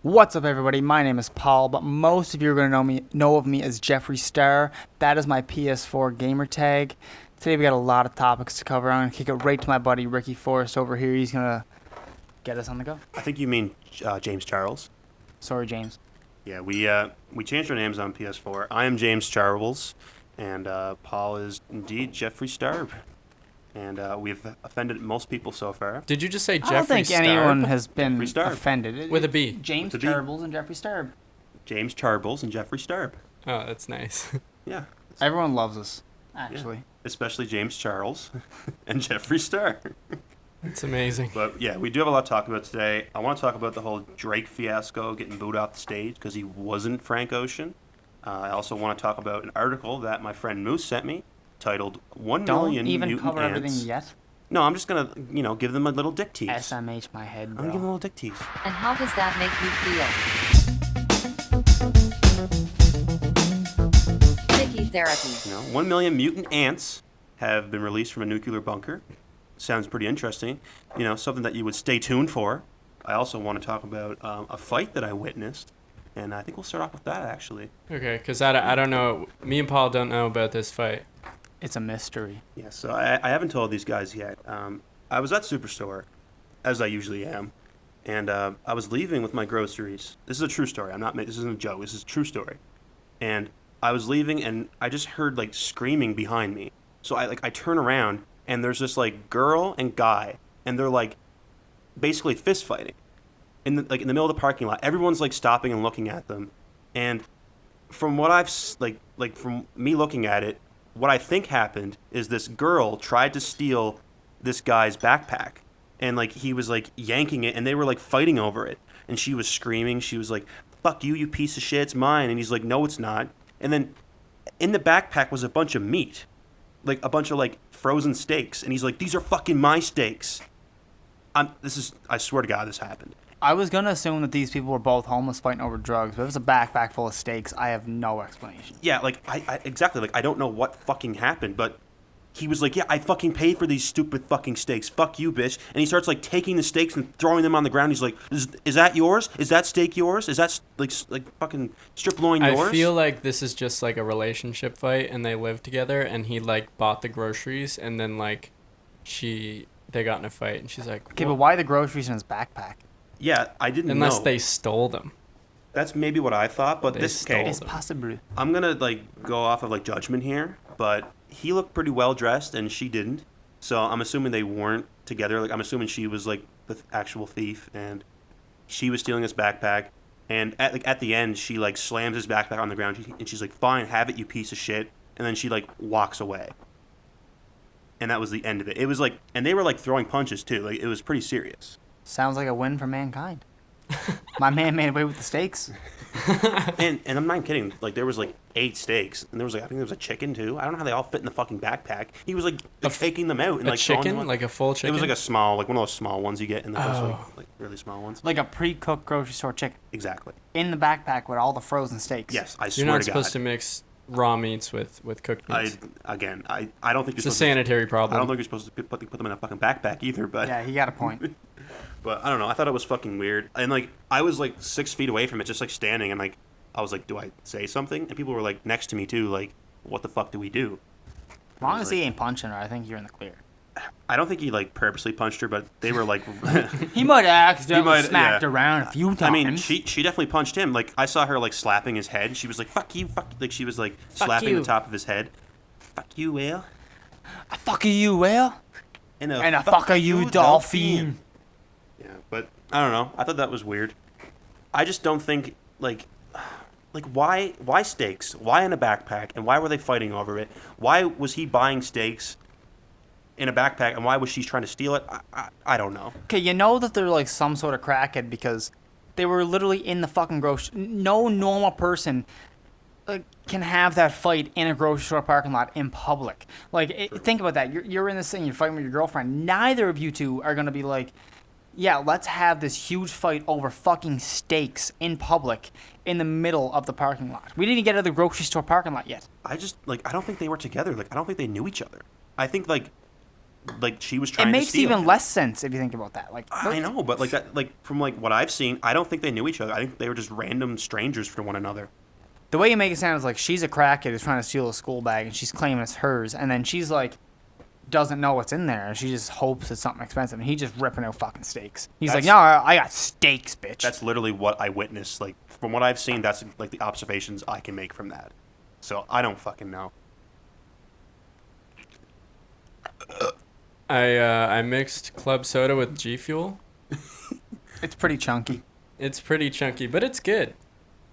What's up, everybody? My name is Paul, but most of you are going to know of me as Jeffree Star. That is my PS4 gamer tag. Today we got a lot of topics to cover. I'm going to kick it right to my buddy Ricky Forrest over here. He's going to get us on the go. I think you mean James Charles. Sorry, James. Yeah, we changed our names on PS4. I am James Charles, and Paul is indeed Jeffree Star. And we've offended most people so far. Did you just say Jeffree Star? I don't think anyone has been Jeffree Starb. offended. With a B. James With a B. Charles and Jeffree Star. James Charles and Jeffree Star. Oh, that's nice. Yeah. Everyone loves us, actually. Yeah. Especially James Charles and Jeffree Star. It's amazing. But yeah, we do have a lot to talk about today. I want to talk about the whole Drake fiasco getting booed off the stage because he wasn't Frank Ocean. I also want to talk about an article that my friend Moose sent me titled 1 Million Don't even Mutant cover Ants. everything yet. No, I'm just going to, give them a little dick tease. SMH my head, I'm bro. going to give them a little dick tease. And how does that make you feel? Thickey Therapy. 1 million mutant ants have been released from a nuclear bunker. Sounds pretty interesting. Something that you would stay tuned for. I also want to talk about a fight that I witnessed. And I think we'll start off with that, actually. Okay, because I don't know. Me and Paul don't know about this fight. It's a mystery. Yeah, so I haven't told these guys yet. I was at Superstore, as I usually am, and I was leaving with my groceries. This is a true story. This isn't a joke. This is a true story. And I was leaving, and I just heard screaming behind me. So I turn around, and there's this girl and guy, and they're basically fist fighting in the middle of the parking lot. Everyone's stopping and looking at them, and from what I've from me looking at it. What I think happened is this girl tried to steal this guy's backpack, and he was yanking it, and they were fighting over it, and she was screaming. She was like, "Fuck you, you piece of shit, it's mine." And he's like, "No, it's not." And then in the backpack was a bunch of meat, a bunch of frozen steaks, and he's like, "These are fucking my steaks." I swear to God, this happened. I was going to assume that these people were both homeless fighting over drugs, but if it's a backpack full of steaks, I have no explanation. Yeah, I exactly, I don't know what fucking happened, but he was like, "Yeah, I fucking paid for these stupid fucking steaks. Fuck you, bitch." And he starts taking the steaks and throwing them on the ground. He's like, is that yours? Is that steak yours? Is that fucking strip loin yours? I feel like this is just a relationship fight, and they live together, and he bought the groceries, and then they got in a fight, and she's like, Okay, but why the groceries in his backpack? Yeah, I didn't know. Unless they stole them. That's maybe what I thought, but this case, It's possible. I'm gonna go off of judgment here, but he looked pretty well dressed and she didn't, so I'm assuming they weren't together. I'm assuming she was the actual thief and she was stealing his backpack. And at the end, she slams his backpack on the ground and she's like, "Fine, have it, you piece of shit." And then she walks away. And that was the end of it. It was and they were throwing punches too. It was pretty serious. Sounds like a win for mankind. My man made away with the steaks. and I'm not kidding. There was 8 steaks, and there was I think there was a chicken too. I don't know how they all fit in the fucking backpack. He was taking them out and a chicken, a full chicken. It was a small, one of those small ones you get in those really small ones. Like a pre-cooked grocery store chicken. Exactly. In the backpack with all the frozen steaks. Yes, I You're swear not to God. supposed to mix raw meats with cooked meats. I don't think it's a sanitary problem. I don't think you're supposed to put them in a fucking backpack either. But yeah, he got a point. But I don't know. I thought it was fucking weird. And I was 6 feet away from it, just standing, and I was like, "Do I say something?" And people were next to me too, "What the fuck do we do?" As long as he ain't punching her, I think you're in the clear. I don't think he purposely punched her, but they were he might have accidentally smacked yeah. around a few times. I mean, she definitely punched him. I saw her slapping his head. She was like, "Fuck you, fuck!" She was slapping you. the top of his head. "Fuck you, whale." I fuck you, whale. And a fuck you, dolphin. Yeah, but I don't know. I thought that was weird. I just don't think why steaks? Why in a backpack? And why were they fighting over it? Why was he buying steaks in a backpack? And why was she trying to steal it? I don't know. Okay, you know that they're some sort of crackhead because they were literally in the fucking grocery. No normal person can have that fight in a grocery store parking lot in public. Think about that. You're in this thing. You're fighting with your girlfriend. Neither of you two are gonna be yeah, let's have this huge fight over fucking steaks in public in the middle of the parking lot. We didn't get out of the grocery store parking lot yet. I just I don't think they were together. I don't think they knew each other. I think like she was It trying to makes steal even him. less sense if you think about that. Like, I know, but like that, like from like what I've seen, I don't think they knew each other. I think they were just random strangers for one another. the way you make it sound is like she's a crackhead who's trying to steal a school bag, and she's claiming it's hers, and then she's like, doesn't know what's in there, and she just hopes it's something expensive, and he's just ripping out fucking steaks. He's like, That's- no, I got steaks, bitch. That's literally what I witnessed. Like from what I've seen, that's like the observations I can make from that. So I don't fucking know. I mixed club soda with G Fuel. It's pretty chunky. It's pretty chunky, but it's good.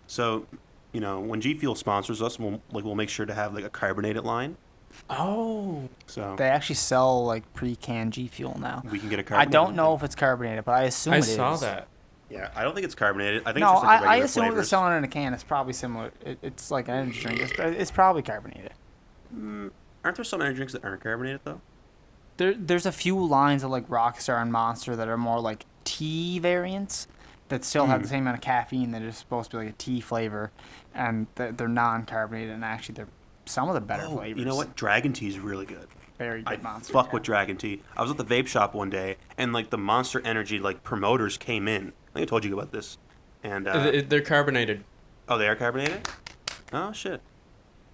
So, you know, when G Fuel sponsors us, we'll make sure to have like a carbonated line. Oh. So They actually sell like pre-canned G Fuel now. we can get a I carbonated. don't know if it's carbonated, but I assume I it is. saw that. Yeah, I don't think it's carbonated. I think No, it's just like the I regular assume if they're flavors. selling it in a can, it's probably similar. It's like an energy drink. It's probably carbonated. Aren't there some energy drinks that aren't carbonated though? There's a few lines of like Rockstar and Monster that are more like tea variants that still have the same amount of caffeine that is supposed to be like a tea flavor, and they're non-carbonated, and actually they're some of the better flavors. You know what? Dragon tea is really good. Very I good Monster. fuck yeah. with Dragon tea. I was at the vape shop one day, and like the Monster Energy like promoters came in. I think I told you about this. And They're carbonated. oh, they are carbonated. Oh shit,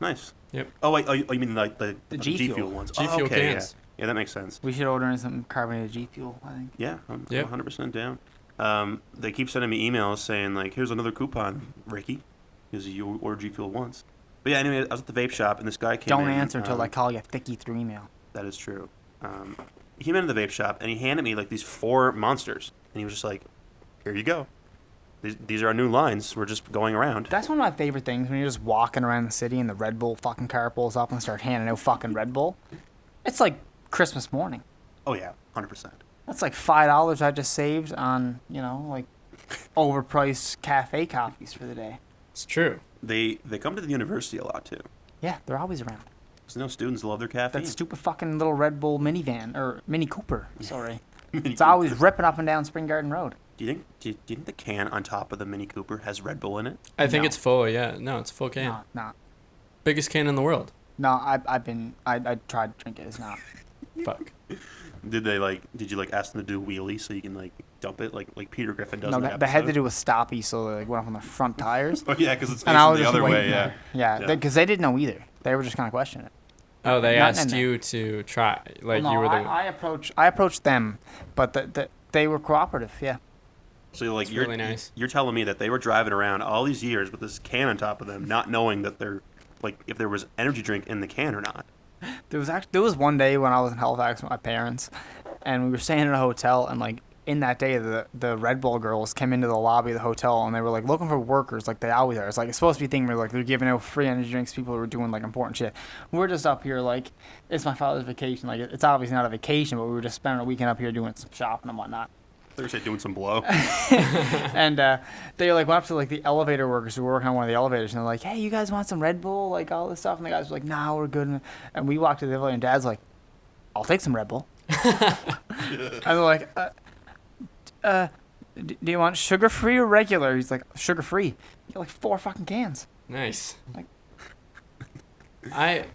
nice. Yep. Oh wait, you mean like the G G Fuel. Fuel ones? G Oh, Fuel okay, cans. Yeah, that makes sense. We should order in some carbonated G Fuel, I think. Yeah, I'm Yep. 100% down. They keep sending me emails saying like, "Here's another coupon, Ricky, because you ordered G Fuel once." But yeah, anyway, I was at the vape shop and this guy came in. Don't answer until I call you Thickey through email. That is true. He came into the vape shop and he handed me like these 4 monsters, and he was just like, "Here you go. These are our new lines. We're just going around." That's one of my favorite things when you're just walking around the city and the Red Bull fucking car pulls up and start handing out fucking Red Bull. It's like Christmas morning. Oh yeah, 100%. That's like $5 I just saved on, like overpriced cafe coffees for the day. It's true. They come to the university a lot too. Yeah, they're always around. Because no students love their caffeine. That stupid fucking little Red Bull minivan, or Mini Cooper, sorry. It's always ripping up and down Spring Garden Road. Do you think the can on top of the Mini Cooper has Red Bull in it? I think No. it's full. Yeah. No, it's a full can. No. Biggest can in the world. No, I tried to drink it. It's not. Fuck. Did you ask them to do a wheelie so you can like dump it like Peter Griffin does? No, in the they had to episode? do a stoppie, so they like, went up on the front tires. Oh yeah, because it's And I facing was the just other way. waiting Yeah. there. Yeah, because they didn't know either. They were just kind of questioning it. Oh, they Not- asked no. you to try. Like Well, you no, were the. I approached them, but they were cooperative. Yeah. So like It's you're really nice. you're telling me that they were driving around all these years with this can on top of them, not knowing that they're like if there was energy drink in the can or not. There was one day when I was in Halifax with my parents, and we were staying in a hotel, and like in that day the Red Bull girls came into the lobby of the hotel, and they were like looking for workers like they always are. It's like it's supposed to be a thing where like they're giving out free energy drinks, people who are doing like important shit. We're just up here like it's my father's vacation, like it's obviously not a vacation, but we were just spending a weekend up here doing some shopping and whatnot. They were doing some blow. And they like went up to like the elevator workers who were working on one of the elevators, and they're like, "Hey, you guys want some Red Bull? Like all this stuff?" And the guys were like, "Nah, we're good." And we walked to the elevator, and Dad's like, "I'll take some Red Bull." And they're like, "Do you want sugar free or regular?" He's like, "Sugar free." You get like 4 fucking cans. Nice. Like-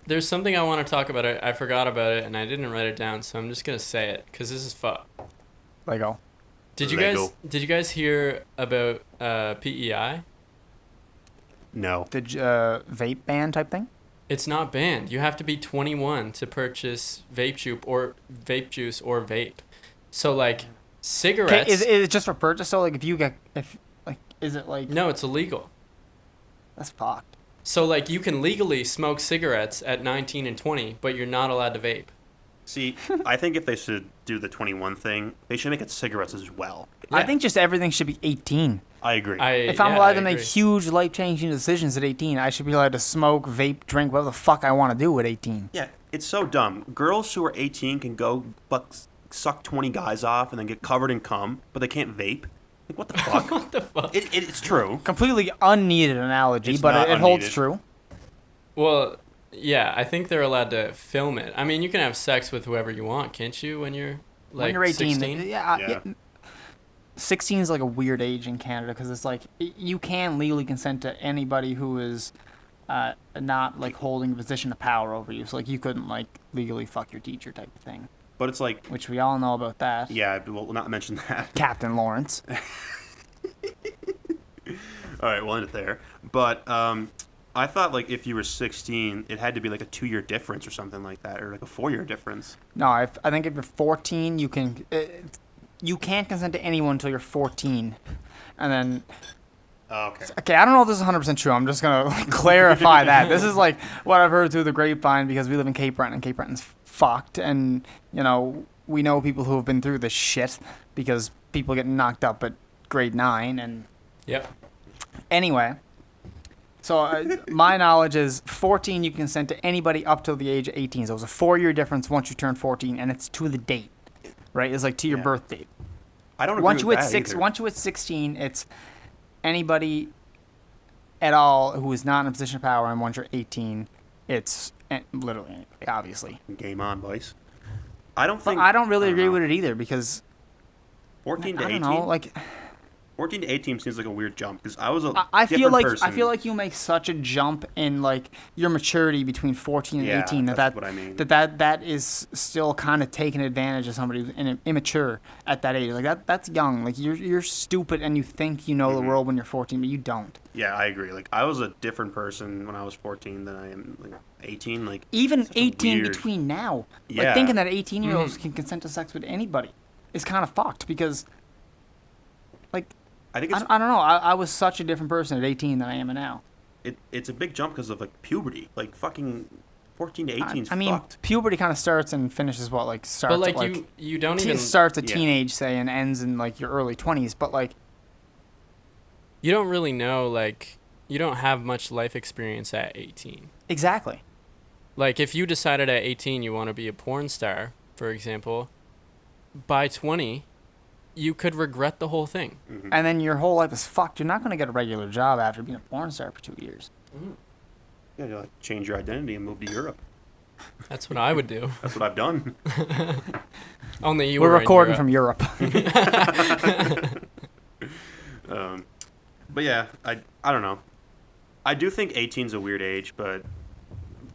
There's something I want to talk about. I forgot about it and I didn't write it down, so I'm just gonna say it because this is fuck. Lego. Did you Lego. guys hear about PEI? No. The vape ban type thing. It's not banned. You have to be 21 to purchase vape juice or vape. So like cigarettes. Is it just for purchase? So like is it like No, it's illegal. that's fucked. So like you can legally smoke cigarettes at 19 and 20, but you're not allowed to vape. See, I think if they should do the 21 thing, they should make it cigarettes as well. I Yeah. think just everything should be 18. I agree. If I'm yeah, allowed I to make agree. huge life-changing decisions at 18, I should be allowed to smoke, vape, drink, whatever the fuck I want to do at 18. Yeah, it's so dumb. Girls who are 18 can go suck 20 guys off and then get covered in cum, but they can't vape. Like, what the fuck? What the fuck? It's true. Completely unneeded analogy, It's but not it holds unneeded. true. Well, yeah, I think they're allowed to film it. I mean, you can have sex with whoever you want, can't you? When you're like When you're 18, 16? yeah. 16 is like a weird age in Canada because it's like you can legally consent to anybody who is not like holding a position of power over you. So like you couldn't like legally fuck your teacher type of thing. But it's like, which we all know about that. yeah, we'll not mention that. Captain Lawrence. All right, we'll end it there. But I thought like if you were 16, it had to be like a 2-year difference or something like that, or like a 4-year difference. No, I think if you're 14, you can't consent to anyone until you're 14, and then. Okay. Okay, I don't know if this is 100% true. I'm just gonna clarify that. This is like what I've heard through the grapevine because we live in Cape Breton, and Cape Breton's fucked, and we know people who have been through this shit because people get knocked up at grade 9 and. Yep. Anyway, so my knowledge is 14 you can consent to anybody up till the age of 18. So it's a 4-year difference once you turn 14, and it's to the date, right? It's like to your birth date. I don't agree Once with you hit that either. Once you hit 16, it's anybody at all who is not in a position of power, and once you're 18, it's literally anybody, obviously. Game on, boys. I don't But think. I don't really agree know. with it either because 14 to I 18. don't know, like 14 to 18 seems like a weird jump because I was a I feel different like person. I feel like you make such a jump in like your maturity between 14 and Yeah, 18 that's what I mean. that is still kind of taking advantage of somebody who's immature at that age. Like that's young. Like you're stupid and you think you know the world when you're 14, but you don't. Yeah, I agree. Like I was a different person when I was 14 than I am like 18. Like Even such a 18 weird- between now. Yeah. Like thinking that 18-year-olds can consent to sex with anybody is kind of fucked because like I think it's I don't know. I was such a different person at 18 than I am now. it's a big jump because of like puberty. Like fucking 14 to 18 is I mean, fucked. puberty kind of starts and finishes starts But like, at, you don't it even starts at Yeah. teenage, say, and ends in like your early 20s. But like, you don't really know, like, you don't have much life experience at 18. exactly. Like, if you decided at 18 you want to be a porn star, for example, by 20 you could regret the whole thing. And then your whole life is fucked. You're not going to get a regular job after being a porn star for 2 years. Yeah, you like change your identity and move to Europe. That's what I would do. That's what I've done. Only you We're were recording in from Europe. But yeah, I don't know. I do think 18 is a weird age, but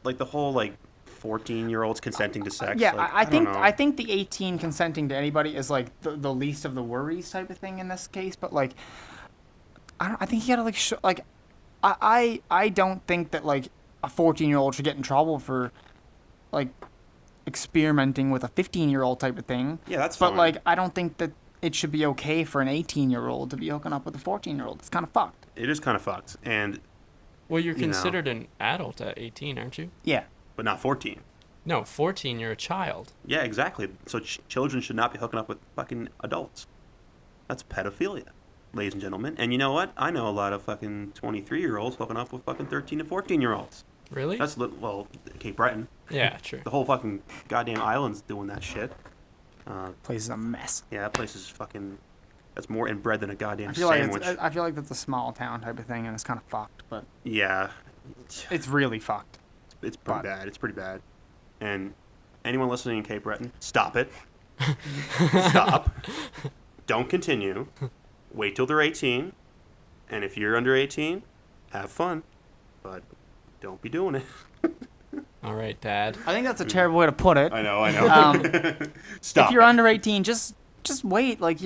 like the whole like 14-year-olds consenting to sex. Yeah, like, I think don't know. I think the 18 consenting to anybody is like the least of the worries type of thing in this case. But like, I think you gotta like, I don't think that like a 14-year-old should get in trouble for like experimenting with a 15-year-old type of thing. Yeah, that's But fine. like, I don't think that it should be okay for an 18-year-old to be hooking up with a 14-year-old. It's kind of fucked. It is kind of fucked, and Well, you're You know. considered an adult at 18, aren't you? Yeah. but not 14. No, 14, you're a child. Yeah, exactly. So children should not be hooking up with fucking adults. That's pedophilia, ladies and gentlemen. And you know what? I know a lot of fucking 23-year-olds hooking up with fucking 13 to 14-year-olds. Really? That's well, Cape Breton. Yeah, true. The whole fucking goddamn island's doing that shit. Place is a mess. Yeah, that place is fucking. That's more inbred than a goddamn I feel sandwich. I feel like that's a small town type of thing, and it's kind of fucked. But Yeah, it's really fucked. it's pretty bad. It's pretty bad. And anyone listening in Cape Breton, stop it. Stop. Don't continue. Wait till they're 18. And if you're under 18, have fun. But don't be doing it. All right, Dad. I think that's a terrible way to put it. I know. Stop. If you're under 18, just wait. Like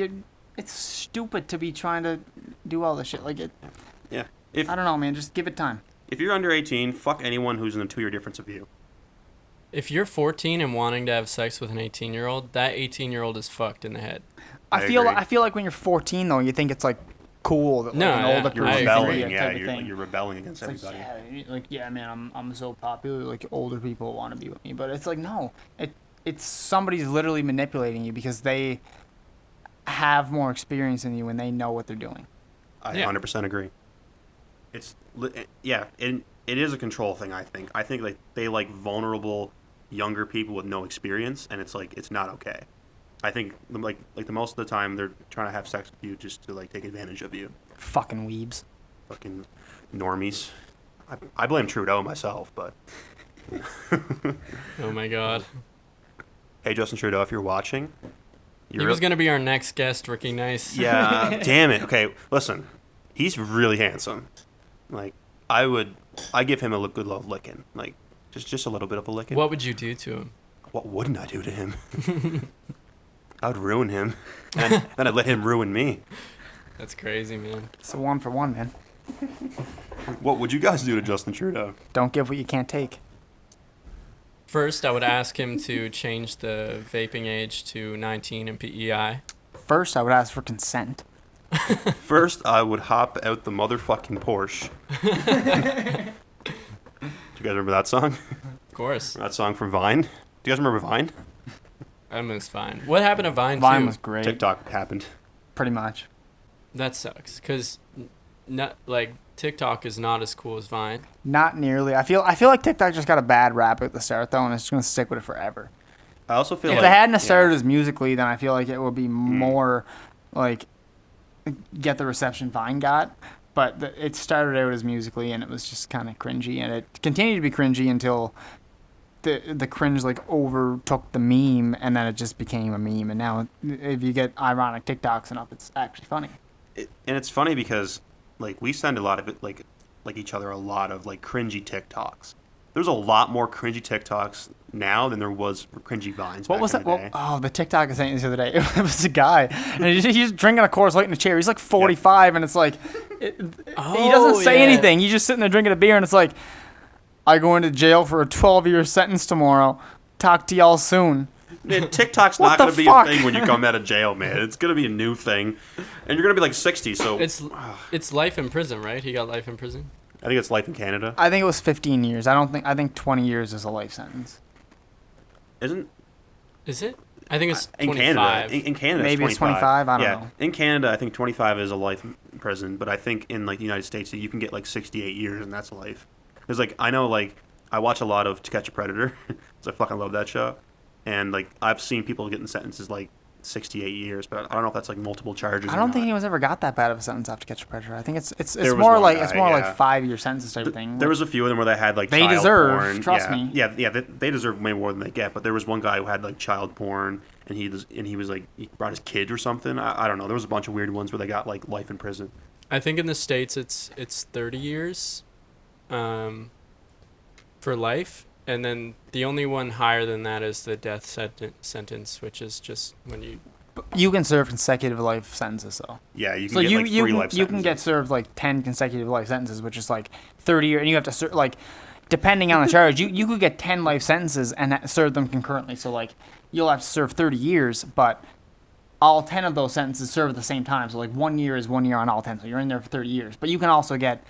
it's stupid to be trying to do all this shit. Like it. Yeah. If I don't know, man. Just give it time. you're under 18, fuck anyone who's in a 2-year difference of you. If you're 14 and wanting to have sex with an 18-year-old, that 18-year-old is fucked in the head. I agree. I feel like when you're 14 though, you think it's like cool that like, No, an yeah, older You're I person agree. rebelling. type Yeah, of thing. you're rebelling against It's everybody. like, yeah, man, I'm so popular. Like older people want to be with me, but it's like no, it's somebody's literally manipulating you because they have more experience than you and they know what they're doing. I Yeah. 100% agree. Yeah, it is a control thing. I think like they like vulnerable younger people with no experience, and it's like it's not okay. I think like the most of the time they're trying to have sex with you just to like take advantage of you. Fucking weebs. Fucking normies. I blame Trudeau myself, but Oh my God. hey, Justin Trudeau, if you're watching, He was going to be our next guest, Ricky Nice. Yeah, damn it. Okay, listen, he's really handsome. Like I give him a good love licking, like just a little bit of a licking. What would you do to him? What wouldn't I do to him? I would ruin him. And then I'd let him ruin me. That's crazy, man. It's a 1 for 1, man. What would you guys do to Justin Trudeau? Don't give what you can't take. First, I would ask him to change the vaping age to 19 and PEI. First, I would ask for consent. First, I would hop out the motherfucking Porsche. Do you guys remember that song? Of course. That song from Vine? Do you guys remember Vine? That was fine. What happened to Vine, Vine too? was great. TikTok happened. Pretty much. That sucks, because TikTok is not as cool as Vine. Not nearly. I feel like TikTok just got a bad rap at the start, though, and it's just going to stick with it forever. I also feel If like... they hadn't started as musically, then I feel like it would be more, like, get the reception Vine got. But it started out as musically, and it was just kind of cringy, and it continued to be cringy until the cringe, like, overtook the meme, and then it just became a meme. And now, if you get ironic TikToks enough, it's actually funny. And it's funny because, like, we send a lot of it, like each other, a lot of, like, cringy TikToks. There's a lot more cringy TikToks now than there was cringy Vines What back was in that? the day. Oh, the TikTok I sent you the other day. It was a guy, and he's drinking a Coors Light in a chair. He's like 45, and it's like, he doesn't say anything. He's just sitting there drinking a beer, and it's like, I go into jail for a 12-year sentence tomorrow. Talk to y'all soon. Man, TikTok's What not the going to be fuck? a thing when you come out of jail, man. It's going to be a new thing. And you're going to be like 60, so... It's life in prison, right? He got life in prison? I think it's life in Canada. I think it was 15 years. I think 20 years is a life sentence. Isn't... Is it? I think it's In 25. Canada. In Canada, Maybe it's it's 25. I don't yeah. know. In Canada, I think 25 is a life in prison, but I think in, like, the United States, you can get, like, 68 years, and that's life. Because, like, I know, like, I watch a lot of To Catch a Predator, because I fucking love that show. And, like, I've seen people getting sentences, like, 68 years, but I don't know if that's, like, multiple charges I or don't not. think anyone's ever got that bad of a sentence after Catch a Predator. I think it's There was more one like guy, it's more like yeah. 5-year sentences type of thing. There was a few of them where they had, like, They child deserve, porn. trust yeah. me. Yeah, they deserve way more than they get, but there was one guy who had, like, child porn, and he was like, he brought his kid or something. I don't know. There was a bunch of weird ones where they got, like, life in prison. I think in the States it's 30 years for life. And then the only one higher than that is the death sentence, which is just when you... You can serve consecutive life sentences, though. Yeah, you can So get, like, 3 life you can get sentences. served like 10 consecutive life sentences, which is like 30 years, and you have to serve, like, depending on the charge, you could get 10 life sentences and serve them concurrently. So, like, you'll have to serve 30 years, but all 10 of those sentences serve at the same time. So, like, 1 year is 1 year on all 10, so you're in there for 30 years. But you can also get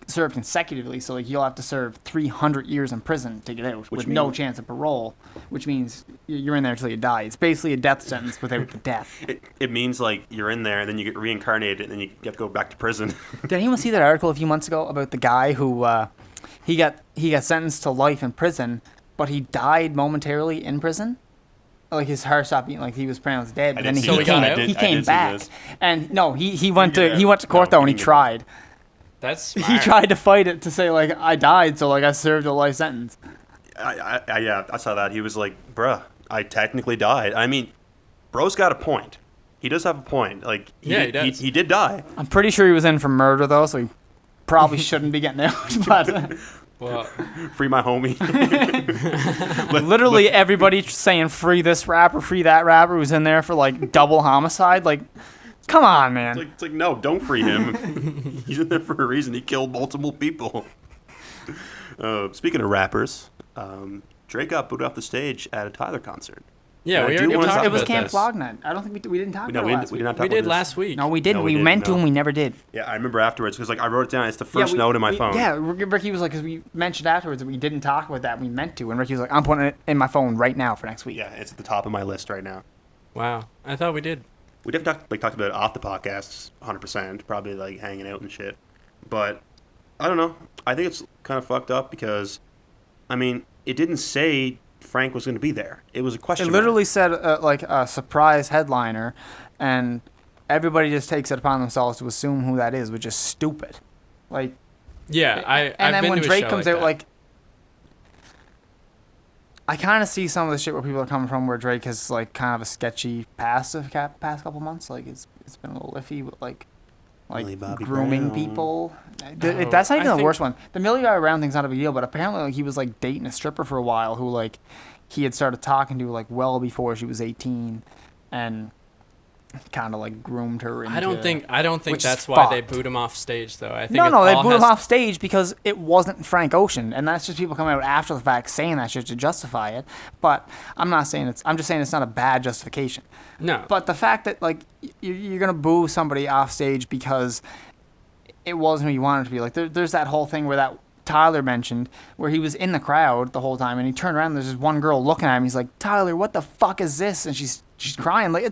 served consecutively, so, like, you'll have to serve 300 years in prison to get out with no chance of parole, which means you're in there until you die. It's basically a death sentence without the death. It means, like, you're in there, and then you get reincarnated, and then you have to go back to prison. Did anyone see that article a few months ago about the guy who he got sentenced to life in prison, but he died momentarily in prison? Like, his heart stopped beating, like he was pronounced dead, but then did see he this. got came, out? he I came did see back. this. And no, he went to court No, though, and he didn't get tried. That's smart. He tried to fight it to say, like, I died, so, like, I served a life sentence. Yeah, I saw that. He was like, bruh, I technically died. I mean, bro's got a point. He does have a point. Like, He does. He did die. I'm pretty sure he was in for murder, though, so he probably shouldn't be getting out. But Well, Free my homie. literally everybody saying free this rapper, free that rapper who's in there for, like, double homicide. Like, come on, man. It's like, no, don't free him. He's in there for a reason. He killed multiple people. Speaking of rappers, Drake got booted off the stage at a Tyler concert. yeah, I we do already wanna talked talk It about was Camp this. Flognet. I don't think we didn't talk about it last we week. did not talk We about did this. last week. No, we didn't. No, we we didn't, meant to, no. and we never did. Yeah, I remember afterwards because, like, I wrote it down. It's the first note in my phone. Yeah, Ricky was like, because we mentioned afterwards that we didn't talk about that. We meant to, and Ricky was like, I'm putting it in my phone right now for next week. Yeah, it's at the top of my list right now. Wow, I thought we did. We definitely talked about it off the podcast, 100%, probably, like, hanging out and shit. But I don't know. I think it's kind of fucked up because, I mean, it didn't say Frank was going to be there. It was a question. It literally said like a surprise headliner, and everybody just takes it upon themselves to assume who that is, which is stupid. Like, Yeah, and I've then been when to a Drake show comes like out, that. like, I kind of see some of the shit where people are coming from, where Drake has, like, kind of a sketchy past past couple months. Like, it's been a little iffy with, like Millie Bobby grooming Brown. people. Oh, That's not I even the think- worst one. The Millie Bobby Brown thing's not a big deal, but apparently, like, he was, like, dating a stripper for a while who, like, he had started talking to like well before she was 18, and kind of like groomed her into. I don't think which is that's why they fucked. boot him off stage though. I think No, they all booed him has- off stage because it wasn't Frank Ocean, and that's just people coming out after the fact saying that shit to justify it. But I'm not saying I'm just saying it's not a bad justification. No. But the fact that like you're gonna boo somebody off stage because it wasn't who you wanted it to be, like there's that whole thing where that Tyler mentioned where he was in the crowd the whole time and he turned around and there's this one girl looking at him. He's like, Tyler, what the fuck is this? And she's crying. Like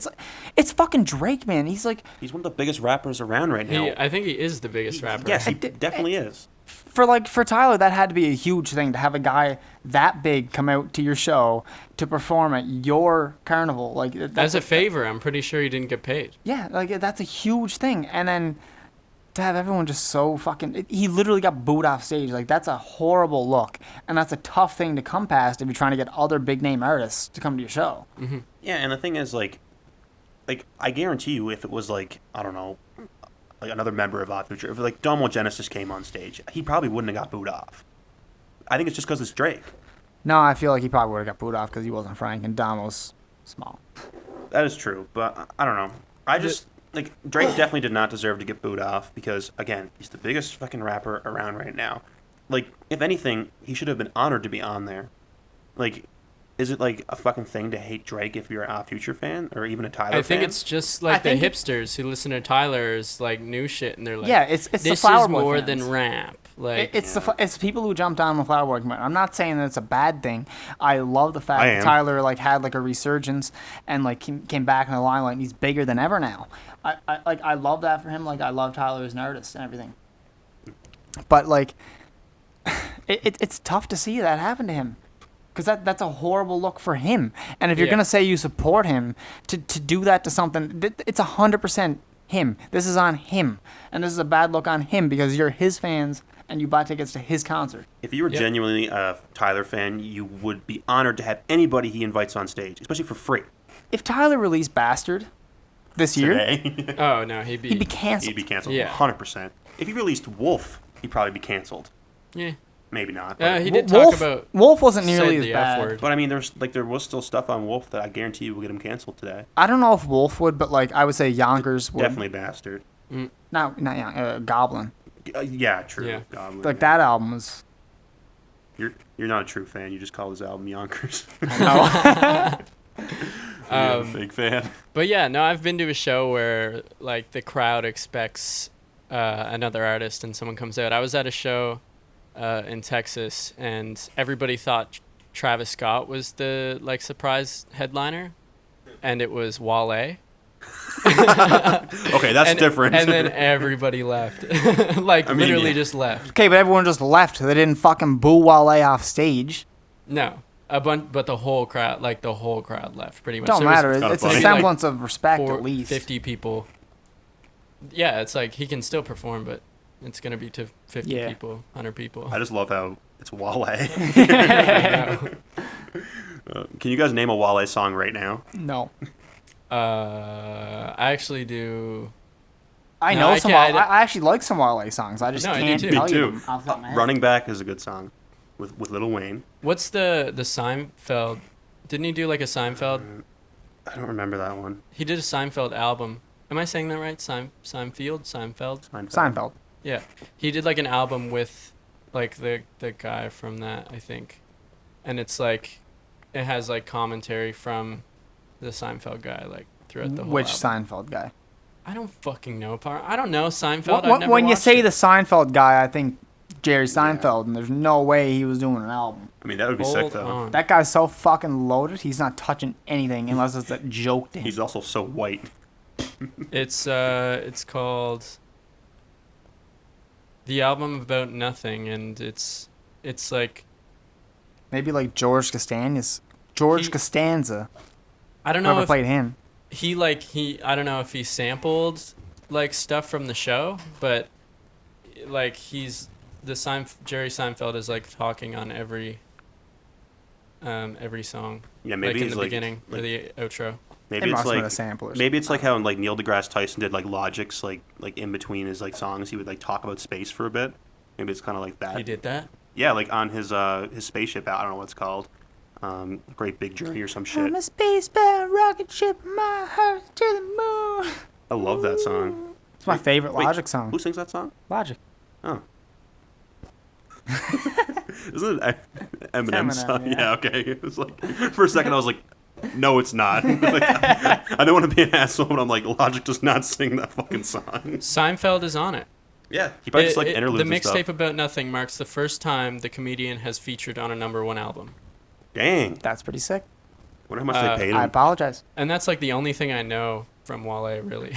it's fucking Drake, man. He's like, He's one of the biggest rappers around right now. I think he is the biggest rapper. Yes, he definitely is. for Tyler, that had to be a huge thing to have a guy that big come out to your show to perform at your carnival. Like As a favor, I'm pretty sure he didn't get paid. yeah, like that's a huge thing. And then to have everyone just so fucking, he literally got booed off stage. Like that's a horrible look, and that's a tough thing to come past if you're trying to get other big name artists to come to your show. Mm-hmm. Yeah, and the thing is, like I guarantee you, if it was like, I don't know, like another member of Odd Future, if like Domo Genesis came on stage, he probably wouldn't have got booed off. I think it's just because it's Drake. No, I feel like he probably would have got booed off because he wasn't Frank and Damo's small. That is true, but I don't know. I just like Drake definitely did not deserve to get booed off because again, he's the biggest fucking rapper around right now. Like, if anything, he should have been honored to be on there. Like, is it like a fucking thing to hate Drake if you're an Odd Future fan or even a Tyler fan? I think it's just like the think hipsters who listen to Tyler's like new shit and they're like, Yeah, it's the this Flower is Boy more fans. than rap. Like, It's people who jumped on the Flower Boy community. I'm not saying that it's a bad thing. I love the fact I that am. Tyler like had like a resurgence and like came back in the limelight and he's bigger than ever now. I love that for him. Like I love Tyler as an artist and everything. But like it's tough to see that happen to him. Because that's a horrible look for him. And if you're Yeah. going to say you support him, to do that to something, it's 100% him. This is on him. And this is a bad look on him because you're his fans and you buy tickets to his concert. If you were Yep. genuinely a Tyler fan, you would be honored to have anybody he invites on stage, especially for free. If Tyler released Bastard this year, Today, oh no, he'd he'd be be canceled. he'd be canceled Yeah. 100%. If he released Wolf, he'd probably be canceled. yeah. Maybe not. He did talk about Wolf wasn't said nearly as the F bad. word. But I mean, there was still stuff on Wolf that I guarantee you will get him canceled today. I don't know if Wolf would, but like I would say Yonkers would. Definitely Bastard. Not Goblin. Yeah, true. Yeah. Goblin, Like yeah. that album was. You're not a true fan. You just call his album Yonkers. No. You're a big fan. But yeah, no, I've been to a show where like the crowd expects another artist and someone comes out. I was at a show in Texas and everybody thought Travis Scott was the like surprise headliner, and it was Wale. Okay, that's different. And then everybody left, like I mean, literally yeah. just left. Okay, but everyone just left. They didn't fucking boo Wale off stage. No, but the whole crowd left pretty much. Don't There was matter. kinda It's a funny. semblance of respect four- at least. 50 people. Yeah, it's like he can still perform, but it's gonna be to 50 Yeah. people, 100 people. I just love how it's Wale. I Can you guys name a Wale song right now? No. I actually do. I No, know I some. can't- I actually like some Wale songs. I just No, I do can't too. tell Me you too. them off the top of my head. Running Back is a good song with Lil Wayne. What's the Seinfeld? Didn't he do like a Seinfeld? I don't remember that one. He did a Seinfeld album. Am I saying that right? Seinfeld. Seinfeld. Yeah, he did like an album with like the guy from that, I think, and it's like it has like commentary from the Seinfeld guy like throughout the whole Which album. Seinfeld guy? I don't fucking know. I don't know Seinfeld. When, I've never when you watched say it. the Seinfeld guy, I think Jerry Seinfeld, and there's no way he was doing an album. I mean, that would be Hold sick though. on. That guy's so fucking loaded. He's not touching anything unless it's a joke to him. He's also so white. It's called The Album About Nothing, and it's like Maybe like George Costanza. George Costanza. I don't know Whoever if played him. I don't know if he sampled like stuff from the show, but like Jerry Seinfeld is like talking on every song. Yeah, maybe like in he's the like, beginning or like the outro. maybe It it's must have been like a sample or maybe it's like how like Neil deGrasse Tyson did like Logic's like in between his like songs he would like talk about space for a bit. Maybe it's kind of like that. He did that. Yeah, like on his spaceship. I don't know what it's called. Great Big Journey or some shit. I'm a spacebound rocket ship, my heart to the moon. I love that song. It's my favorite Wait, Logic song. Who sings that song? Logic. Oh. Isn't it Eminem's Eminem, song? yeah. Yeah, okay. It was like, for a second I was like, no, it's not. Like, I don't want to be an asshole, but I'm like, Logic does not sing that fucking song. Seinfeld is on it. Yeah, he probably just like interludes The and stuff. mixtape About Nothing marks the first time the comedian has featured on a #1 album. Dang. That's pretty sick. Wonder how much they paid him. I apologize. And that's like the only thing I know from Wale, really.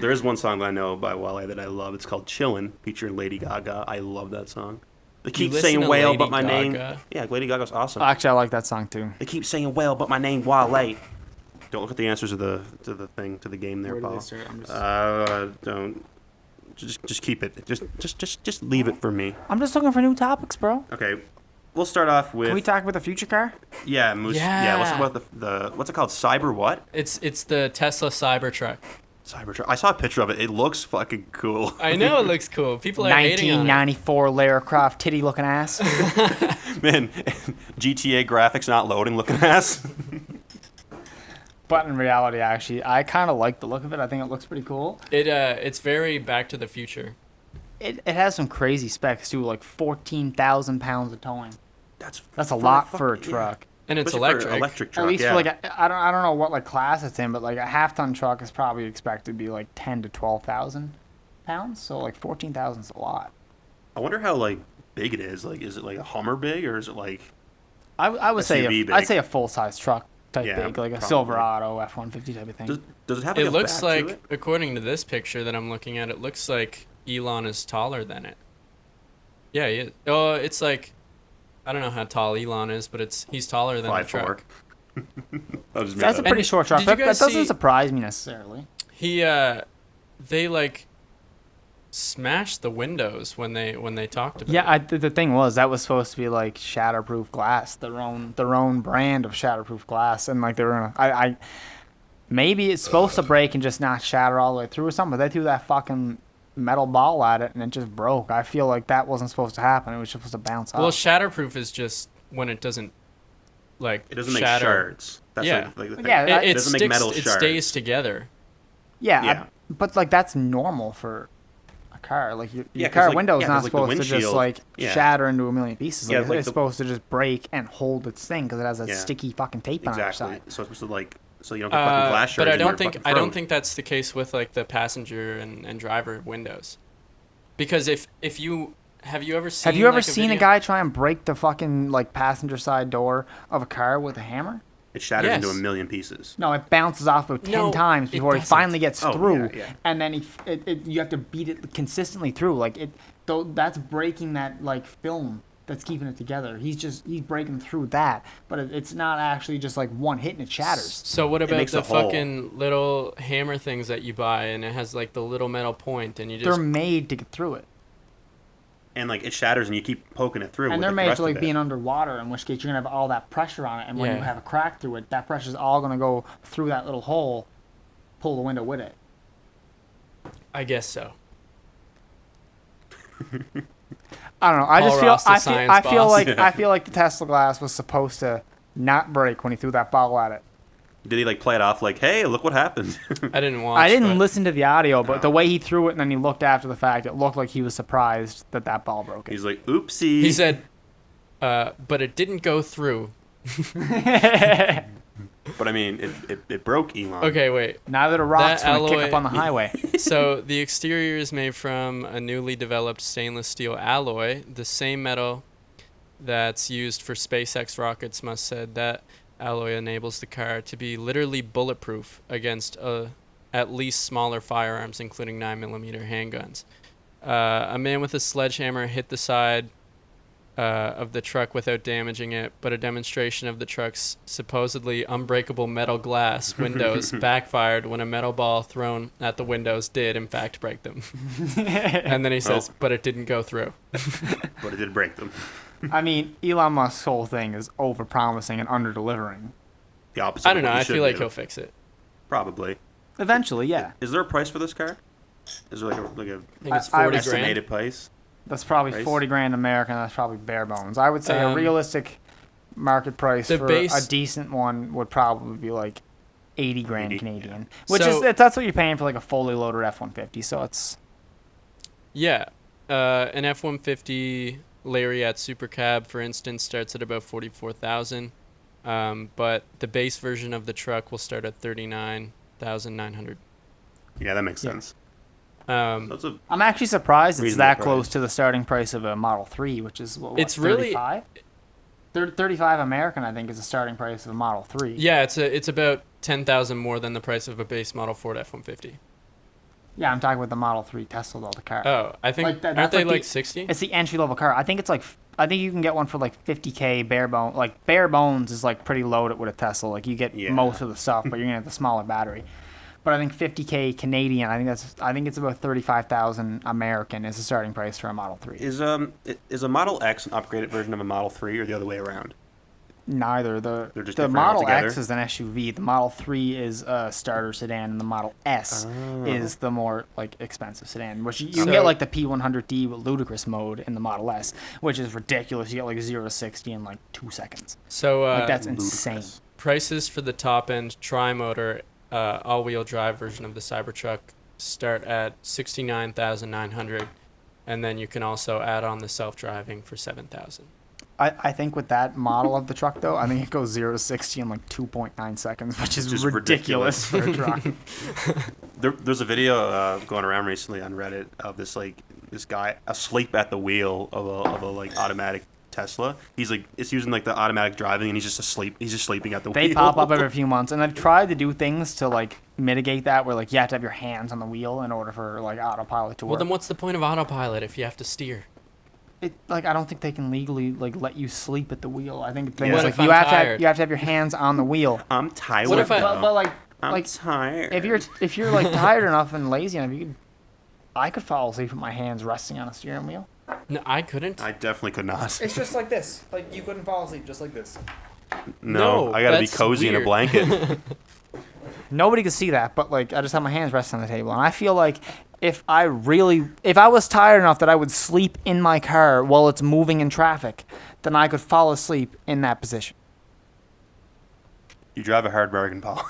There is one song that I know by Wale that I love. It's called Chillin', featuring Lady Gaga. I love that song. They keep listen saying to Whale, Lady but my name. Gaga? Yeah, Lady Gaga's awesome. Actually, I like that song too. They keep saying Whale, but my name Wale. Don't look at the answers to the game there, Paul. Don't. Just keep it. Just leave it for me. I'm just looking for new topics, bro. Okay, we'll start off with. Can we talk about the future car? Yeah, Moose. Yeah. Let's talk Yeah. about the what's it called? Cyber what? It's the Tesla Cybertruck. Cybertruck. I saw a picture of it. It looks fucking cool. I know it looks cool. People are hating on it. 1994 Lara Croft titty looking ass. Man, GTA graphics not loading looking ass. But in reality, actually, I kind of like the look of it. I think it looks pretty cool. It's very Back to the Future. It has some crazy specs too, like 14,000 pounds of towing. That's a lot for a truck. And it's Especially for electric. electric truck. At least yeah. for like I don't know what like class it's in, but like a half-ton truck is probably expected to be like 10 to 12,000 pounds. So like 14,000 is a lot. I wonder how like big it is. Like, is it like a Hummer big or is it like? I would say SUV I'd big. say a full-size truck type Yeah, big, like a probably. Silverado F-150 type of thing. Does it have? Like, It a looks back to like, it? according to this picture that I'm looking at, it looks like Elon is taller than it. Yeah, he is. Oh, it's like, I don't know how tall Elon is, but he's taller than the 5'4". truck. That's a pretty And short truck. did you That guys doesn't see- surprise me necessarily. They like smashed the windows when they talked about Yeah, it. the thing was that was supposed to be like shatterproof glass, their own brand of shatterproof glass, and like they were gonna, maybe it's supposed to break and just not shatter all the way through or something. But they threw that fucking metal ball at it and it just broke. I feel like that wasn't supposed to happen. It was supposed to bounce off. Well, shatterproof is just when it doesn't like It doesn't make shatter. shards. That's Yeah. like the thing. Yeah, It doesn't make sticks. metal It shards. stays together. Yeah. but like that's normal for a car. Like your Yeah, 'cause, car like- window's yeah, 'cause, not like, the supposed to just windshield- like yeah. shatter into a million pieces. Yeah, Like, like it's the- supposed to just break and hold its thing because it has a Yeah. sticky fucking tape on the Exactly. side. So it's supposed to like so you don't get fucking glass shards. But I in your don't think fucking I don't throat. think that's the case with like the passenger and driver windows, because if you have you ever seen Have you ever like, seen a video- guy try and break the fucking like passenger side door of a car with a hammer? It shatters into a Yes. million pieces. No, it bounces off about 10 No, times it before he doesn't. finally gets Oh, through. yeah, yeah. And then you have to beat it consistently through. Like that's breaking that like film that's keeping it together. He's breaking through that, but it's not actually just like one hit and it shatters. So what about makes the a hole. fucking little hammer things that you buy and it has like the little metal point and you They're just made to get through it. And like it shatters and you keep poking it through. And with, they're the made rest to like of it. being underwater, in which case you're gonna have all that pressure on it, and when you Yeah. have a crack through it, that pressure's all gonna go through that little hole, pull the window with it. I guess so. I don't know. I Paul just feel Ross, the I science feel boss. like Yeah. I feel like the Tesla glass was supposed to not break when he threw that ball at it. Did he like play it off like, hey, look what happened? I didn't watch. I didn't but listen to the audio, but No. the way he threw it and then he looked after the fact, it looked like he was surprised that ball broke it. He's like, oopsie. He said, but it didn't go through. But I mean, it broke Elon. Okay, wait. Neither the rocks That when they kick alloy- up on the highway. So the exterior is made from a newly developed stainless steel alloy, the same metal that's used for SpaceX rockets. Musk said that alloy enables the car to be literally bulletproof against at least smaller firearms, including 9mm handguns. A man with a sledgehammer hit the side of the truck without damaging it, but a demonstration of the truck's supposedly unbreakable metal glass windows backfired when a metal ball thrown at the windows did in fact break them. And then he says, but it didn't go through. But it did break them. I mean, Elon Musk's whole thing is over-promising and under-delivering. The opposite. I of don't what know. he I should feel like do. he'll fix it. Probably. Eventually, yeah. Is there a price for this car? Is there like a I think it's I- 40 grand. estimated price? That's probably Price? 40 grand American. That's probably bare bones. I would say a realistic market price the for base- a decent one would probably be like 80 grand 80, Canadian, yeah. which So- is that's what you're paying for like a fully loaded F-150. So it's Yeah. An F-150 Lariat Super Cab, for instance, starts at about 44,000. But the base version of the truck will start at 39,900. Yeah, that makes Yeah. sense. Um, That's a I'm actually surprised it's Reasonable that price. close to the starting price of a Model 3, which is what, It's really- 35? 35 American, I think, is the starting price of a Model 3. yeah, it's about 10,000 more than the price of a base model Ford F-150. Yeah, I'm talking about the Model 3 Tesla, though, the car. Oh, I think Like that- aren't that's they like like the- 60? It's the entry level car. I think it's like I think you can get one for like 50K bare bones. Like bare bones is like pretty loaded with a Tesla. Like you get Yeah. most of the stuff, but you're gonna have the smaller battery. But I think 50K Canadian. I think it's about 35,000 American is the starting price for a Model 3. is a Model X an upgraded version of a Model 3 or the other way around? Neither They're the just the different Model altogether? X is an SUV. The Model 3 is a starter sedan, and the Model S is the more like expensive sedan. Which you can So- get like the P100D with ludicrous mode in the Model S, which is ridiculous. You get like 0 to 60 in like 2 seconds. So Like that's ludicrous. insane. prices for the top end tri-motor all-wheel drive version of the Cybertruck start at 69,900, and then you can also add on the self-driving for 7,000. I think with that model of the truck though, I think it goes 0 to 60 in like 2.9 seconds, which is Just ridiculous for a truck. There's a video going around recently on Reddit of this guy asleep at the wheel of a like automatic Tesla. He's like it's using like the automatic driving and he's just asleep. He's just sleeping at the They wheel. pop up every few months, and they've tried to do things to like mitigate that, where like you have to have your hands on the wheel in order for like autopilot to work. Well, then what's the point of autopilot if you have to steer? I don't think they can legally like let you sleep at the wheel. I think things Yeah. What like if I'm you have tired? to have your hands on the wheel. I'm tired. What if I- But like I'm like tired. if you're like tired enough and lazy enough, I could fall asleep with my hands resting on a steering wheel. No, I couldn't. I definitely could not. It's just like this. Like you couldn't fall asleep just like this. No, No, I gotta be that's cozy in a weird. blanket. Nobody could see that, but like I just have my hands resting on the table, and I feel like if I was tired enough that I would sleep in my car while it's moving in traffic, then I could fall asleep in that position. You drive a hard bargain, Paul.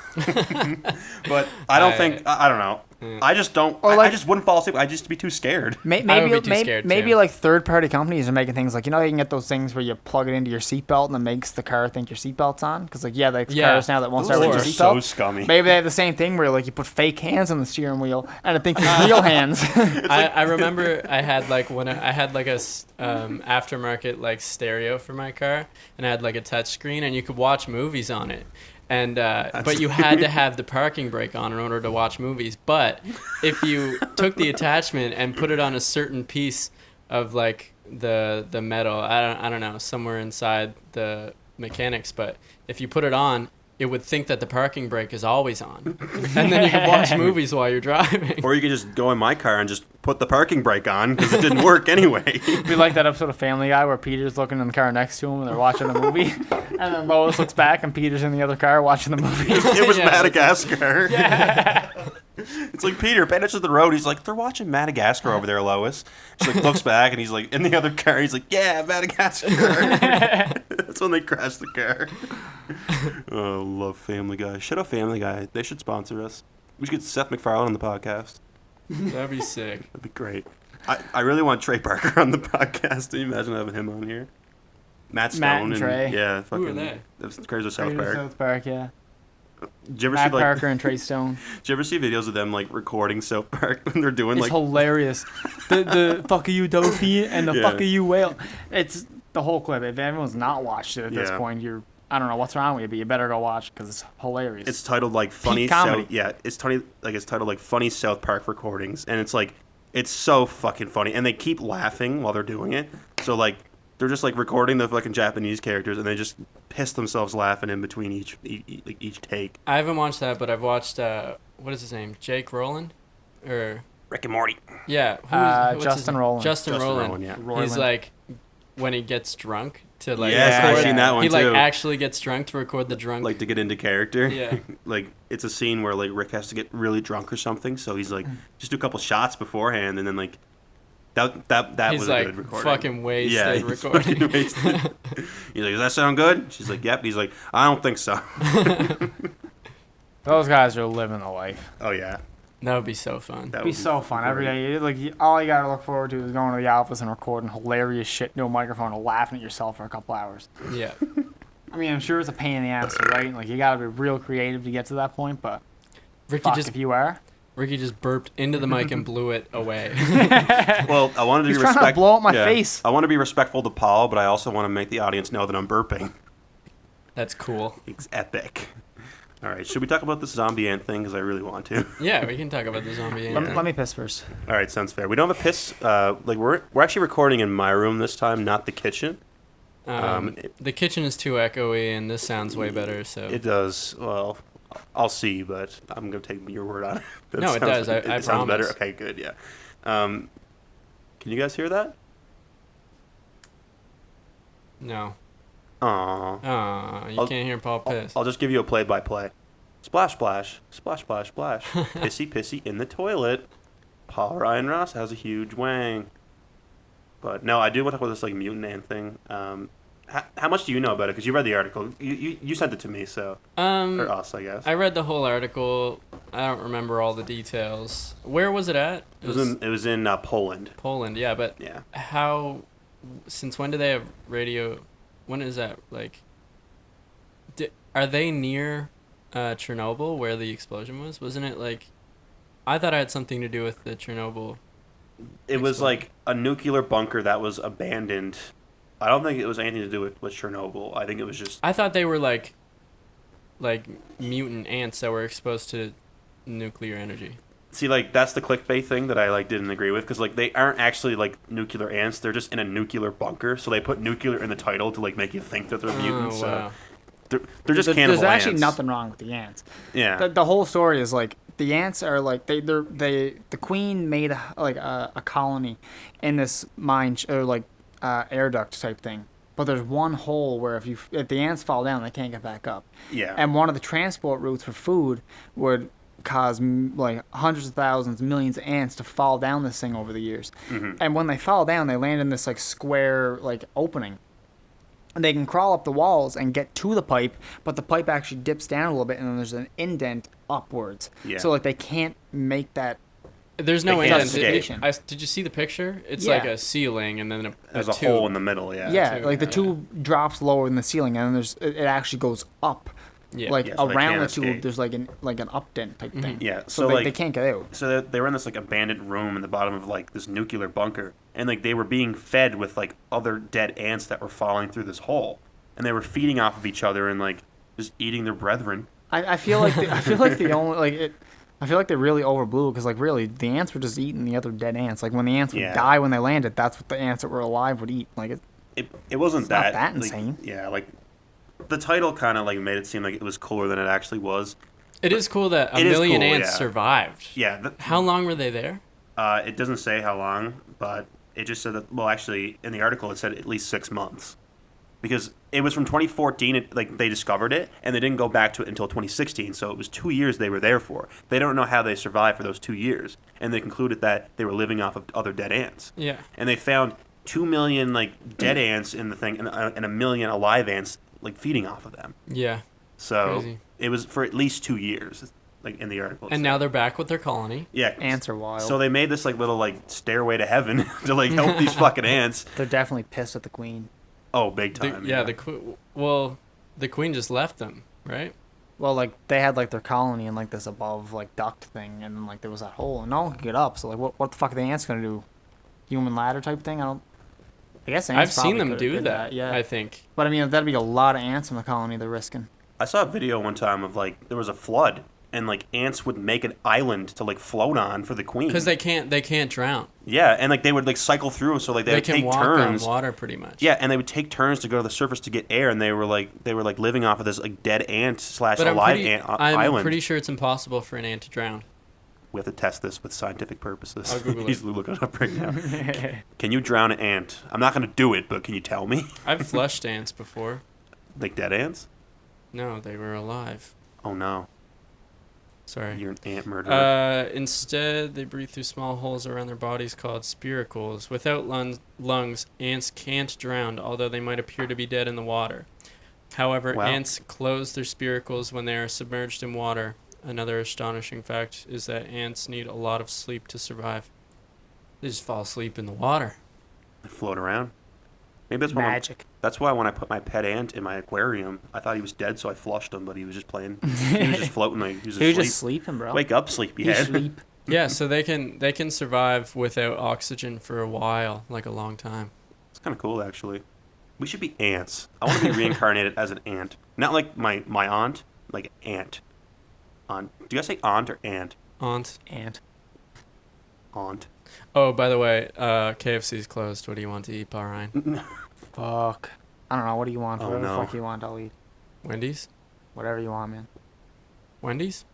But I don't think I don't know. I just don't. Or I like- just wouldn't fall asleep. I'd just be too scared. Maybe would be too scared, maybe too. like third-party companies are making things like, you know, you can get those things where you plug it into your seatbelt and it makes the car think your seatbelt's on. Because like the Yeah. cars now that won't Those start with your things are so seatbelt. scummy. Maybe they have the same thing where like you put fake hands on the steering wheel and it thinks it's real hands. I remember I had like I had like a aftermarket like stereo for my car, and I had like a touch screen, and you could watch movies on it. And but you had to have the parking brake on in order to watch movies. But if you took the attachment and put it on a certain piece of like the metal, I don't know, somewhere inside the mechanics, but if you put it on, it would think that the parking brake is always on, and then you could watch movies while you're driving. Or you could just go in my car and just put the parking brake on because it didn't work anyway. It'd be like that episode of Family Guy where Peter's looking in the car next to him and they're watching a movie, and then Lois looks back and Peter's in the other car watching the movie. It was Yeah. Madagascar. It's like, Peter, pay attention to the road. He's like, they're watching Madagascar over there, Lois. She like looks back and he's like, in the other car, he's like, yeah, Madagascar. That's when they crash the car. Oh, love Family Guy. Shut up, Family Guy. They should sponsor us. We should get Seth MacFarlane on the podcast. That'd be sick. That'd be great. I really want Trey Parker on the podcast. Can you imagine having him on here? Matt Stone Matt and Trey. Yeah, Who are fucking. they? That's Crazy South Park. South Park, yeah. Did you ever Matt see like? Parker and Trey Stone. Did you ever see videos of them like recording South Park when they're doing It's like? hilarious. The fuck are you Dofi and the Yeah. fuck are you whale. It's the whole clip. If everyone's not watched it at this Yeah. point, I don't know what's wrong with you, but you better go watch it because it's hilarious. It's titled like funny comedy. South. Yeah, it's titled like funny South Park recordings, and it's so fucking funny, and they keep laughing while they're doing it. So like they're just like recording the fucking Japanese characters, and they just piss themselves laughing in between each take. I haven't watched that, but I've watched what is his name? Jake Rowland, or Rick and Morty. yeah, what's his Justin name? Roiland. Justin Roiland. Roiland, yeah. Roiland. He's like when he gets drunk to like Yes, I've record, seen that one he like too. actually gets drunk to record the drunk. Like to get into character. Yeah. Like it's a scene where like Rick has to get really drunk or something, so he's like just do a couple shots beforehand, and then like That He's was like, a good recording. fucking wasted Yeah, he's recording. fucking wasted. He's like, does that sound good? She's like, yep. He's like, I don't think so. Those guys are living the life. Oh yeah, That would be so fun. that It'd be so fun every day. All you gotta look forward to is going to the office and recording hilarious shit into a microphone and laughing at yourself for a couple hours. Yeah. I mean, I'm sure it's a pain in the ass, right? Like you gotta be real creative to get to that point, but Ricky fuck just if you are. Ricky just burped into the mic and blew it away. Well, I wanted to He's be trying to blow up my yeah. face. I want to be respectful to Paul, but I also want to make the audience know that I'm burping. That's cool. It's epic. All right, should we talk about this zombie ant thing? Because I really want to. Yeah, we can talk about the zombie ant. Let me piss first. All right, sounds fair. We don't have a piss. We're actually recording in my room this time, not the kitchen. The kitchen is too echoey, and this sounds way better. So It does. Well, I'll see, but I'm gonna take your word on it. That No, it sounds- does. I it sounds better. promise. Okay, good. Yeah. Can you guys hear that? no. Aww. You can't hear Paul piss. I'll just give you a play-by-play. Splash, splash, splash, splash, splash. Pissy, pissy in the toilet. Paul Ryan Ross has a huge wang. But no, I do want to talk about this like mutant ant thing. How much do you know about it? Because you read the article. You sent it to me, so or us, I guess. I read the whole article. I don't remember all the details. Where was it at? It was in Poland. Poland. Yeah, but Yeah. how? Since when do they have radio? When is that like? Are they near Chernobyl where the explosion was? Wasn't it like? I thought it had something to do with the Chernobyl. It was Explain. like a nuclear bunker that was abandoned. I don't think it was anything to do with Chernobyl. I think it was just I thought they were like mutant ants that were exposed to nuclear energy. see like that's the clickbait thing that I like didn't agree with because like they aren't actually like nuclear ants. They're just in a nuclear bunker. So they put nuclear in the title to like make you think that they're mutants. Oh, wow. So they're just cannibal There's actually ants. nothing wrong with the ants. Yeah. The whole story is like the ants are like the queen made a colony in this mine air duct type thing. But there's one hole where if the ants fall down, they can't get back up. Yeah. And one of the transport routes for food would cause like hundreds of thousands, millions of ants to fall down this thing over the years. Mm-hmm. And when they fall down, they land in this like square like opening. And they can crawl up the walls and get to the pipe, but the pipe actually dips down a little bit, and then there's an indent upwards. Yeah. So like they can't make that. There's no They can't indent. escape. Did you see the picture? It's Yeah. like a ceiling and then There's a a tube. hole in the middle. Yeah. Yeah, too, like the yeah. tube drops lower than the ceiling, and then it actually goes up. Yeah. Like Yeah, so they around can't the tube, escape. there's like an updent type thing. Yeah. So they can't get out. So they were in this like abandoned room in the bottom of like this nuclear bunker, and like they were being fed with like other dead ants that were falling through this hole, and they were feeding off of each other and like just eating their brethren. I feel like I feel like they really overblew because like really the ants were just eating the other dead ants. Like when the ants would Yeah. die when they landed, that's what the ants that were alive would eat. Like It wasn't It's not that that like, insane. Yeah, like the title kind of like made it seem like it was cooler than it actually was. It is cool that a It is million cool, ants yeah. survived. Yeah. How long were they there? It doesn't say how long, but it just said that. Well, actually, in the article, it said at least 6 months, because it was from 2014. Like they discovered it, and they didn't go back to it until 2016. So it was 2 years they were there for. They don't know how they survived for those 2 years, and they concluded that they were living off of other dead ants. Yeah. And they found 2 million like dead ants in the thing, and a million alive ants like feeding off of them. Yeah. So Crazy. it was for at least 2 years, like in the article. And now they're back with their colony. yeah, ants are wild. So they made this like little like stairway to heaven to like help these fucking ants. They're definitely pissed at the queen. Oh, big time. The queen just left them, right? Well, like they had like their colony in like this above like duct thing, and then like there was that hole, and no one could get up. So like, what the fuck are the ants gonna do? Human ladder type thing? I guess I've ants seen probably them could've do did that. Yeah, I think. but I mean that'd be a lot of ants in the colony they're risking. I saw a video one time of like there was a flood and like ants would make an island to like float on for the queen. Because they can't drown. Yeah, and like they would like cycle through, so like they would can take walk turns. on water pretty much. Yeah, and they would take turns to go to the surface to get air, and they were like living off of this like dead ant slash But alive I'm island. pretty sure it's impossible for an ant to drown. We have to test this with scientific purposes. I'll Google it. He's looking it up right now. Can you drown an ant? I'm not gonna do it, but can you tell me? I've flushed ants before. Like dead ants? No, they were alive. Oh no. Sorry. You're an ant murderer. Instead, they breathe through small holes around their bodies called spiracles. Without lungs, ants can't drown, although they might appear to be dead in the water. However, Wow. ants close their spiracles when they are submerged in water. Another astonishing fact is that ants need a lot of sleep to survive. They just fall asleep in the water. They float around. Maybe that's why. Magic. That's why when I put my pet ant in my aquarium, I thought he was dead, so I flushed him, but he was just playing. He was just floating like he was He was asleep. just sleeping, bro. Wake up, He sleepyhead. sleep. Yeah, so they can survive without oxygen for a while, like a long time. It's kind of cool, actually. We should be ants. I want to be reincarnated as an ant. Not like my aunt, like ant. Aunt. Do you guys say aunt or ant? Aunt. And Aunt. Oh, by the way, KFC's closed. What do you want to eat, Bahrain? fuck. I don't know. What do you want? Oh, Whatever no. the fuck you want, I'll eat. Wendy's? Whatever you want, man. Wendy's?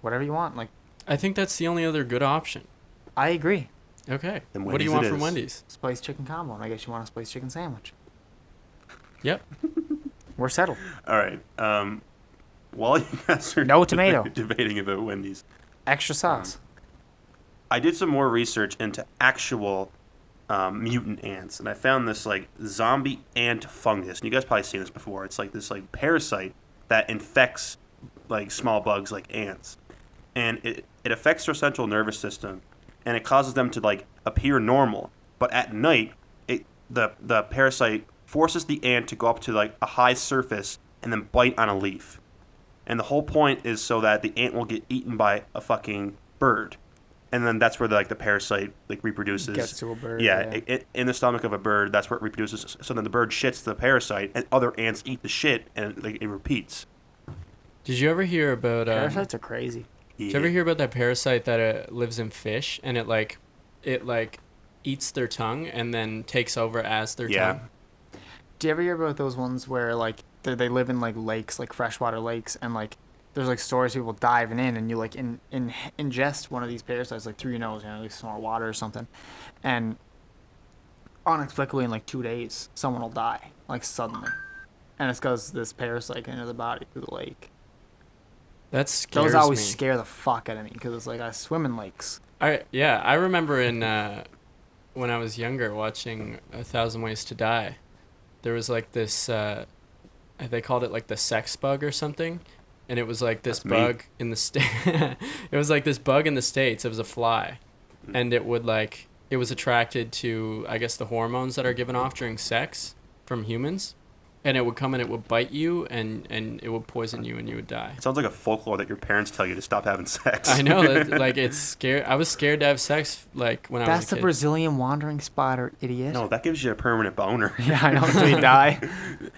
Whatever you want. Like, I think that's the only other good option. I agree. Okay. Then What do you Wendy's want it from is. Wendy's? Spiced chicken combo. And I guess you want a spiced chicken sandwich. Yep. We're settled. All right. While you guys are No tomato. debating about Wendy's, Extra sauce. I did some more research into actual mutant ants, and I found this like zombie ant fungus. And you guys probably seen this before. It's like this like parasite that infects like small bugs like ants, and it affects their central nervous system, and it causes them to like appear normal. But at night, the parasite forces the ant to go up to like a high surface and then bite on a leaf. And the whole point is so that the ant will get eaten by a fucking bird. And then that's where the parasite like reproduces. Gets to a bird. Yeah, it, in the stomach of a bird, that's where it reproduces. So then the bird shits the parasite, and other ants eat the shit, and like, it repeats. Did you ever hear about Parasites are crazy. Did you ever hear about that parasite that lives in fish and it eats their tongue and then takes over as their Yeah. tongue? Do you ever hear about those ones where like they live in like lakes, like freshwater lakes, and like there's like stories of people diving in and you like ingest one of these parasites like through your nose, like some more water or something, and inexplicably in like 2 days someone will die like suddenly, and it's because this parasite got into the body through the lake. That scares Those always me. scare the fuck out of me because it's like I swim in lakes. I remember in when I was younger watching 1,000 Ways to Die. There was like this they called it like the sex bug or something, and it was like this That's me. bug in the it was like this bug in the States. It was a fly, and it was attracted to, I guess, the hormones that are given off during sex from humans, and it would come and it would bite you and it would poison you and you would die. It sounds like a folklore that your parents tell you to stop having sex. I know that, like, it's scary. I was scared to have sex like when I was That's a the kid. Brazilian wandering spider, idiot. No, that gives you a permanent boner. Yeah, I know, until you die.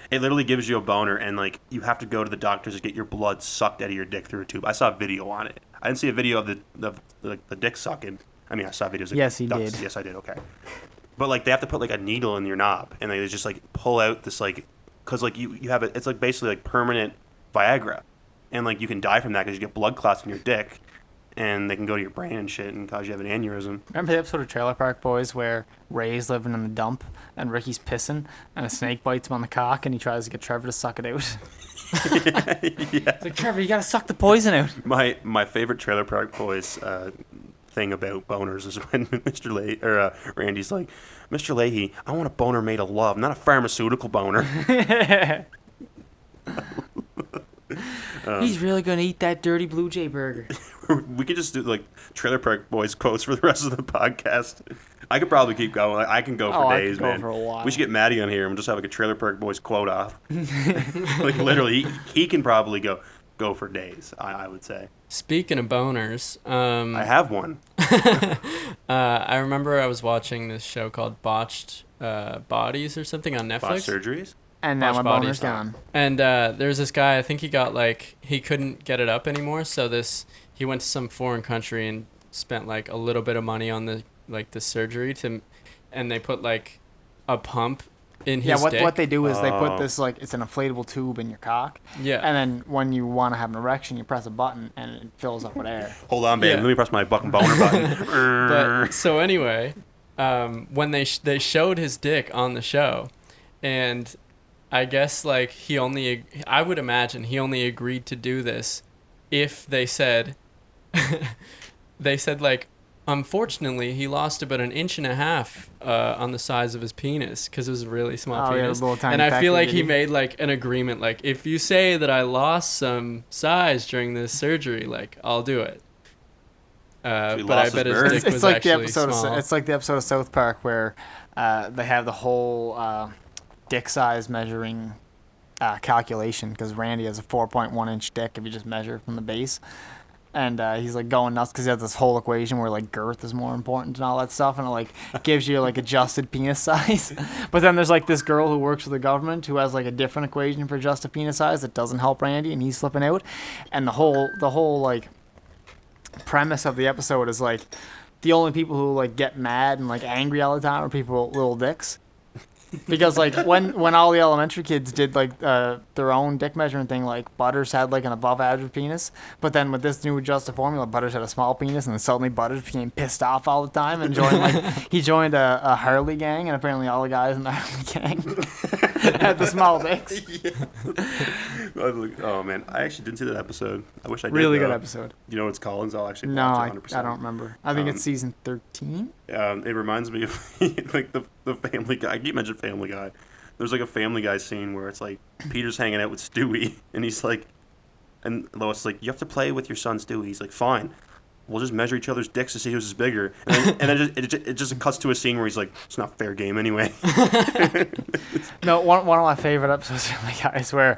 It literally gives you a boner, and like you have to go to the doctors to get your blood sucked out of your dick through a tube. I saw a video on it. I didn't see a video of the dick sucking. I mean, I saw videos of Yes, he ducks. did. Yes, I did. Okay, but like they have to put like a needle in your knob, and they just like pull out this like, cause like you have it. It's like basically like permanent Viagra, and like you can die from that because you get blood clots in your dick, and they can go to your brain and shit and cause you have an aneurysm. Remember the episode of Trailer Park Boys where Ray's living in the dump and Ricky's pissing and a snake bites him on the cock and he tries to get Trevor to suck it out? Yeah. It's like, Trevor, you gotta suck the poison out. My favorite Trailer Park Boys thing about boners is when Randy's like, Mr. Leahy, I want a boner made of love, not a pharmaceutical boner. He's really gonna eat that dirty Blue Jay burger. We could just do like Trailer Park Boys quotes for the rest of the podcast. I could probably keep going. I can go for I days, could go man. for a while. We should get Maddie on here and just have like a Trailer Park Boys quote off. Like literally, he can probably go for days. I would say. Speaking of boners, I have one. I remember I was watching this show called Botched Bodies or something on Netflix. Botched surgeries. And now Watch my bodies. boner's gone. And there's this guy, I think he got he couldn't get it up anymore, so he went to some foreign country and spent like a little bit of money on the surgery and they put like a pump in his dick. What they do is they put Oh. this like it's an inflatable tube in your cock. Yeah. And then when you want to have an erection, you press a button and it fills up with air. Hold on, babe. Yeah. Let me press my fucking boner button. But so anyway, when they showed his dick on the show, and I guess I would imagine he only agreed to do this if they said, they said like, unfortunately, he lost about 1.5 inches on the size of his penis because it was a really small Oh, yeah, penis. a little tiny And I feel pecker like he bitty. made like an agreement, like if you say that I lost some size during this surgery, like I'll do it. he But I lost bet his his bird? dick It's was like the actually episode. small. It's like the episode of South Park where they have the whole dick size measuring calculation because Randy has a 4.1 inch dick if you just measure from the base, and he's like going nuts because he has this whole equation where like girth is more important and all that stuff, and it like gives you like adjusted penis size. But then there's like this girl who works for the government who has like a different equation for adjusted penis size that doesn't help Randy, and he's flipping out, and the whole like premise of the episode is like the only people who like get mad and like angry all the time are people with little dicks. Because like when all the elementary kids did like their own dick measuring thing, like Butters had like an above average penis, but then with this new adjusted formula, Butters had a small penis, and then suddenly Butters became pissed off all the time and joined he joined a Harley gang, and apparently all the guys in the Harley gang had the small dicks. Oh man, I actually didn't see that episode. I wish I did. Really though. good episode. You know what it's called? I'll actually No, watch I it 100%. don't remember. I think it's season 13. It reminds me of like the Family Guy. I keep mentioning Family Guy. There's like a Family Guy scene where it's like Peter's hanging out with Stewie, and he's like, and Lois is like, you have to play with your son Stewie. He's like, fine, we'll just measure each other's dicks to see who's bigger. And then it just cuts to a scene where he's like, it's not fair game anyway. No, one of my favorite episodes of Family Guy is where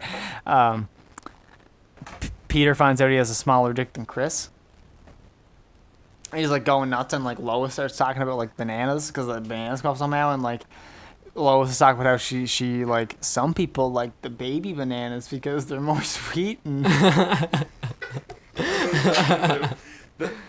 Peter finds out he has a smaller dick than Chris. He's like going nuts, and like Lois starts talking about like bananas because the bananas come up somehow, and like Lois is talking about how she like some people like the baby bananas because they're more sweet and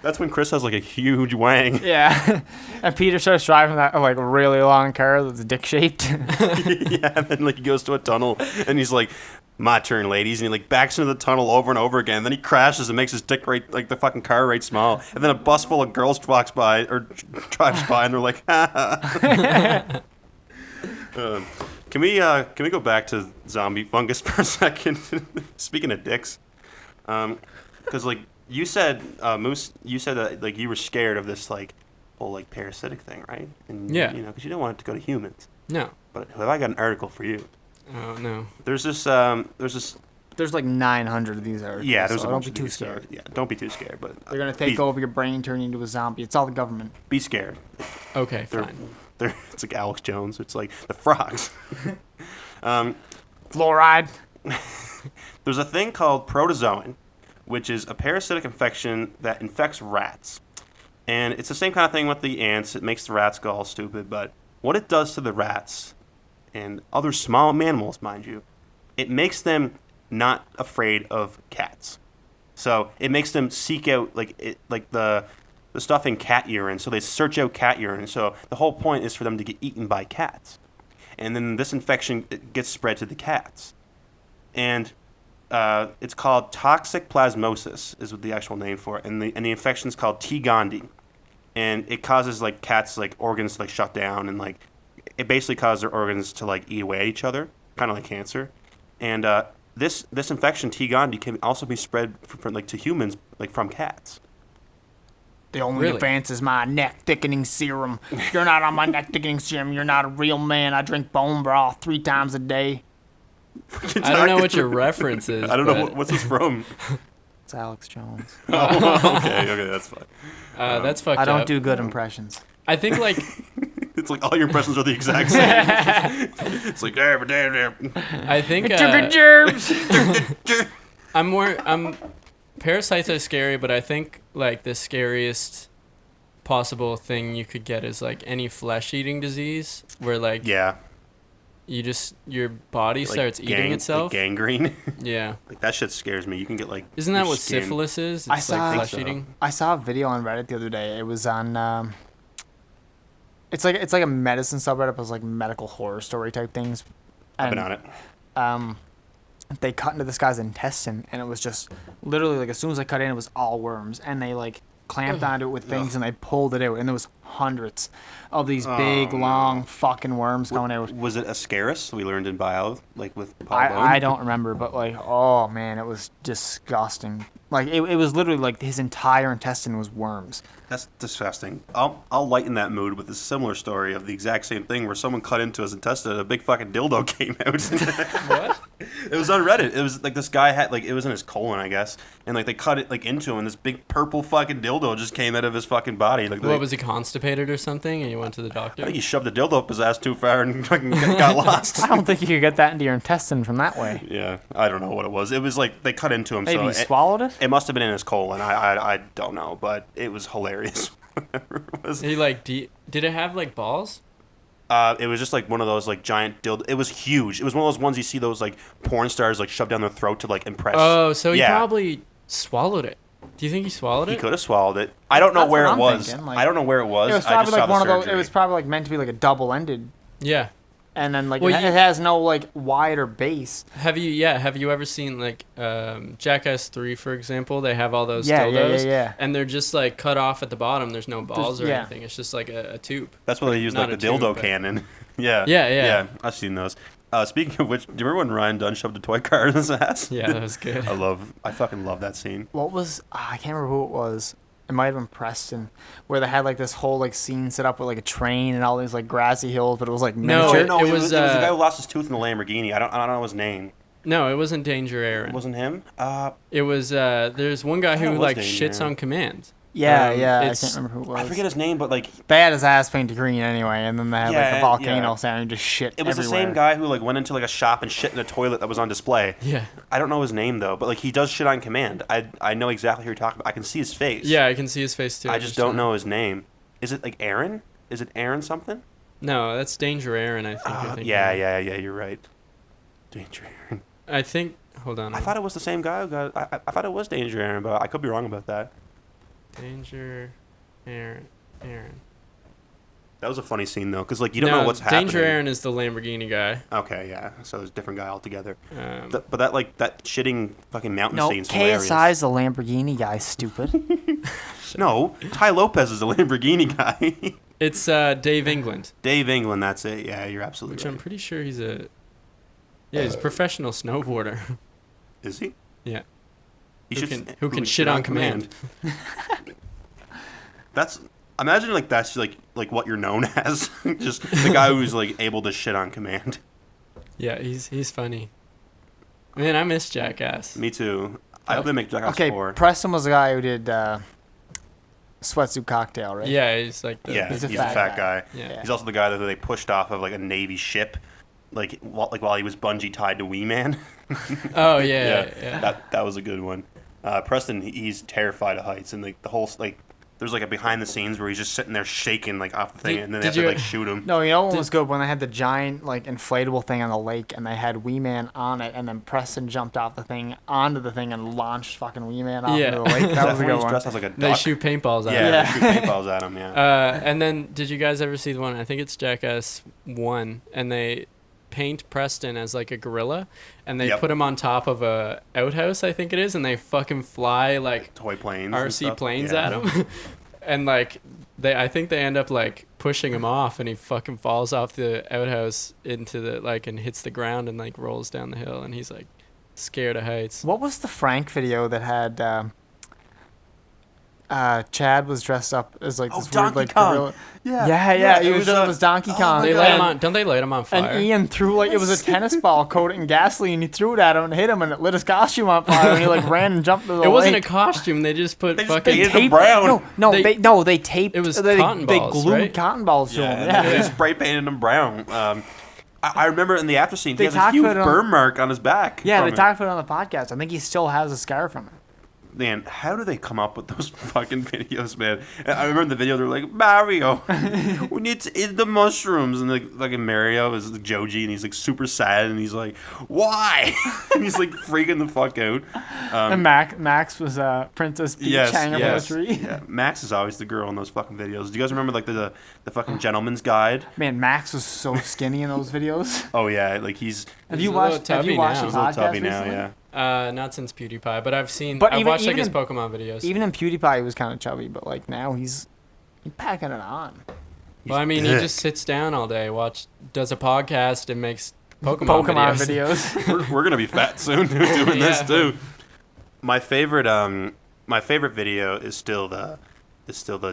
That's when Chris has like a huge wang. yeah. And Peter starts driving that like really long car that's dick shaped. Yeah, and then like he goes to a tunnel, and he's like, my turn, ladies, and he like backs into the tunnel over and over again. Then he crashes and makes his dick right, like the fucking car right small. And then a bus full of girls walks by or drives by, and they're like, ha. Can we go back to zombie fungus for a second? Speaking of dicks, because like you said, Moose, you said that like you were scared of this like whole like parasitic thing, right? And, Yeah. You know, because you don't want it to go to humans. No. But have I got an article for you? Oh no. There's this There's like 900 of these articles. yeah, there's so a don't bunch be of too these, so, scared. yeah, don't be too scared, but They're gonna take over your brain, turn you into a zombie. It's all the government. be scared. Okay, They're, fine. it's like Alex Jones. It's like the frogs. Fluoride. There's a thing called protozoan, which is a parasitic infection that infects rats. And it's the same kind of thing with the ants. It makes the rats go all stupid. But what it does to the rats and other small mammals, mind you, it makes them not afraid of cats. So it makes them seek out like the stuff in cat urine. So they search out cat urine. So the whole point is for them to get eaten by cats. And then this infection gets spread to the cats. And it's called toxic plasmosis is what the actual name for it. And the infection is called T. gondii. And it causes like cats like organs to like shut down, and like it basically causes their organs to like eat away at each other, kind of like cancer. And this infection T. gondii can also be spread from like to humans like from cats. The only Really? advance is my neck thickening serum. If you're not on my neck thickening serum, you're not a real man. I drink bone broth 3 times a day. I don't know what your reference is. I don't know but, what's this from. It's Alex Jones. Oh, okay, that's fine. that's fucked I don't up. do good impressions. I think like It's like all your impressions are the exact same. It's like damn. I think Germs. I'm parasites are scary, but I think like the scariest possible thing you could get is like any flesh-eating disease where like Yeah. your body Like starts eating itself. Like gangrene. Yeah. Like that shit scares me. You can get like. Isn't that your what skin- syphilis is? It's I saw- like I flesh think so. eating. I saw a video on Reddit the other day. It was on. It's like a medicine subreddit. It was like medical horror story type things. I've been on it. They cut into this guy's intestine, and it was just literally like as soon as I cut in, it was all worms, and they like clamped onto it with things, and they pulled it out, and there was hundreds of these big, long fucking worms going out. Was it Ascaris? We learned in bio, like with Paul Bone? I don't remember, but like, oh man, it was disgusting. Like it was literally like his entire intestine was worms. That's disgusting. I'll lighten that mood with a similar story of the exact same thing where someone cut into his intestine and a big fucking dildo came out. What? It was on Reddit. It was like this guy had like it was in his colon, I guess, and like they cut it like into him, and this big purple fucking dildo just came out of his fucking body. Like, What, was he constipated or something and you went to the doctor? I think he shoved the dildo up his ass too far and fucking got lost. I don't think you could get that into your intestine from that way. Yeah, I don't know what it was. It was like they cut into him. Maybe so he swallowed it? It must have been in his colon. I don't know, but it was hilarious. Whatever it was. He like did it have like balls? It was just like one of those like giant dildo. It was huge. It was one of those ones you see those like porn stars like shove down their throat to like impress. Oh, so he Yeah. probably swallowed it. Do you think he swallowed He it? could have swallowed it. I don't know That's where what it I'm was. thinking, like- I don't know where it was. It was I probably just saw like the one of those. It surgery. was probably like meant to be like a double-ended, Yeah. and then like Well, it has no like wider base. Have you ever seen like Jackass 3, for example? They have all those Yeah, dildos, yeah. and they're just like cut off at the bottom. There's no balls or yeah. anything. It's just like a tube. That's what they use Not like the a tube, dildo but- cannon. Yeah. Yeah. I've seen those. Speaking of which, do you remember when Ryan Dunn shoved a toy car in his ass? Yeah, that was good. I fucking love that scene. What was I can't remember who it was. It might have been Preston, where they had like this whole like scene set up with like a train and all these like grassy hills, but it was like No, miniature. it it was, was the guy who lost his tooth in the Lamborghini. I don't know his name. No, it wasn't Danger Aaron. It wasn't him. It was there's one guy I thought who it was like Danger shits Aaron. on command. yeah, Um, yeah. I it's- can't remember who it was. I forget his name, but like They had his ass painted green anyway, and then they had like Yeah, the volcano yeah. sound and just shit it was everywhere. the same guy who like went into like a shop and shit in a toilet that was on display. Yeah. I don't know his name though, but like he does shit on command. I know exactly who you're talking about. I can see his face. Yeah, I can see his face too. I just don't know his name. Is it like Aaron? Is it Aaron something? No, that's Danger Aaron. I think. you're thinking Yeah, of. you're right. Danger Aaron. I think. Hold on. I thought it was the same guy who got. I thought it was Danger Aaron, but I could be wrong about that. Danger Aaron. That was a funny scene though, because like you don't know what's happening. Danger Aaron is the Lamborghini guy. Okay, yeah. So there's a different guy altogether. Um, But that shitting fucking mountain No, scene's KSI is the Lamborghini guy. Stupid. hilarious. No, Ty Lopez is the Lamborghini guy. it's Dave England, Dave England, that's it. Yeah, you're absolutely which right. I'm pretty sure he's a. Yeah, he's a professional snowboarder. Is he? Yeah. He Who can shit on command. That's imagine like that's like what you're known as. Just the guy who's like able to shit on command. Yeah, he's funny. Man, I miss Jackass. Me too. I hope they make Jackass Okay, 4. Preston was the guy who did Sweatsuit Cocktail, right? Yeah, he's like the. Yeah, He's he's a a fat fat guy. guy. Yeah. He's also the guy that they pushed off of like a Navy ship, like while he was bungee tied to Wee Man. Oh yeah. That was a good one. Preston, he's terrified of heights, and like the whole like there's like a behind the scenes where he's just sitting there shaking like off the thing, Did- and then they did have to you- like shoot him. No, you know what Did- was good when they had the giant like inflatable thing on the lake, and they had Wee Man on it, and then Preston jumped off the thing onto the thing and launched fucking Wee Man off Yeah. into the lake. Is That was a when good he's one. dressed as like a duck? They shoot paintballs at Yeah, him. Yeah. they shoot paintballs at him. Yeah. And then, did you guys ever see the one? I think it's Jackass 1, and they paint Preston as like a gorilla, and they Yep. put him on top of a outhouse, I think it is, and they fucking fly like Toy planes. and RC stuff. planes Yeah. at him, and like I think they end up like pushing him off, and he fucking falls off the outhouse into the like and hits the ground and like rolls down the hill, and he's like scared of heights. What was the Frank video that had Chad was dressed up as like Oh, this weird Donkey like Kong. gorilla? Yeah. Yeah. He it was was, dressed up as Donkey Kong. They my light him God. on. Don't they light him on fire? And Ian threw like it was a tennis ball coated in gasoline. He threw it at him and hit him, and it lit his costume on fire. And he like ran and jumped to the It wasn't a lake. costume. They just put They just fucking. painted him brown. They taped. It was they cotton balls, glued right? cotton balls to him. Yeah, Yeah. they spray painted him brown. I remember in the after scene, he They has a talked huge about it on- burn mark on his back. Yeah, from they it. talked about it on the podcast. I think he still has a scar from it. Man, how do they come up with those fucking videos, man? I remember the video, they were like, Mario, we need to eat the mushrooms. And like fucking Mario is like Joji, and he's like super sad, and he's like, why? And he's like freaking the fuck out. And Max was Princess Peach hanging from a tree. Yeah, Max is always the girl in those fucking videos. Do you guys remember like the fucking Gentleman's Guide? Man, Max was so skinny in those videos. Oh yeah, like he's Have He's you a little watched? Have tubby you watched now. the a little podcast tubby now, recently? yeah. Not since PewDiePie, but I've seen. But I've even- watched like even his in- Pokemon videos. Even in PewDiePie, he was kind of chubby, but like now he's He's packing it on. Well, I mean, he just sits down all day, does a podcast, and makes Pokemon videos. We're gonna be fat soon doing this too. My favorite video is still the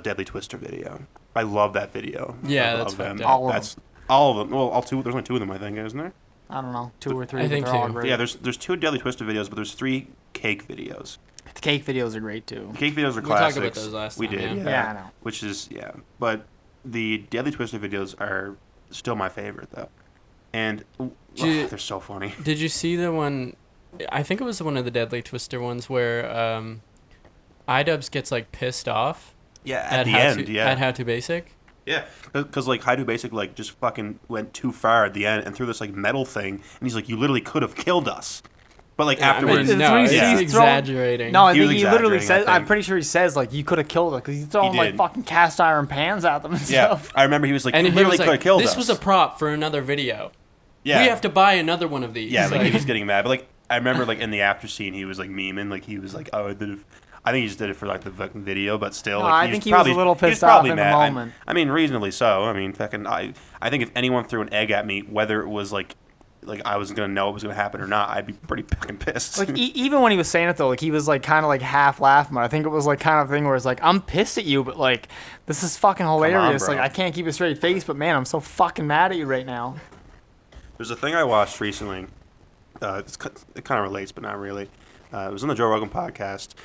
Deadly Twister video. I love that video. Yeah, I that's love fucked them. up. All of them. Well, all two. There's only two of them, I think, isn't there? I don't know, 2 or 3. I think but they're all two. great. Yeah, there's 2 Deadly Twister videos, but there's 3 cake videos. The cake videos are great too. The cake videos are We classics. talked about those last We time, did, yeah. Yeah, I know. Which is but the Deadly Twister videos are still my favorite though, and they're so funny. Did you see the one? I think it was one of the Deadly Twister ones where iDubbbz gets like pissed off. Yeah, at the end. At How to Basic. Yeah, because like Haidu Basic like just fucking went too far at the end and threw this like metal thing, and he's like, "You literally could have killed us," but like afterwards, I mean, no, he's he's throwing- exaggerating. No, I He was think he literally exaggerating, says. I I'm think. pretty sure he says like you could have killed us because he's throwing like did. fucking cast iron pans at them and yeah, stuff. I remember he was like, and "You he literally was could have like, killed "This us." was a prop for another video. yeah, We have to buy another one of these." yeah, like he was getting mad, but like I remember like in the after scene, he was like memeing, like he was like, "Oh, I think he just did it for like the fucking video, but still, No, like I think he was a little pissed off in the moment. I mean, reasonably so. I mean, fucking, I think if anyone threw an egg at me, whether it was like I was gonna know it was gonna happen or not, I'd be pretty fucking pissed. Like even when he was saying it though, like he was like kind of like half laughing. But I think it was like kind of thing where it's like I'm pissed at you, but like this is fucking hilarious. bro. Like I can't keep a straight face, but man, I'm so fucking mad at you right now. There's a thing I watched recently. It kind of relates, but not really. It was on the Joe Rogan podcast.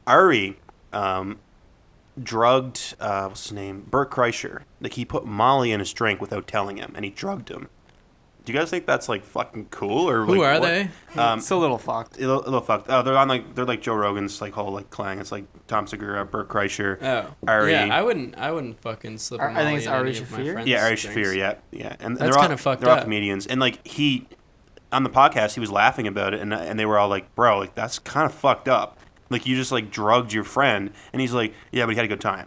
Ari drugged what's his name, Bert Kreischer. Like he put Molly in his drink without telling him, and he drugged him. Do you guys think that's like fucking cool or Who like, are what? they? It's a little fucked. A little fucked. Oh, they're like Joe Rogan's like whole like clang. It's like Tom Segura, Bert Kreischer, Oh, Ari. yeah. I wouldn't fucking slip. I a think Molly it's in Ari any of my Shaffir? friends' Yeah, Ari drinks. Shaffir. Yeah. And That's they're kinda fucked they're all up. comedians, and like he on the podcast he was laughing about it, and they were all like, "Bro, like that's kind of fucked up. Like you just like drugged your friend," and he's like, "Yeah, but he had a good time."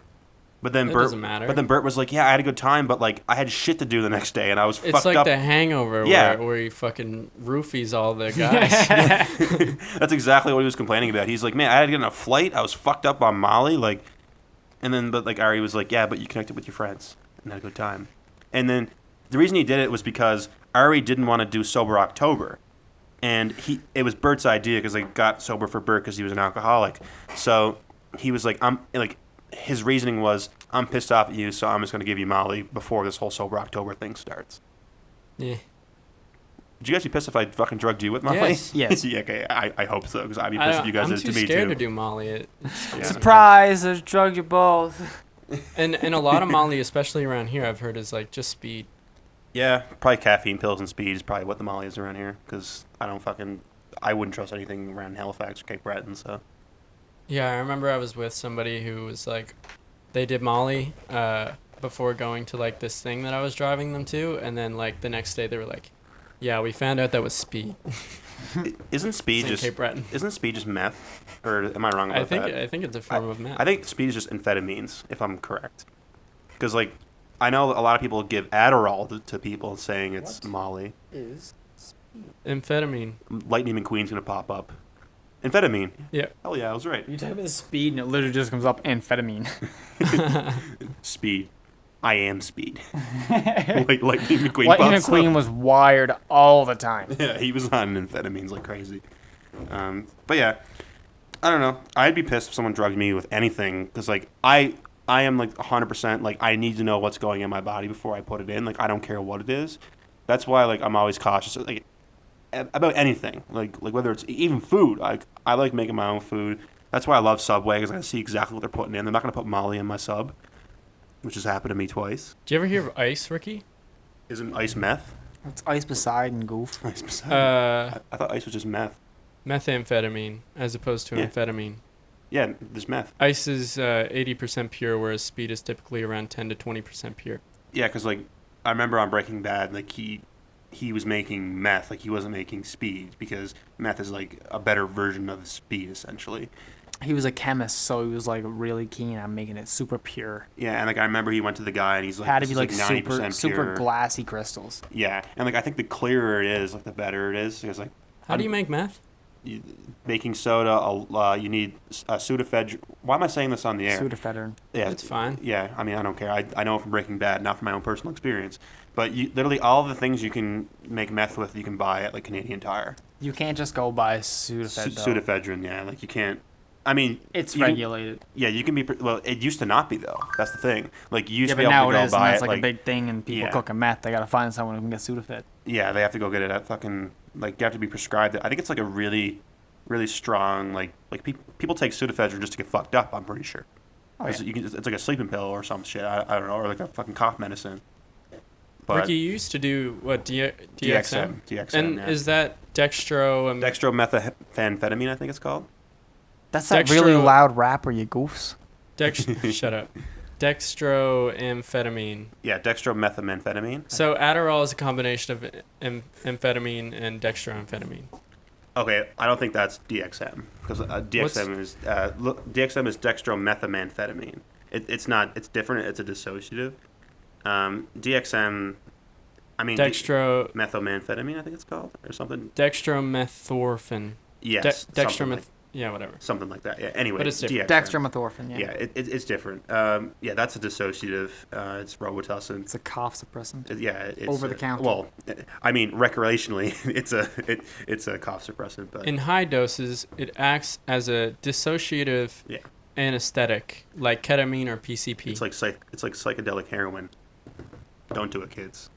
But then That Bert, doesn't matter. But then Bert was like, "Yeah, I had a good time, but like I had shit to do the next day, and I was It's fucked like up." The Hangover, Yeah. where he fucking roofies all the guys. That's exactly what he was complaining about. He's like, "Man, I had to get on a flight. I was fucked up on Molly, like." And then, but like Ari was like, "Yeah, but you connected with your friends and had a good time." And then the reason he did it was because Ari didn't want to do Sober October, and it was Bert's idea because they got sober for Bert because he was an alcoholic. So he was like, "I'm like." His reasoning was, I'm pissed off at you, so I'm just going to give you Molly before this whole Sober October thing starts. Yeah. Would you guys be pissed if I fucking drugged you with Molly? Yes. Yes. Yeah, okay, I hope so, because I'd be pissed if you guys I'm did it too to me, scared too. to do Molly. Yeah. Surprise! I drugged you both. And a lot of Molly, especially around here, I've heard is like just speed. Yeah, probably caffeine, pills, and speed is probably what the Molly is around here, because I wouldn't trust anything around Halifax or Cape Breton, so. Yeah, I remember I was with somebody who was like, they did Molly before going to like this thing that I was driving them to, and then like the next day they were like, yeah, we found out that was speed. Isn't speed In just Cape Breton. Isn't speed just meth, or am I wrong about that? I think it's a form of meth. I think speed is just amphetamines, if I'm correct. Because, like, I know a lot of people give Adderall to people saying it's Molly. Is Amphetamine. Lightning McQueen's going to pop up. Amphetamine. Yeah. Hell yeah, I was right. you type in speed and it literally just comes up amphetamine. Speed. I am speed. Like Lightning McQueen Lightning pops McQueen up. was wired all the time. Yeah, he was on amphetamines like crazy. But yeah, I don't know. I'd be pissed if someone drugged me with anything, because, like, I am, like, 100%, like, I need to know what's going in my body before I put it in. Like, I don't care what it is. That's why, like, I'm always cautious, like, about anything. Like whether it's even food. Like, I like making my own food. That's why I love Subway, because I see exactly what they're putting in. They're not going to put Molly in my sub, which has happened to me twice. Do you ever hear of ice, Ricky? Isn't ice meth? It's ice beside and goof. Ice beside. I thought ice was just meth. Methamphetamine as opposed to Yeah. amphetamine. Yeah, there's meth. Ice is 80% pure, whereas speed is typically around 10 to 20% pure. Yeah, because, like, I remember on Breaking Bad, like, he was making meth, like, he wasn't making speed, because meth is, like, a better version of speed, essentially. He was a chemist, so he was like really keen on making it super pure. Yeah, and, like, I remember he went to the guy, and he's like, Had to this be is, like 90% pure. super glassy crystals. Yeah, and, like, I think the clearer it is, like, the better it is, because, like, How do you make meth? baking soda. You need Sudafed. Why am I saying this on the air? Sudafedrin. Yeah, It's fine. Yeah, I mean, I don't care. I know from Breaking Bad, not from my own personal experience. But literally all of the things you can make meth with, you can buy at like Canadian Tire. You can't just go buy Sudafed. though. Sudafedrin, yeah. Like you can't. I mean, It's you can- regulated. yeah, you can be. Well, it used to not be though. That's the thing. Like you used Yeah, to be but able now to it go is, and buy that's it. like a big thing, and people yeah. cooking meth. They gotta find someone who can get Sudafed. Yeah, they have to go get it at fucking like you have to be prescribed it. I think it's like a really, really strong like people take Sudafedrin just to get fucked up. I'm pretty sure. Oh, yeah. It's like a sleeping pill or some shit. I don't know, or like a fucking cough medicine. But Ricky, you used to do what DXM? DXM, And yeah. is that dextro? Dextromethamphetamine, I think it's called. That's that really Dextro- loud rapper, you goofs. Shut up. Dextroamphetamine. Yeah, dextromethamphetamine. So Adderall is a combination of amphetamine and dextroamphetamine. Okay, I don't think that's DXM because DXM is dextromethamphetamine. It's not. It's different. It's a dissociative. DXM. I mean methamphetamine. I think it's called or something. Dextromethorphan. Yes. Yeah, whatever. Something like that. Yeah. Anyway, But it's different. Dextromethorphan, yeah. Yeah, it's different. Yeah, that's a dissociative. It's Robitussin. It's a cough suppressant. It's Over the counter. Well, I mean, recreationally, it's a cough suppressant, but In high doses, it acts as a dissociative yeah, anesthetic, like ketamine or PCP. it's like psychedelic heroin. Don't do it, kids.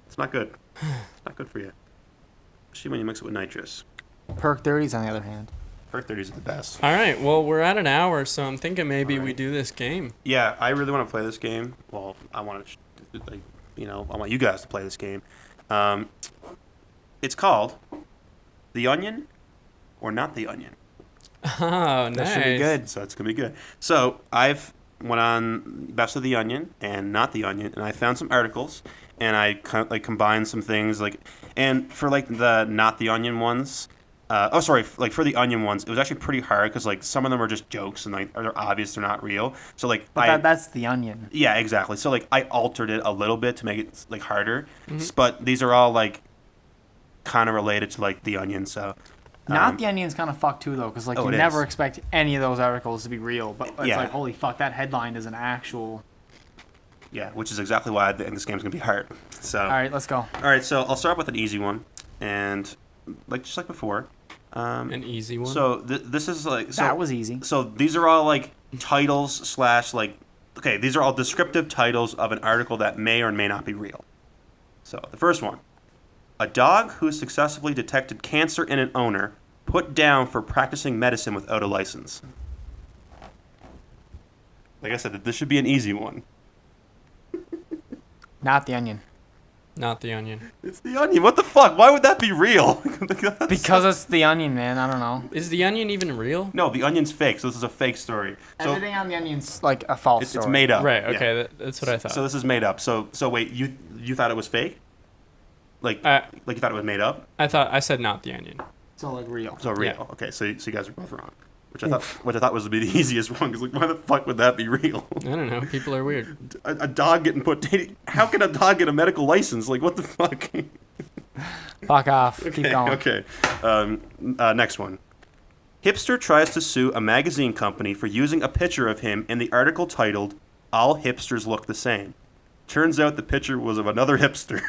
It's not good. It's not good for you, especially when you mix it with nitrous. Perk 30s, on the other hand. Perk 30s are the best. All right, well, we're at an hour, so I'm thinking maybe we do this game. Yeah, I really want to play this game. Well, I want to, I want you guys to play this game. It's called The Onion or Not the Onion. Oh, nice. That should be good. So it's gonna be good. So I've went on Best of the Onion and Not the Onion, and I found some articles, and I combined some things and for the Not the Onion ones. For the Onion ones, it was actually pretty hard because some of them are just jokes and they're obvious they're not real. So But that's the Onion. yeah, exactly. So I altered it a little bit to make it harder, but these are all kind of related to the Onion. So Not the Onion's kind of fucked too, though, because you it never is. expect any of those articles to be real. But it's Yeah. holy fuck, that headline is an actual. yeah, which is exactly why I think this game's gonna be hard. So All right, let's go. all right, so I'll start with an easy one, and just like before. An easy one. So this is That was easy. So these are all titles / okay, these are all descriptive titles of an article that may or may not be real. So the first one, a dog who successfully detected cancer in an owner put down for practicing medicine without a license. Like I said, this should be an easy one. Not the Onion. Not the Onion. It's the Onion. What the fuck? Why would that be real? Because it's the Onion, man. I don't know. Is the Onion even real? No, the Onion's fake. So this is a fake story. So Everything on the Onion's a false it's story. made up. Right, Yeah. okay, that's what I thought. So this is made up. So wait, you thought it was fake? You thought it was made up? I said not the Onion. So real. So real. Yeah. Okay, so you guys are both wrong. Which I thought was the easiest one because why the fuck would that be real? I don't know. People are weird. A dog getting put. How can a dog get a medical license? What the fuck? Fuck off. Keep going. Okay. Next one. Hipster tries to sue a magazine company for using a picture of him in the article titled "All Hipsters Look the Same." Turns out the picture was of another hipster.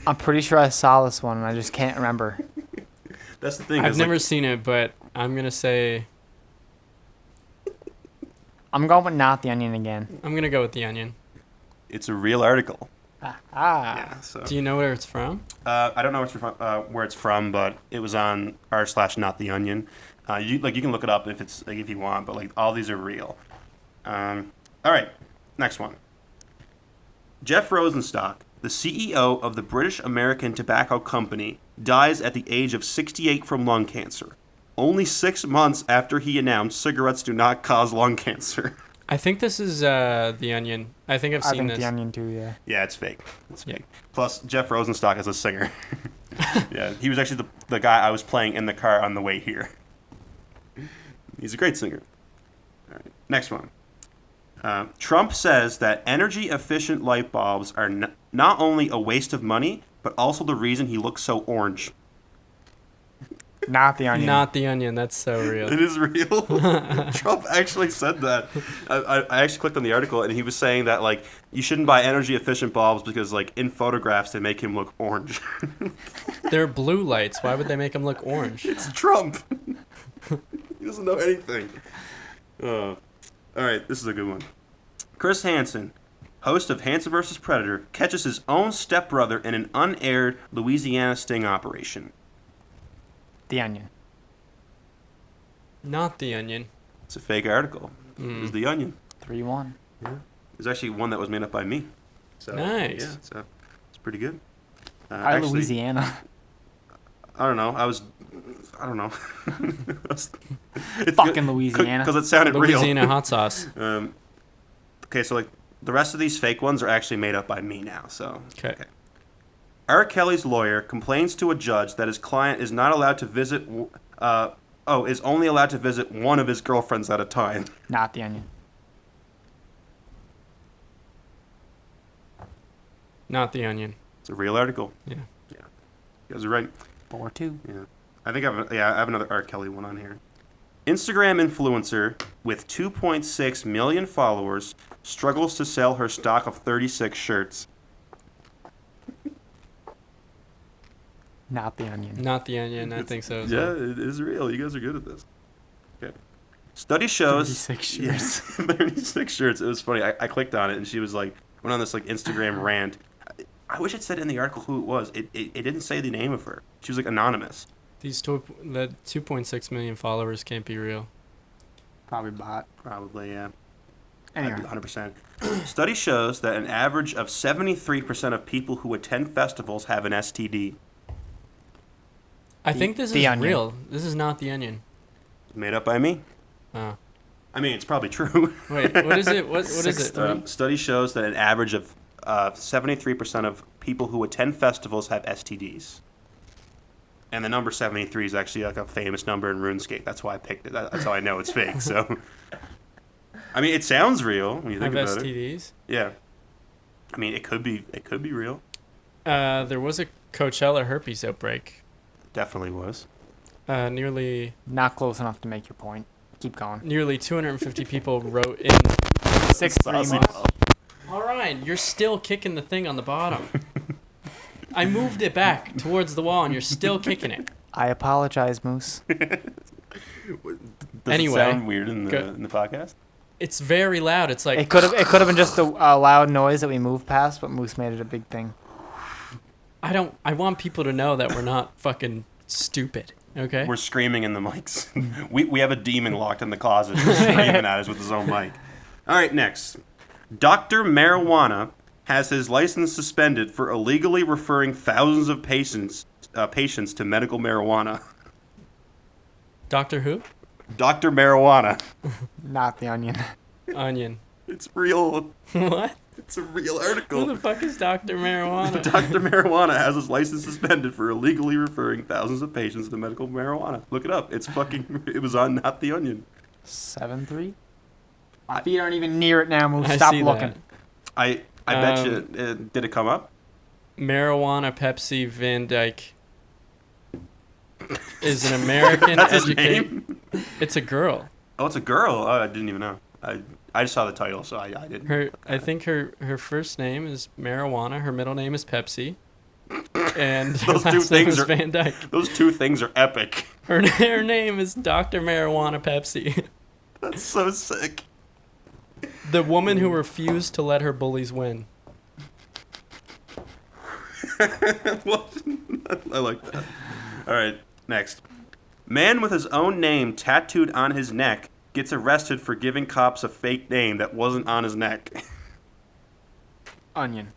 I'm pretty sure I saw this one, and I just can't remember. That's the thing. I've never seen it, but I'm going to say I'm going with Not the Onion again. I'm going to go with the Onion. it's a real article. Ah. Yeah. So. Do you know where it's from? I don't know where it's from, but it was on r/Not the Onion. You can look it up if you want, but all these are real. All right, next one. Jeff Rosenstock, the CEO of the British American Tobacco Company, dies at the age of 68 from lung cancer, only 6 months after he announced cigarettes do not cause lung cancer. I think this is the Onion. I think I've I seen think this. the Onion too, yeah. Yeah, it's fake. It's Yeah. fake. Plus, Jeff Rosenstock is a singer. Yeah, he was actually the guy I was playing in the car on the way here. He's a great singer. All right, next one. Trump says that energy-efficient light bulbs are not only a waste of money, but also the reason he looks so orange. Not the onion. Not the onion. That's so real. It is real. Trump actually said that. I actually clicked on the article, and he was saying that, like, you shouldn't buy energy-efficient bulbs because, like, in photographs, they make him look orange. They're blue lights. Why would they make him look orange? It's Trump. He doesn't know anything. All right, this is a good one. Chris Hansen, host of Hansen vs. Predator, catches his own stepbrother in an unaired Louisiana sting operation. The onion. Not the onion. It's a fake article. It was The Onion. 3-1. There's actually one that was made up by me. So, Nice. Yeah, so it's pretty good. Actually, Louisiana. I don't know. I don't know. It's Fucking Louisiana. Because it sounded Louisiana hot sauce. real. Okay, so like the rest of these fake ones are actually made up by me now. So. Okay. R. Kelly's lawyer complains to a judge that his client is not allowed to visit. Is only allowed to visit one of his girlfriends at a time. Not the onion. Not the onion. It's a real article. Yeah. You guys are right. 4-2. Yeah. I think I have another R. Kelly one on here. Instagram influencer with 2.6 million followers struggles to sell her stock of 36 shirts. Not the onion. Not the onion. I think so. As Yeah, well. it is real. You guys are good at this. Okay. Study shows 36 shirts. Yes, 36 shirts. It was funny. I clicked on it and she was like, went on this like Instagram rant. I wish it said in the article who it was. It didn't say the name of her. She was like anonymous. The 2.6 million followers can't be real. Probably bot. Probably, yeah. Anyway. 100%. Study shows that an average of 73% of people who attend festivals have an STD. I think this the is onion. real. This is not the onion. Made up by me. Oh. I mean, it's probably true. Wait, what is it? What is it? Study shows that an average of 73% of people who attend festivals have STDs. And the number 73 is actually like a famous number in RuneScape. That's why I picked it. That's how I know it's fake. So, I mean, it sounds real when you think Have about it. STDs? Yeah. I mean, it could be real. There was a Coachella herpes outbreak. Definitely was. Nearly Not close enough to make your point. Keep going. 250 people wrote in. 6-3 Saucy. Moose. All right, you're still kicking the thing on the bottom. I moved it back towards the wall, and you're still kicking it. I apologize, Moose. Does Anyway, it sound weird in the go- in the podcast? It's very loud. It's like It could have been just a loud noise that we moved past, but Moose made it a big thing. I want people to know that we're not fucking stupid. Okay. We're screaming in the mics. we have a demon locked in the closet just screaming at us with his own mic. All right, next. Dr. Marijuana has his license suspended for illegally referring thousands of patients to medical marijuana. Doctor Who? Dr. Marijuana. Not the onion. Onion. It's real. What? It's a real Who article. the fuck is Doctor Marijuana? Dr. Marijuana has his license suspended for illegally referring thousands of patients to medical marijuana. Look it up. It was on Not the Onion. 7-3. My feet aren't even near it now, Moose. I Stop see looking. that. I bet you. Did it come up? Marijuana Pepsi Van Dyke is an American That's his educator. name? It's a girl. Oh, it's a girl. Oh, I didn't even know. I just saw the title, so I didn't. I think her first name is Marijuana. Her middle name is Pepsi. And her Those two last name things is are- Van Dyke. Those two things are epic. Her name is Dr. Marijuana Pepsi. That's so sick. The woman who refused to let her bullies win. Well, I like that. All right, next. Man with his own name tattooed on his neck gets arrested for giving cops a fake name that wasn't on his neck. Onion.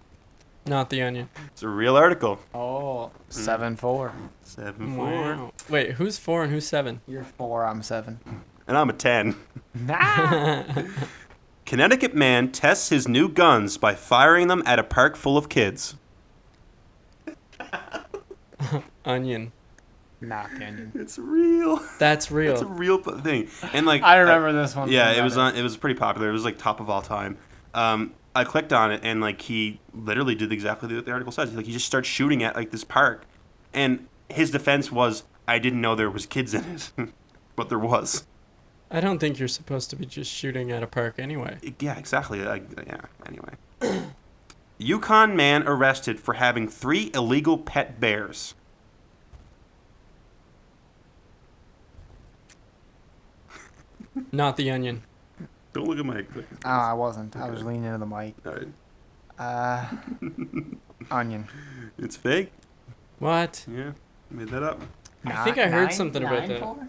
Not the onion. It's a real article. Oh, 7-4. 7-4. Wow. Wait, who's 4 and who's 7? You're 4, I'm 7. And I'm a 10. Nah. Connecticut man tests his new guns by firing them at a park full of kids. Onion. Not the onion. It's real. That's real. It's a real thing. And like I remember this one. Yeah, from it was Reddit. it was pretty popular. It was like top of all time. I clicked on it, and like he literally did exactly what the article says. Like he just starts shooting at like this park, and his defense was, "I didn't know there was kids in it," but there was. I don't think you're supposed to be just shooting at a park anyway. Yeah, exactly. Yeah. Anyway, Yukon man arrested for having 3 illegal pet bears. Not the Onion. Don't look at my. Oh, I wasn't. I was leaning into the mic. All right. Onion. It's fake. What? Yeah, made that up. I think I heard something about that.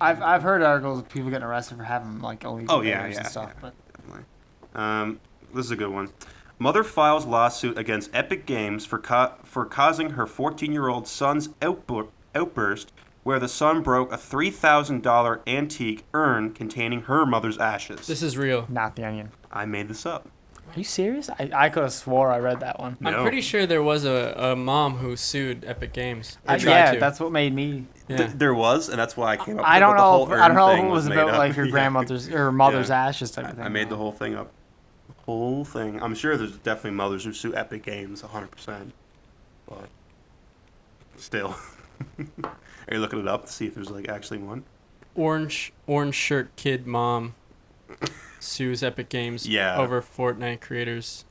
I've heard articles of people getting arrested for having like illegal bears and stuff, but Definitely. This is a good one. Mother files lawsuit against Epic Games for causing her 14-year-old son's outburst, where the son broke a $3,000 antique urn containing her mother's ashes. This is real. not the Onion. I made this up. Are you serious? I could have swore I read that one. No. I'm pretty sure there was a mom who sued Epic Games. Or tried Yeah, to. that's what made me. Yeah. There was, and that's why I came up. I don't with the whole know. I don't urn know if thing it was made about up. like her Yeah. grandmother's or mother's Yeah. ashes type of thing. I made the whole thing up. Whole thing. I'm sure there's definitely mothers who sue Epic Games 100%. But still. Are you looking it up to see if there's like actually one? Orange shirt kid mom sues Epic Games Yeah. over Fortnite creators.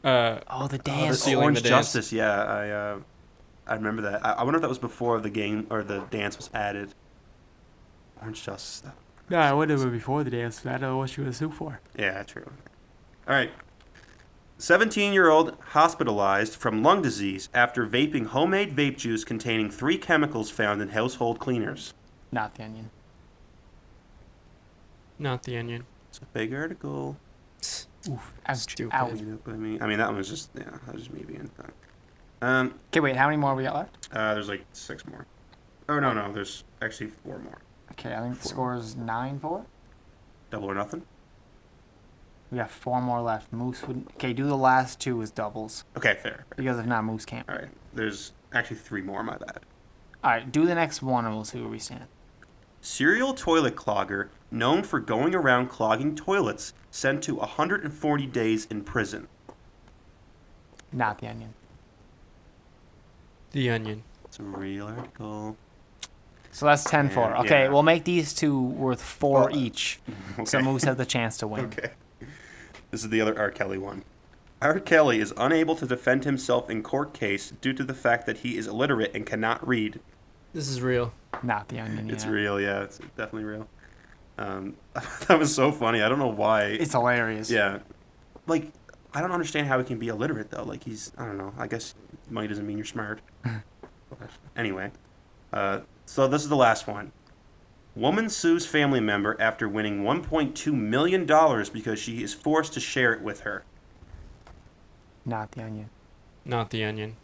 Oh, the dance. stealing Orange the dance. Justice, yeah. I remember that. I wonder if that was before the game or the dance was added. Orange Justice. No, I would have been before the dance. I don't know what she was sued for. Yeah, true. All right. 17-year-old hospitalized from lung disease after vaping homemade vape juice containing 3 chemicals found in household cleaners. Not the Onion. Not the Onion. It's a big article. Oof. Ouch. Stupid. Ouch. I mean, that one was just, that was just me being fun. Okay, wait. How many more we got left? There's like 6 more. Oh, no, there's actually 4 more. Okay, I think the score is 9-4. Double or nothing? We got 4 more left. Moose would. Okay, do the last 2 as doubles Okay, fair. because if not, Moose can't. All right, there's actually 3 more, my bad. All right, do the next one and we'll see where we stand. Serial toilet clogger, known for going around clogging toilets, sent to 140 days in prison. Not the Onion. The Onion. It's a real article. So that's 10-4. Yeah, Okay, yeah. we'll make these 2 worth 4 Oh, each, so okay. Moose has the chance to win. Okay. This is the other R. Kelly one. R. Kelly is unable to defend himself in court case due to the fact that he is illiterate and cannot read. This is real. Not the Onion. It's yeah. real, yeah. It's definitely real. That was so funny. I don't know why. It's hilarious. Yeah. Like, I don't understand how he can be illiterate, though. Like, I don't know. I guess money doesn't mean you're smart. Anyway. So this is the last one. Woman sues family member after winning $1.2 million because she is forced to share it with her. Not the Onion. Not the Onion.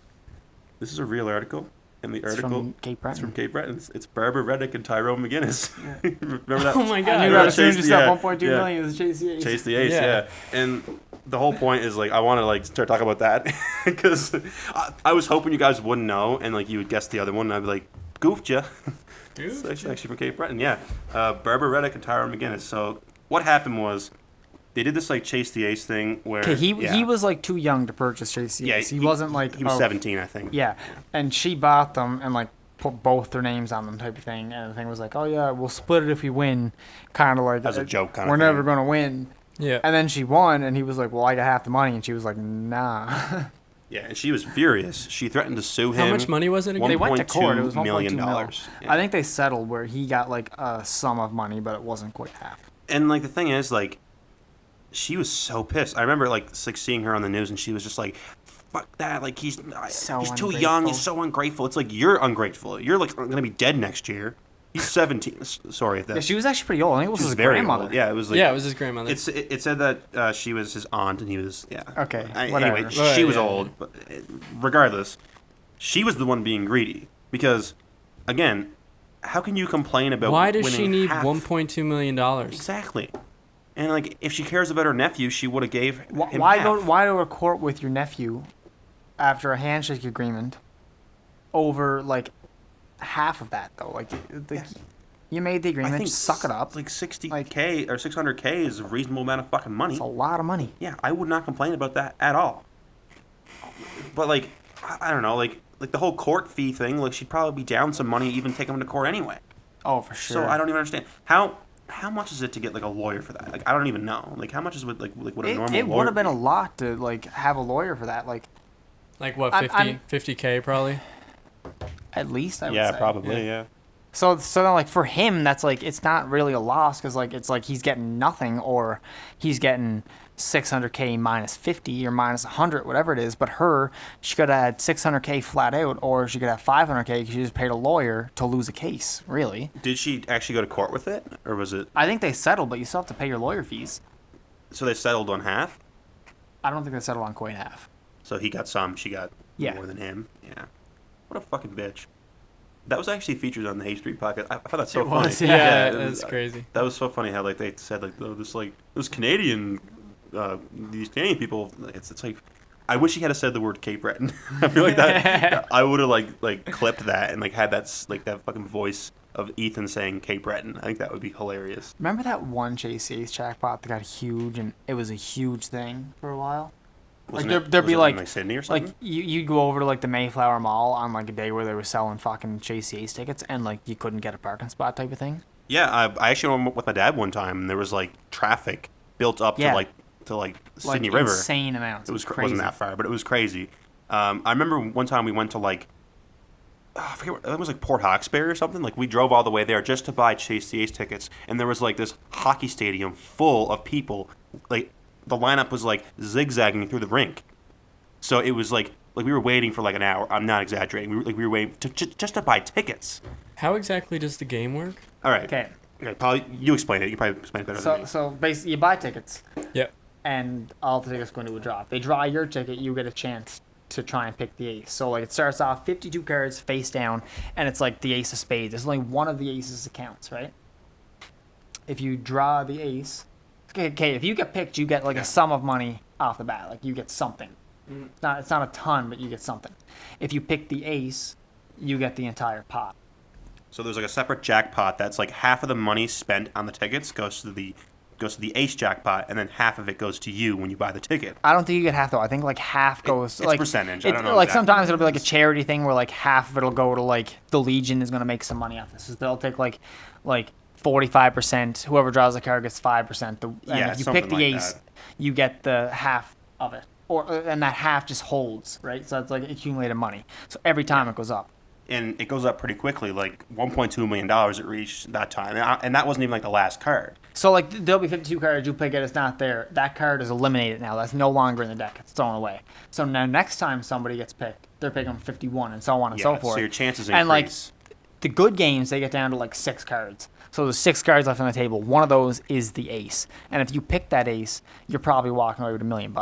This is a real article. And the It's article... from Cape It's Breton. from Cape Breton. It's Barbara Reddick and Tyrone McGinnis. Remember that? Oh my I god. knew Yeah, that as soon as you Chase- said yeah, 1.2 yeah. million, it was Chase the Ace. Chase the Ace, Yeah. yeah. And the whole point is, like, I want to, like, start talking about that because I was hoping you guys wouldn't know and, like, you would guess the other one and I'd be like, goofed ya. It's actually from Cape Breton, yeah. Barbara Reddick and Tyrone McGinnis. So what happened was they did this, like, Chase the Ace thing where... Okay, he yeah. was like too young to purchase Chase the Yeah, Ace. He wasn't like He was oh, 17, I think. Yeah, and she bought them and like put both their names on them type of thing. And the thing was like, oh yeah, we'll split it if we win. Kind of like As a joke kind of we're thing. never gonna win. Yeah. And then she won, and he was like, well, I got half the money, and she was like, nah. Yeah, and she was furious. She threatened to sue him. How much money was it again? They went to court. It $1.2 was 1.2 million. million. Yeah. I think they settled where he got like a sum of money, but it wasn't quite half. And, like, the thing is, like, she was so pissed. I remember, like, seeing her on the news, and she was just like, fuck that. Like, he's too young. He's so ungrateful. It's like, you're ungrateful. You're, like, going to be dead next year. He's 17. Sorry if that. Yeah, she was actually pretty old. I think it was She was his very grandmother. old. Yeah, it was like. Yeah, it was his grandmother. It said that she was his aunt, and he was Okay, whatever. Anyway, Right, she was yeah, old, but regardless, she was the one being greedy because, again, how can you complain about Why does she winning need half? $1.2 million? Exactly, and like if she cares about her nephew, she would have gave him Why half. go to court with your nephew after a handshake agreement over like half of that though? Like, You made the agreement. Suck it up. Like 60K or 600K is a reasonable amount of fucking money. It's a lot of money. Yeah, I would not complain about that at all. But like, I don't know, like the whole court fee thing. Like, she'd probably be down some money, even take him to court anyway. Oh, for sure. So I don't even understand how much is it to get like a lawyer for that? Like, I don't even know. Like, how much is what what a normal It lawyer would have been be? a lot to like have a lawyer for that. Like What, I'm- 50K probably? at least I would Yeah, say. probably. Yeah. So then, like, for him, that's like, it's not really a loss because, like, it's like he's getting nothing or he's getting 600K minus 50 or minus 100, whatever it is. But her, she could have had 600K flat out, or she could have 500K because she just paid a lawyer to lose a case, really. Did she actually go to court with it, or was it? I think they settled, but you still have to pay your lawyer fees. So they settled on half. I don't think they settled on quite half. So he got some, she got Yeah. more than him. Yeah. What a fucking bitch. That was actually featured on the Hate Street podcast. I thought that's so It funny. was, Yeah, it was- that's crazy. That was so funny how like they said like this Canadian these Canadian people. It's like I wish he had said the word Cape Breton. I feel like that I would have like clipped that and like had that fucking voice of Ethan saying Cape Breton. I think that would be hilarious. Remember that one Chase Ace jackpot that got huge and it was a huge thing for a while? Wasn't Like, it- there'd was be it like- in, Sydney or something. Like you'd go over to like the Mayflower Mall on like a day where they were selling fucking Chase Ace tickets and like you couldn't get a parking spot type of thing. Yeah, I actually went with my dad one time and there was like traffic built up Yeah. to Like Sydney River. insane amounts. It was crazy. wasn't that far, but it was crazy. I remember one time we went to like, I forget what, it was like Port Hawkesbury or something. Like we drove all the way there just to buy Chase the Ace tickets, and there was like this hockey stadium full of people. Like the lineup was like zigzagging through the rink, so it was like we were waiting for like an hour. I'm not exaggerating. We were waiting just to buy tickets. How exactly does the game work? All right. Okay. Okay, Paul, you explain it. You probably explain it better than me. So basically, you buy tickets, Yep. and all the tickets go into a draw. If they draw your ticket, you get a chance to try and pick the ace. So like it starts off 52 cards face down, and it's like the ace of spades. There's only one of the aces that counts, right? If you draw the ace, okay, if you get picked, you get like a sum of money off the bat. Like you get something. It's not a ton, but you get something. If you pick the ace, you get the entire pot. So there's like a separate jackpot that's like half of the money spent on the tickets goes to the ace jackpot, and then half of it goes to you when you buy the ticket. I don't think you get half though. I think like half goes it's like percentage. I don't know Like exactly. sometimes it'll be like a charity thing where like half of it'll go to like the Legion is gonna make some money off this. So they'll take like 45%. Whoever draws the card gets 5%. And Yeah, if you something pick the like ace, that. you get the half of it, and that half just holds, right? So it's like accumulated money. So every time it goes up. And it goes up pretty quickly, like $1.2 million it reached that time. And that wasn't even like the last card. So like there'll be 52 cards, you pick it, it's not there. That card is eliminated now. That's no longer in the deck. It's thrown away. So now next time somebody gets picked, they're picking 51 and so on and so forth. So your chances And like increase. the good games, they get down to like 6 cards. So there's 6 cards left on the table. One of those is the ace. And if you pick that ace, you're probably walking away with $1 million.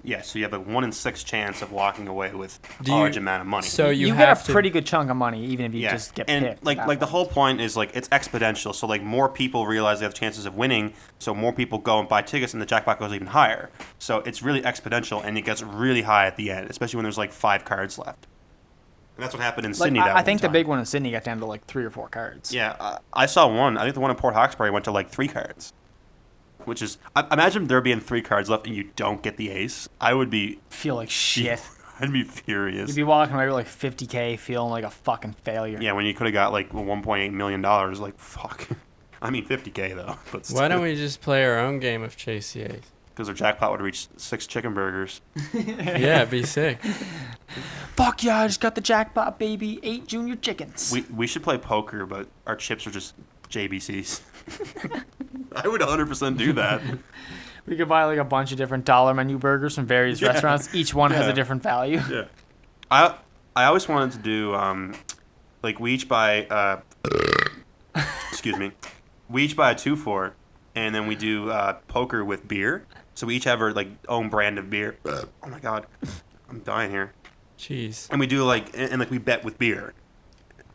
Yeah, so you have a 1 in 6 chance of walking away with Do a you- large amount of money. So you get have a to. pretty good chunk of money, even if you yeah, just get and picked. like at the that whole point. point is like it's exponential. So like more people realize they have chances of winning, so more people go and buy tickets, and the jackpot goes even higher. So it's really exponential, and it gets really high at the end, especially when there's like 5 cards left. And that's what happened in Like, Sydney. I think the big one in Sydney got down to like 3 or 4 cards. Yeah, I saw one. I think the one in Port Hawkesbury went to like 3 cards, which is imagine there being 3 cards left and you don't get the ace. I would be Feel like shit. I'd be furious. You'd be walking away with like 50K feeling like a fucking failure. Yeah, when you could have got like $1.8 million, like fuck. I mean 50K though, but still. Why don't we just play our own game of Chase the Ace? Because our jackpot would reach 6 chicken burgers. Yeah, it'd be sick. Fuck yeah, I just got the jackpot, baby. 8 junior chickens. We should play poker, but our chips are just JBCs. I would 100% do that. We could buy like a bunch of different dollar menu burgers from various Yeah. restaurants. Each one has Yeah. a different value. Yeah. I always wanted to do like we each buy excuse me. We each buy a 2-4 and then we do poker with beer. So we each have our like own brand of beer. Oh my god. I'm dying here. Jeez. And we do like and like we bet with beer.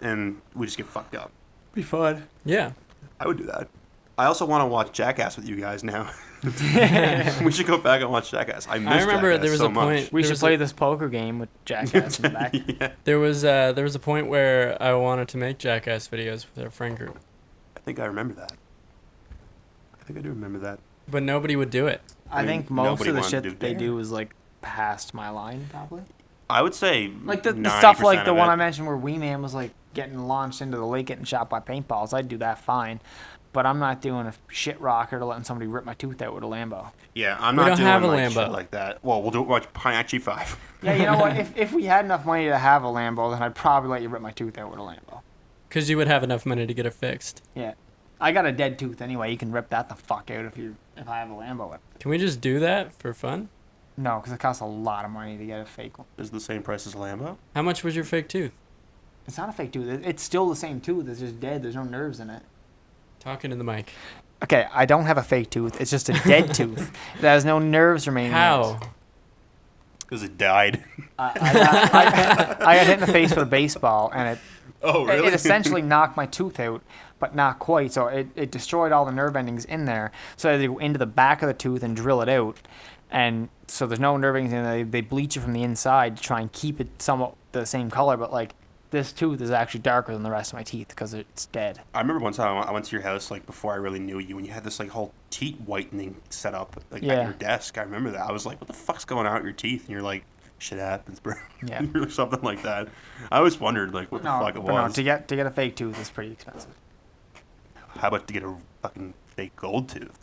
And we just get fucked up. Be fun. Yeah. I would do that. I also want to watch Jackass with you guys now. We should go back and watch Jackass. I remember Jackass there was so a much. point- We There should was play a- this poker game with Jackass in the back. Yeah. There was a point where I wanted to make Jackass videos with our friend group. think I remember that. I think I do remember that. But nobody would do it. I mean, think most nobody of the wanted shit to do that they dare. do is like past my line, probably. I would say Like the stuff like 90% the of one it. I mentioned where Wee Man was like getting launched into the lake, getting shot by paintballs. I'd do that fine, but I'm not doing a shit rocket or letting somebody rip my tooth out with a Lambo. Yeah, I'm We not don't doing have a like Lambo. shit like that. Well, we'll do it watch Pine G5. Yeah, you know what? If we had enough money to have a Lambo, then I'd probably let you rip my tooth out with a Lambo. Because you would have enough money to get it fixed. Yeah, I got a dead tooth anyway. You can rip that the fuck out if I have a Lambo with. Can we just do that for fun? No, because it costs a lot of money to get a fake one. Is it the same price as a Lambo? How much was your fake tooth? It's not a fake tooth. It's still the same tooth. It's just dead. There's no nerves in it. Talking to the mic. Okay, I don't have a fake tooth. It's just a dead tooth that has no nerves remaining. in it. How? Because it died. I got hit in the face with a baseball, and Oh, really? it essentially knocked my tooth out, but not quite. So it destroyed all the nerve endings in there. So they go into the back of the tooth and drill it out. And so there's no nerve endings in there. They bleach it from the inside to try and keep it somewhat the same color. But like this tooth is actually darker than the rest of my teeth because it's dead. I remember one time I went to your house, like, before I really knew you, and you had this, like, whole teeth whitening set up, like, Yeah. at your desk. I remember that. I was like, what the fuck's going on with your teeth? And you're like, shit happens, bro. Yeah. or something like that. I always wondered, like, what the fuck it but no, was. to get a fake tooth is pretty expensive. How about to get a fucking fake gold tooth?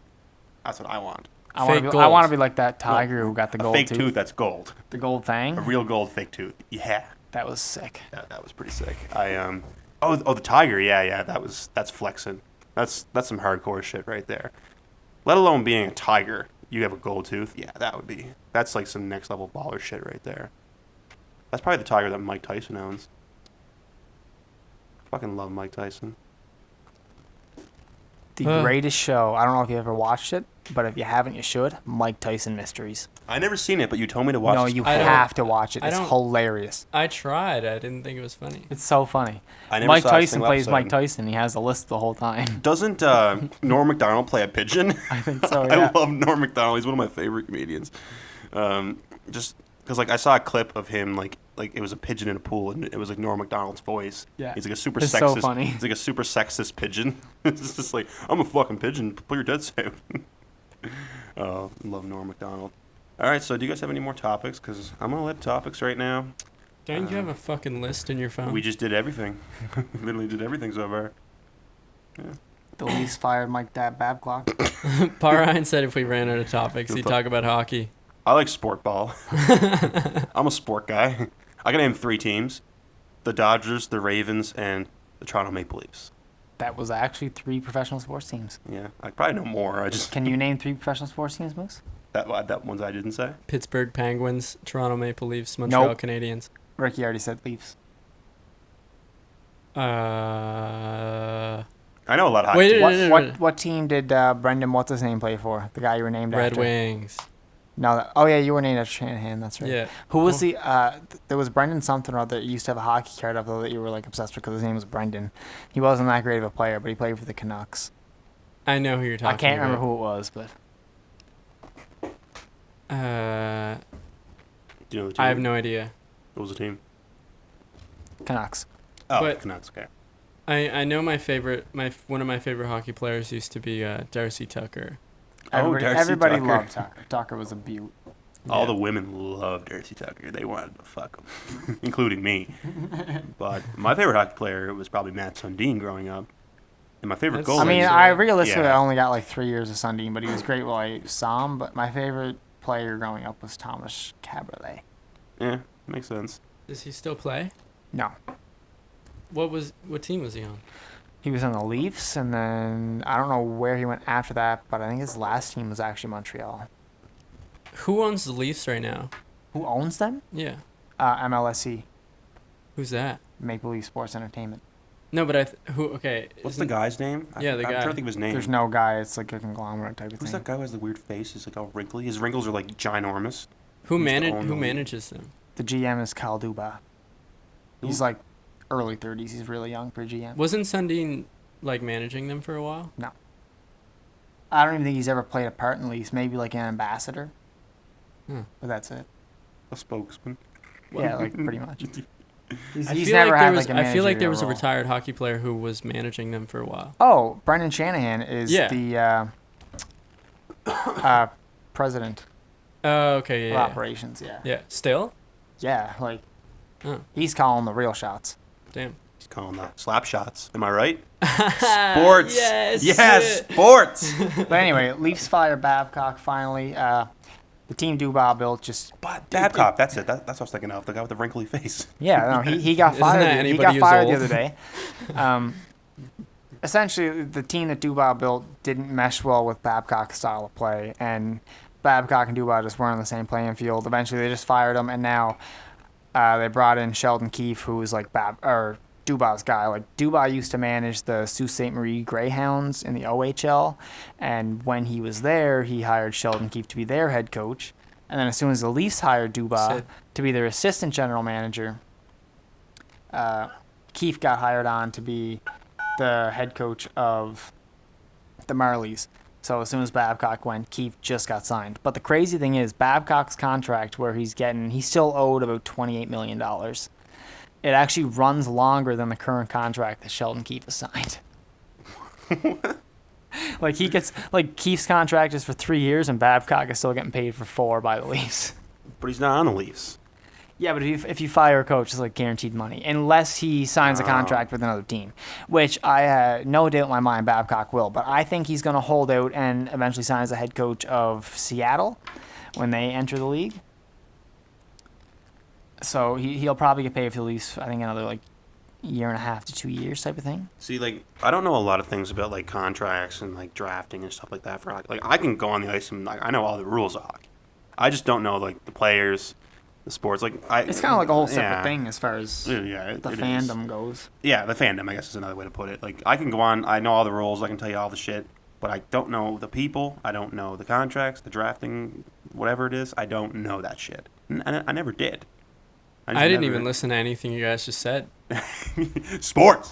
That's what I want. I want Fake to gold. be like that tiger who got the a gold fake tooth. tooth that's gold. The gold thing. A real gold fake tooth. Yeah. That was sick. That was pretty sick. Oh, the tiger. Yeah. That's flexing. That's some hardcore shit right there. Let alone being a tiger, you have a gold tooth. Yeah, that's like some next level baller shit right there. That's probably the tiger that Mike Tyson owns. Fucking love Mike Tyson. The greatest show. I don't know if you ever watched it, but if you haven't, you should. Mike Tyson Mysteries. I never seen it, but you told me to watch. No, this. you I don't- have to watch it. I It's don't- hilarious. I tried. I didn't think it was funny. It's so funny. I never Mike saw a Tyson single plays episode. Mike Tyson. He has the list the whole time. Doesn't Norm Macdonald play a pigeon? I think so, yeah. I love Norm Macdonald. He's one of my favorite comedians. Just because, like, I saw a clip of him, like it was a pigeon in a pool, and it was like Norm Macdonald's voice. Yeah. He's like a super It's sexist. so funny. He's like a super sexist pigeon. It's just like, I'm a fucking pigeon. Put your dead out. Oh, love Norm Macdonald. All right, so do you guys have any more topics? Because I'm gonna let topics right now. Don't you have a fucking list in your phone? We just did everything. Literally did everything so far. The least fired Mike Babcock. Parine said if we ran out of topics, he'd fuck? talk about hockey. I like sport ball. I'm a sport guy. I can name 3 teams: the Dodgers, the Ravens, and the Toronto Maple Leafs. That was actually 3 professional sports teams. Yeah, I probably know more. I just Can you name 3 professional sports teams, Moose? that ones I didn't say. Pittsburgh Penguins, Toronto Maple Leafs, Montreal Nope. Canadiens. Ricky already said Leafs. I know a lot of hockey. Wait, teams. no, no, no, no. What team did Brendan, what's his name, play for? The guy you were named Red after. Wings. No, oh yeah, you were named after Shanahan, that's right. Yeah. Who was the, there was Brendan something or other that used to have a hockey card up there that you were like obsessed with because his name was Brendan. He wasn't that great of a player, but he played for the Canucks. I know who you're talking I can't about. remember who it was, but Do you know the team? I have no idea. What was the team? Canucks. Oh, But- Canucks. Okay. I know one of my favorite hockey players used to be Darcy Tucker. Everybody, Darcy everybody Tucker. loved Tucker. Tucker was a beaut. All Yeah. the women loved Darcy Tucker. They wanted to fuck him, including me. But my favorite hockey player was probably Matt Sundin growing up. And my favorite That's- goalie. I mean, so- I realistically Yeah. only got like 3 years of Sundin, but he was great while I saw him. But my favorite player growing up was Thomas Caberlet. Yeah, makes sense. Does he still play? No, What team was he on? he was on the Leafs, and then I don't know where he went after that, but I think his last team was actually Montreal. Who owns the Leafs right now? Who owns them? Yeah. MLSE, Who's that? Maple Leaf Sports Entertainment. No, but okay. What's the isn't- guy's name? Yeah, the I'm guy. trying to think of his name. There's no guy. It's like a conglomerate type of Who's thing. that guy who has the weird face? He's like all wrinkly. His wrinkles are like ginormous. Who Who's the manage owner? who manages them? The GM is Cal Duba. He's Who? like early 30s. He's really young for a GM. Wasn't Sundin like managing them for a while? I don't even think he's ever played a part in the Leafs. Maybe like an ambassador, Hmm. but that's it. A spokesman. Yeah, like pretty much. He's never had like a I feel like there was a managerial role. retired hockey player who was managing them for a while. Oh, Brendan Shanahan is Yeah. the president Oh, okay, of yeah. operations. Yeah. Yeah, still? Yeah, like Oh, he's calling the real shots. damn. He's calling the slap shots. Am I right? Sports. Yes. Yes, sports. But anyway, Leafs fire Babcock finally. The team Dubois built just But Babcock, that's it. That's what I was thinking of. The guy with the wrinkly face. yeah. No, he got Isn't that fired. He anybody got who's fired the old? other day. Essentially, the team that Dubois built didn't mesh well with Babcock's style of play, and Babcock and Dubois just weren't on the same playing field. Eventually, they just fired him, and now they brought in Sheldon Keefe, who was like Dubois' guy. Like Dubois used to manage the Sault Ste. Marie Greyhounds in the OHL, and when he was there, he hired Sheldon Keefe to be their head coach. And then as soon as the Leafs hired Dubois Sid. to be their assistant general manager, Keefe got hired on to be the head coach of the Marlies. So as soon as Babcock went, Keefe just got signed. But the crazy thing is, Babcock's contract, where he's still owed about $28 million. It actually runs longer than the current contract that Sheldon Keefe has signed. Keefe's contract is for 3 years, and Babcock is still getting paid for 4 by the Leafs. But he's not on the Leafs. Yeah, but if you fire a coach, it's like guaranteed money, unless he signs a contract with another team, which I no doubt in my mind Babcock will. But I think he's going to hold out and eventually sign as the head coach of Seattle when they enter the league. So he'll probably get paid for the Leafs, I think, another like year and a half to 2 years type of thing. See, like, I don't know a lot of things about, like, contracts and, like, drafting and stuff like that for hockey. Like, I can go on the ice and, like, I know all the rules of hockey. I just don't know, like, the players, the sports. Like, It's kind of like a whole separate thing as far as Yeah, the it is. fandom goes. Yeah, the fandom, I guess, is another way to put it. Like, I can go on, I know all the rules, I can tell you all the shit, but I don't know the people, I don't know the contracts, the drafting, whatever it is, I don't know that shit. And I never did. I didn't even listen to anything you guys just said. Sports!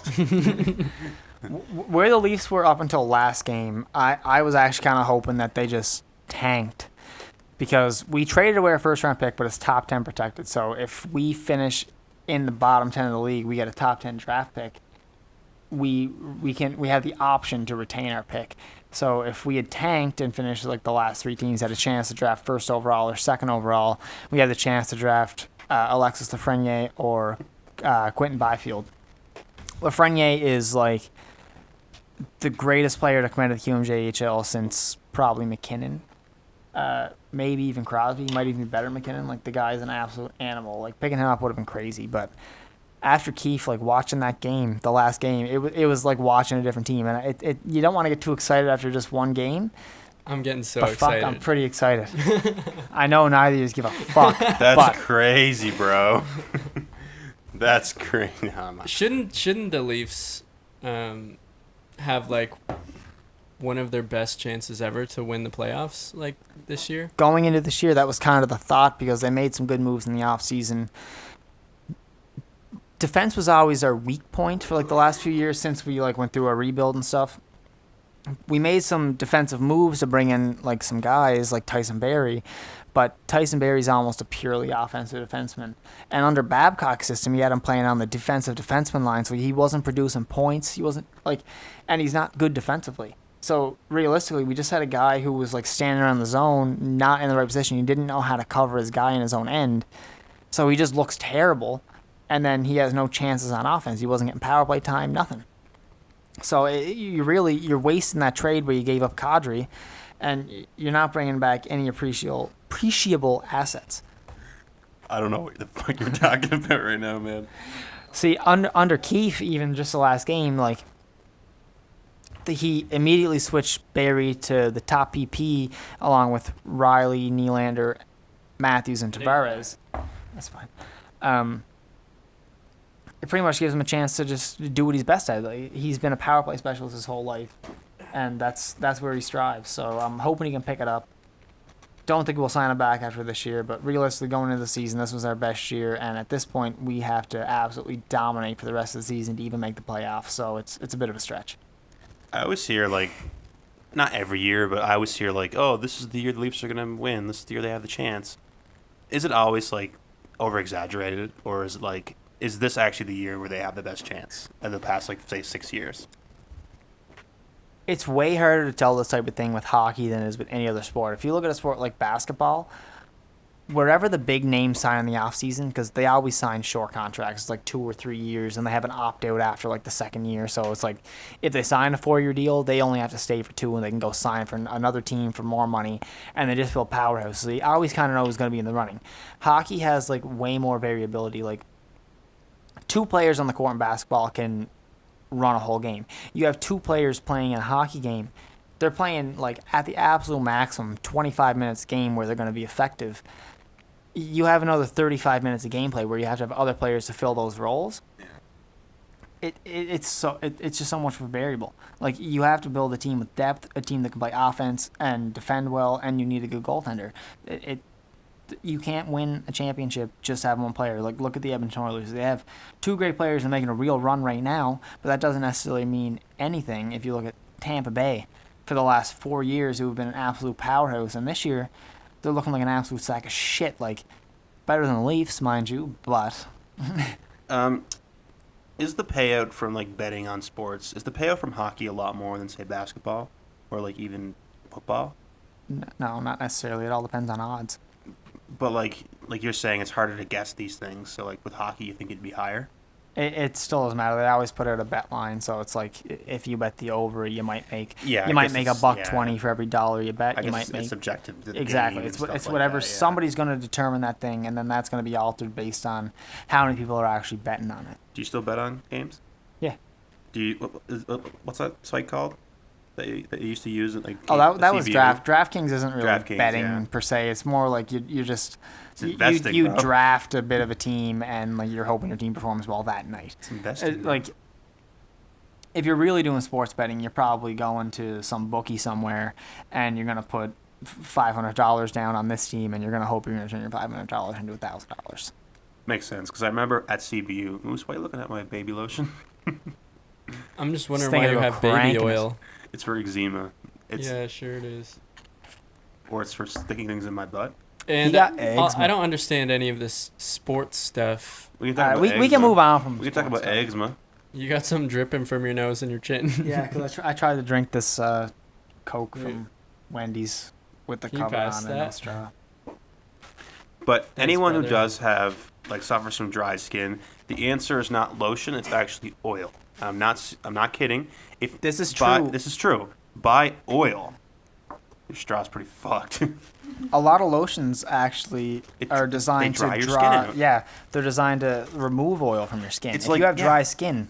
Where the Leafs were up until last game, I was actually kind of hoping that they just tanked. Because we traded away our first round pick, but it's top 10 protected. So if we finish in the bottom 10 of the league, we get a top 10 draft pick. We have the option to retain our pick. So if we had tanked and finished like the last 3 teams had a chance to draft first overall or second overall, we had the chance to draft Alexis Lafreniere or Quentin Byfield. Lafreniere is like the greatest player to come out of the QMJHL since probably McKinnon. Maybe even Crosby. He might even be better than McKinnon. Like, the guy's an absolute animal. Like, picking him up would have been crazy. But after Keefe, like, watching that game, the last game, it was like watching a different team. And you don't want to get too excited after just one game. I'm getting so But excited. fuck, I'm pretty excited. I know neither of you give a fuck. That's but crazy, bro. That's crazy. No, I'm not. Shouldn't the Leafs have like one of their best chances ever to win the playoffs like this year? going into this year, that was kind of the thought because they made some good moves in the offseason. Defense was always our weak point for like the last few years since we like went through our rebuild and stuff. We made some defensive moves to bring in like some guys like Tyson Barrie, but Tyson Barrie's almost a purely offensive defenseman. And under Babcock's system, he had him playing on the defensive defenseman line, so he wasn't producing points. He wasn't like, and he's not good defensively. So realistically, we just had a guy who was like standing around the zone, not in the right position. He didn't know how to cover his guy in his own end, so he just looks terrible. And then he has no chances on offense. He wasn't getting power play time, nothing. So you're wasting that trade where you gave up Kadri, and you're not bringing back any appreciable assets. I don't know what the fuck you're talking about right now, man. See, under Keefe, even just the last game, like he immediately switched Barrie to the top PP along with Riley, Nylander, Matthews, and Tavares. That's fine. It pretty much gives him a chance to just do what he's best at. Like, he's been a power play specialist his whole life, and that's where he strives. So I'm hoping he can pick it up. Don't think we'll sign him back after this year, but realistically, going into the season, this was our best year, and at this point, we have to absolutely dominate for the rest of the season to even make the playoffs. So it's a bit of a stretch. I always hear, like, not every year, but I always hear, like, oh, this is the year the Leafs are going to win. This is the year they have the chance. Is it always, like, over-exaggerated, or is it, like, is this actually the year where they have the best chance in the past, like, say, 6 years? It's way harder to tell this type of thing with hockey than it is with any other sport. If you look at a sport like basketball, wherever the big names sign in the offseason, because they always sign short contracts, it's like 2 or 3 years, and they have an opt-out after like the second year. So it's like if they sign a 4-year deal, they only have to stay for 2, and they can go sign for another team for more money, and they just feel powerhouse. So you always kind of know who's going to be in the running. Hockey has like way more variability. Like 2 players on the court in basketball can run a whole game. You have 2 players playing in a hockey game. They're playing like at the absolute maximum 25 minutes game where they're going to be effective. You have another 35 minutes of gameplay where you have to have other players to fill those roles. It's just so much of a variable. Like you have to build a team with depth, a team that can play offense and defend well, and you need a good goaltender. You can't win a championship just having one player. Like look at the Edmonton Oilers. They have 2 great players and making a real run right now, but that doesn't necessarily mean anything if you look at Tampa Bay for the last 4 years, who have been an absolute powerhouse, and this year they're looking like an absolute sack of shit. Like better than the Leafs, mind you, but is the payout from like betting on sports, is the payout from hockey a lot more than say basketball or like even football? No, not necessarily. It all depends on odds. But like you're saying, it's harder to guess these things. So like with hockey, you think it'd be higher? It still doesn't matter. They always put out a bet line, so it's like if you bet the over, you might make $1.20 for every dollar you bet. I you guess might make it's subjective to the exactly. game It's and stuff like whatever that, yeah. somebody's going to determine that thing, and then that's going to be altered based on how many people are actually betting on it. Do you still bet on games? Yeah. Do you? What's that site called that you used to use? Like that was CBU? DraftKings isn't really DraftKings, betting yeah. per se. It's more like you just It's investing, you bro. draft a bit of a team, and like you're hoping your team performs well that night. It's investing. Like if you're really doing sports betting, you're probably going to some bookie somewhere, and you're gonna put $500 down on this team, and you're gonna hope you're gonna turn your $500 into $1,000. Makes sense, because I remember at CBU. Moose, why are you looking at my baby lotion? I'm just wondering Just why thinking you about have baby cranking it. oil. It's for eczema. Yeah, sure it is. Or it's for sticking things in my butt. And got eggs, I don't understand any of this sports stuff. We can talk about We can eczema. move on from. We can talk about sports eczema. You got some dripping from your nose and your chin. stuff. Yeah, because I tried to drink this Coke Wait. from Wendy's with the Can you cover pass on and no that? straw. But anyone who brother. does have suffers from dry skin, the answer is not lotion. It's actually oil. I'm not kidding. If This is buy- true. This is true. Buy oil. Your straw's pretty fucked. A lot of lotions actually are designed they dry to your draw. skin out. Yeah, they're designed to remove oil from your skin. It's If like- you have yeah. dry skin,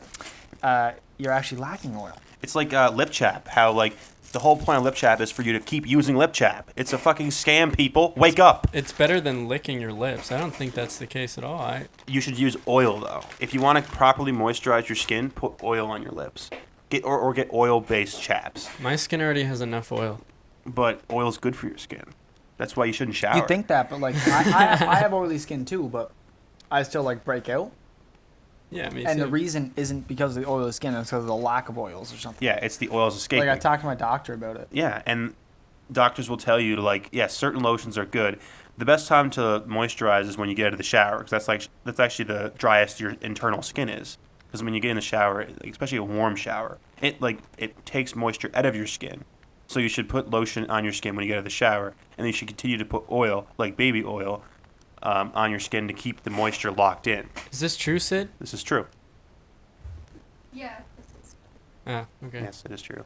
you're actually lacking oil. It's like lip chap. How like the whole point of lip chap is for you to keep using lip chap. It's a fucking scam, people. Wake up. It's better than licking your lips. I don't think that's the case at all. You should use oil though. If you want to properly moisturize your skin, put oil on your lips. Get oil-based chaps. My skin already has enough oil. But oil's good for your skin. That's why you shouldn't shower. You think that, but like I have oily skin too, but I still like break out. Yeah, me And too. the reason isn't because of the oily skin; it's because of the lack of oils or something. Yeah, it's the oils escaping. Like I talked to my doctor about it. Yeah, and doctors will tell you to certain lotions are good. The best time to moisturize is when you get out of the shower, because that's actually the driest your internal skin is. Because when you get in the shower, especially a warm shower, it takes moisture out of your skin. So you should put lotion on your skin when you get out of the shower, and then you should continue to put oil, like baby oil, on your skin to keep the moisture locked in. Is this true, Sid? This is true. Yeah. Ah, okay. Yes, it is true.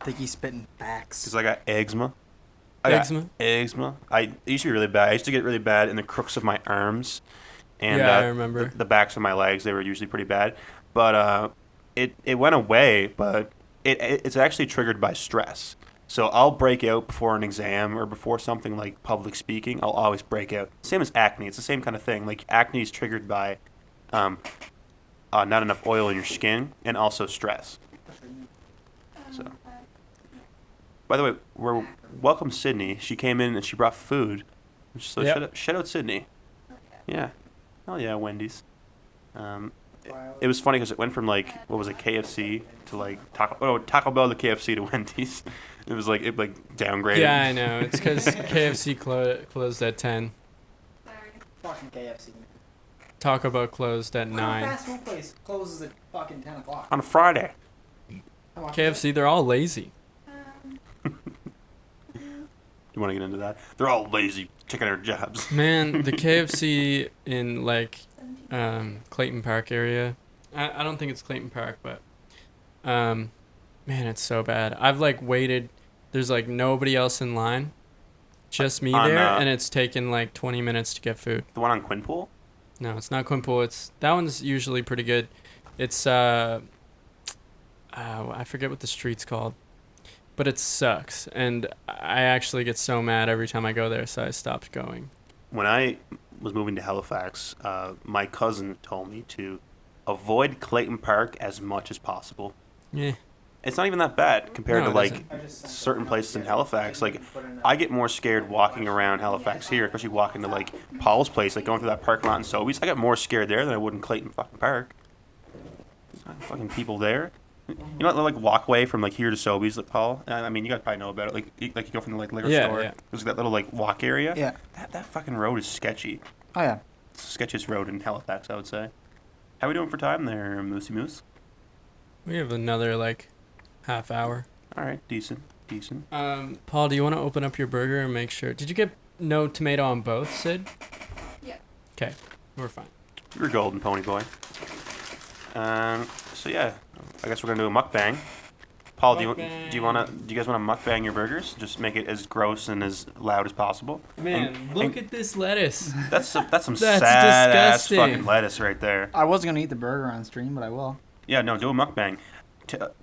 Thickey spitting facts. Because I got eczema. Eczema. It used to be really bad. I used to get really bad in the crooks of my arms. And, Yeah, I remember. The backs of my legs, they were usually pretty bad. But it went away, but it's actually triggered by stress. So I'll break out before an exam or before something like public speaking. I'll always break out. Same as acne. It's the same kind of thing. Like acne is triggered by not enough oil in your skin and also stress. So, by the way, welcome Sydney. She came in and she brought food. So Yep. shout out Sydney. Yeah. Oh yeah, Wendy's. It was funny because it went from KFC to Taco Bell to KFC to Wendy's. It was it downgraded. Yeah, I know. It's because KFC closed at 10. Sorry. Fucking KFC. Taco Bell closed at 9. Fast food place closes at fucking 10 o'clock. On a Friday. KFC, they're all lazy. You want to get into that? They're all lazy, taking their jobs. Man, the KFC in like Clayton Park area. I don't think it's Clayton Park, but man, it's so bad. I've like waited. There's like nobody else in line, just me there, and it's taken like 20 minutes to get food. The one on Quinpool? No, it's not Quinpool. That one's usually pretty good. It's I forget what the street's called, but it sucks, and I actually get so mad every time I go there, so I stopped going. When I was moving to Halifax, my cousin told me to avoid Clayton Park as much as possible. Yeah. It's not even that bad compared No, to it like certain places in Halifax. Like I get more scared walking around Halifax here, especially walking to like Paul's place, like going through that parking lot in Sobeys. I got more scared there than I would in Clayton fucking Park. There's not fucking people there. You know that like walkway from like here to Sobeys, like Paul. I mean, you guys probably know about it. Like you go from the like liquor store. Yeah. There's that little like walk area. Yeah. That fucking road is sketchy. Oh, yeah. It's the sketchiest road in Halifax, I would say. How we doing for time there, Moosey Moose? We have another like half hour. All right, decent. Paul, do you want to open up your burger and make sure? Did you get no tomato on both, Sid? Yeah. Okay, we're fine. You're golden, pony boy. So yeah, I guess we're gonna do a mukbang. Paul, do you guys want to mukbang your burgers? Just make it as gross and as loud as possible. Man, look at this lettuce. That's some That's sad ass disgusting. fucking lettuce right there. I wasn't going to eat the burger on stream, but I will. Yeah, no, do a mukbang.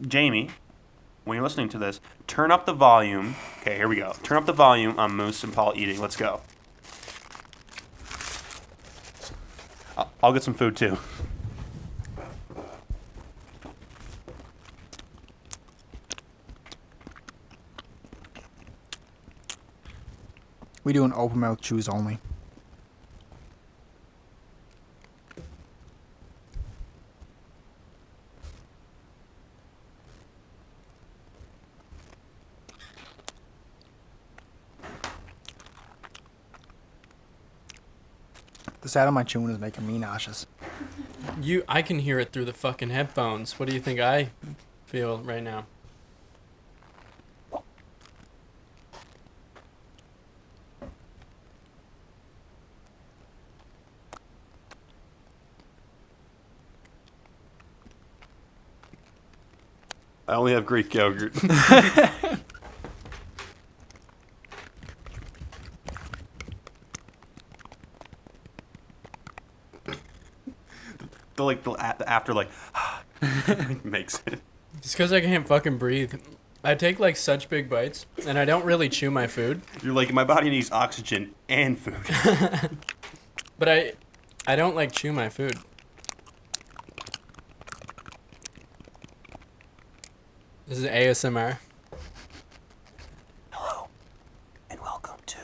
Jamie, when you're listening to this, turn up the volume. Okay, here we go. Turn up the volume on Moose and Paul eating. Let's go. I'll get some food too. We do an open mouth chews only. The sound of my chewing is making me nauseous. I can hear it through the fucking headphones. What do you think I feel right now? I only have Greek yogurt. the after makes it. Just because I can't fucking breathe. I take like such big bites, and I don't really chew my food. You're like, my body needs oxygen and food. But I don't like chew my food. This is ASMR. Hello, and welcome to.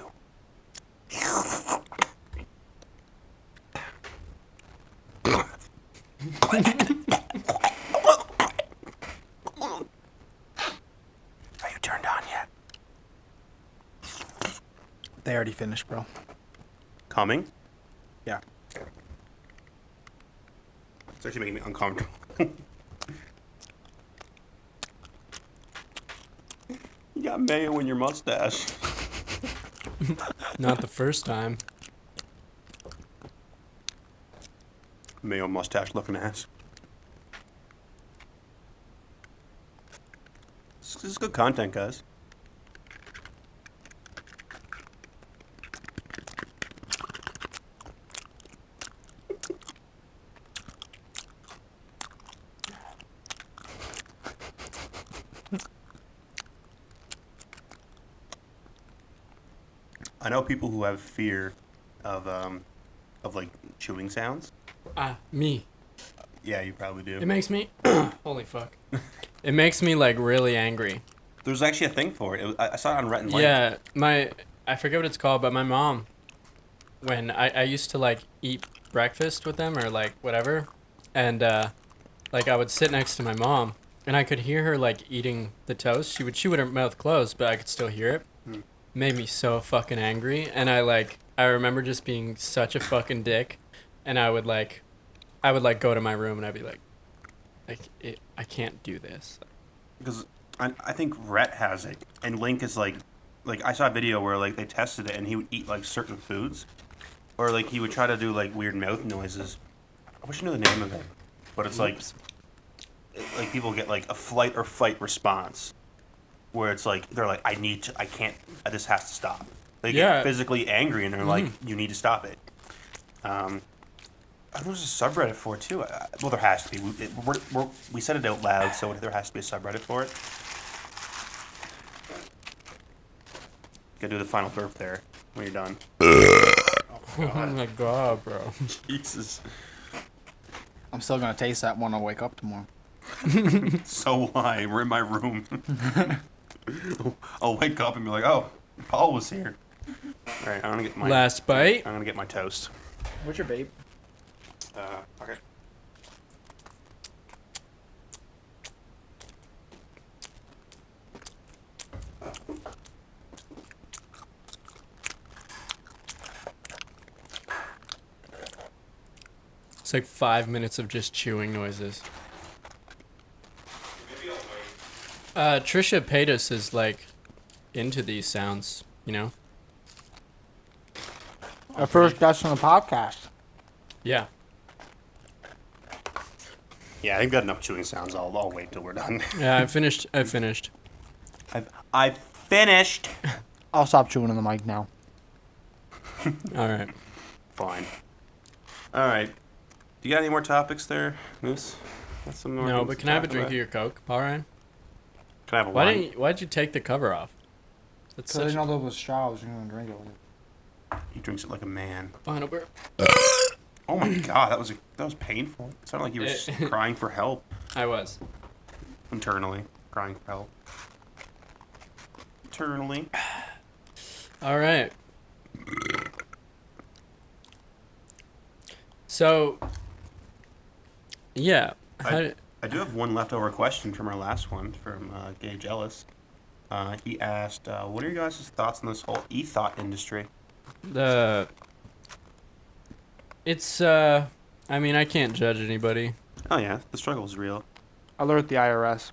Are you turned on yet? They already finished, bro. Coming? Yeah. It's actually making me uncomfortable. You got mayo in your mustache. Not the first time. Mayo mustache looking ass. This is good content, guys. I know people who have fear of like chewing sounds. Me. Yeah, you probably do. It makes me... Holy fuck. It makes me, like, really angry. There's actually a thing for it. I saw it on Rhett and Link. Yeah, I forget what it's called, but my mom, when I used to, like, eat breakfast with them or, like, whatever, and, like, I would sit next to my mom, and I could hear her, like, eating the toast. She would chew with her mouth closed, but I could still hear it. Made me so fucking angry, and I remember just being such a fucking dick. and I would go to my room and I'd be like I can't do this. Because I think Rhett has it, and Link is like I saw a video where like they tested it, and he would eat like certain foods, or like he would try to do like weird mouth noises. I wish I knew the name of it, but it's like people get like a flight or fight response, where it's like they're like this has to stop. They get physically angry and they're like, you need to stop it. There's a subreddit for it too. Well, there has to be. We said it out loud, so there has to be a subreddit for it. Gotta do the final burp there when you're done. Oh my god, bro. Jesus. I'm still gonna taste that when I wake up tomorrow. So will I. We're in my room. I'll wake up and be like, oh, Paul was here. All right, I'm gonna get my last bite. I'm gonna get my toast. What's your vape? Okay. It's like 5 minutes of just chewing noises. Trisha Paytas is like into these sounds, you know? Our first guest on the podcast. Yeah. Yeah, I've got enough chewing sounds. I'll wait till we're done. Yeah, I finished. I've finished. I'll stop chewing on the mic now. All right. Fine. All right. Do you got any more topics there, Moose? Got some more No, things but to can I have a talk drink about? of your Coke, Paul Ryan? Can I have a wine? Why'd you take the cover off? That's Because I such know there was straw. I was going to drink it with it. He drinks it like a man. final burp. Oh my god, that was painful. It sounded like you were crying for help I was. internally. Crying for help. Internally. All right. So, yeah. I do have one leftover question from our last one from Gage Ellis. He asked, what are your guys' thoughts on this whole e-thought industry? It's I mean, I can't judge anybody. Oh yeah, the struggle is real. Alert the IRS.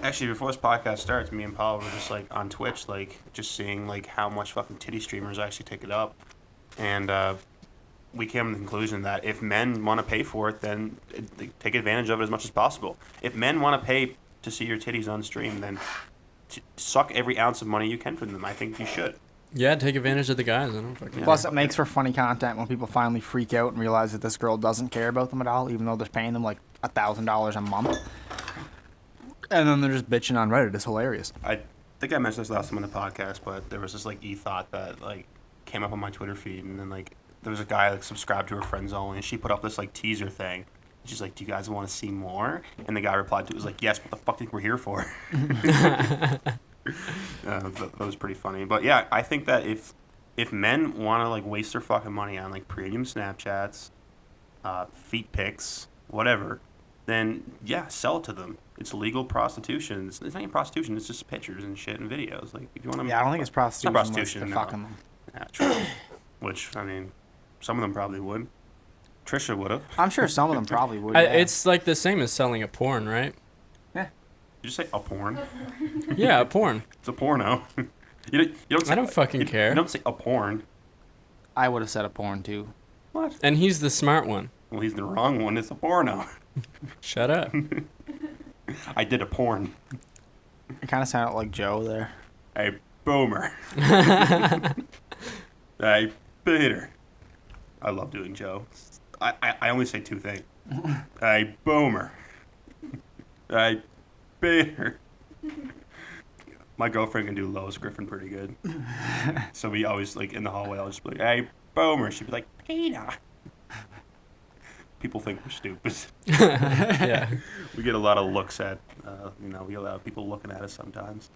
Actually, before this podcast starts, me and Paul were just like on Twitch, like just seeing like how much fucking titty streamers actually take it up, and we came to the conclusion that if men want to pay for it, then take advantage of it as much as possible. If men want to pay to see your titties on stream, then suck every ounce of money you can from them. I think you should. Yeah, take advantage of the guys. I don't fucking. Plus, it makes for funny content when people finally freak out and realize that this girl doesn't care about them at all, even though they're paying them like $1,000 a month. And then they're just bitching on Reddit. It's hilarious. I think I mentioned this last time on the podcast, but there was this like e-thought that like came up on my Twitter feed, and then like there was a guy like subscribed to her friends only, and she put up this like teaser thing. She's like, "Do you guys want to see more?" And the guy replied to it was like, "Yes, what the fuck do you think we're here for?" That was pretty funny. But yeah, I think that if men want to like waste their fucking money on like premium Snapchats, feet pics, whatever, then yeah, sell it to them. It's legal prostitution. It's not even prostitution. It's just pictures and shit and videos. Like if you want to. Yeah, I don't think it's prostitution. Not prostitution. They're No. fucking them. Yeah, true. Which I mean, some of them probably would. Trisha would have. I'm sure some of them probably would. Yeah. It's like the same as selling a porn, right? Did you say a porn? Yeah, a porn. It's a porno. You don't say, I don't fucking care. You don't say a porn. I would have said a porn too. What? And he's the smart one. Well, he's the wrong one. It's a porno. Shut up. I did a porn. It kind of sounded like Joe there. Hey, boomer. Hey, Peter. I love doing Joe. I only say two things. Hey, boomer. Hey, Peter. My girlfriend can do Lois Griffin pretty good. So we always, like, in the hallway, I'll just be like, hey, boomer. She'd be like, Peter. People think we're stupid. Yeah. We get a lot of looks at, we get a lot of people looking at us sometimes.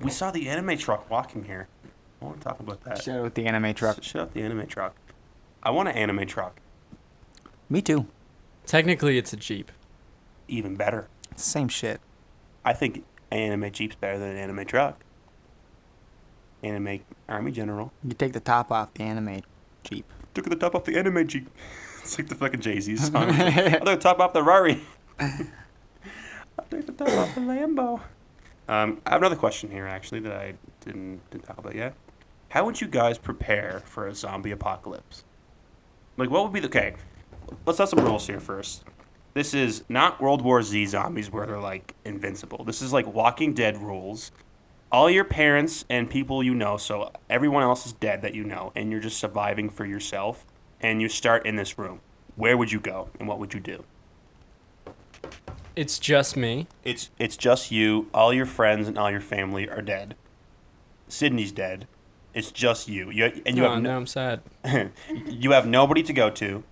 We saw the anime truck walking here. I want to talk about that. Shout out the anime truck. Shout out the anime truck. I want an anime truck. Me too. Technically, it's a Jeep. Even better. Same shit. I think an anime Jeep's better than an anime truck. Anime Army General. You take the top off the anime Jeep. took the top off the anime Jeep. It's like the fucking Jay-Z song. I took the top off the Rari. I took the top off the Lambo. I have another question here, actually, that I didn't talk about yet. How would you guys prepare for a zombie apocalypse? Like, what would be the... Okay, let's have some rules here first. This is not World War Z zombies where they're, like, invincible. This is, like, Walking Dead rules. All your parents and people you know, so everyone else is dead that you know, and you're just surviving for yourself, and you start in this room. Where would you go, and what would you do? It's just me. It's just you. All your friends and all your family are dead. Sydney's dead. It's just you. No, I'm sad. You have nobody to go to,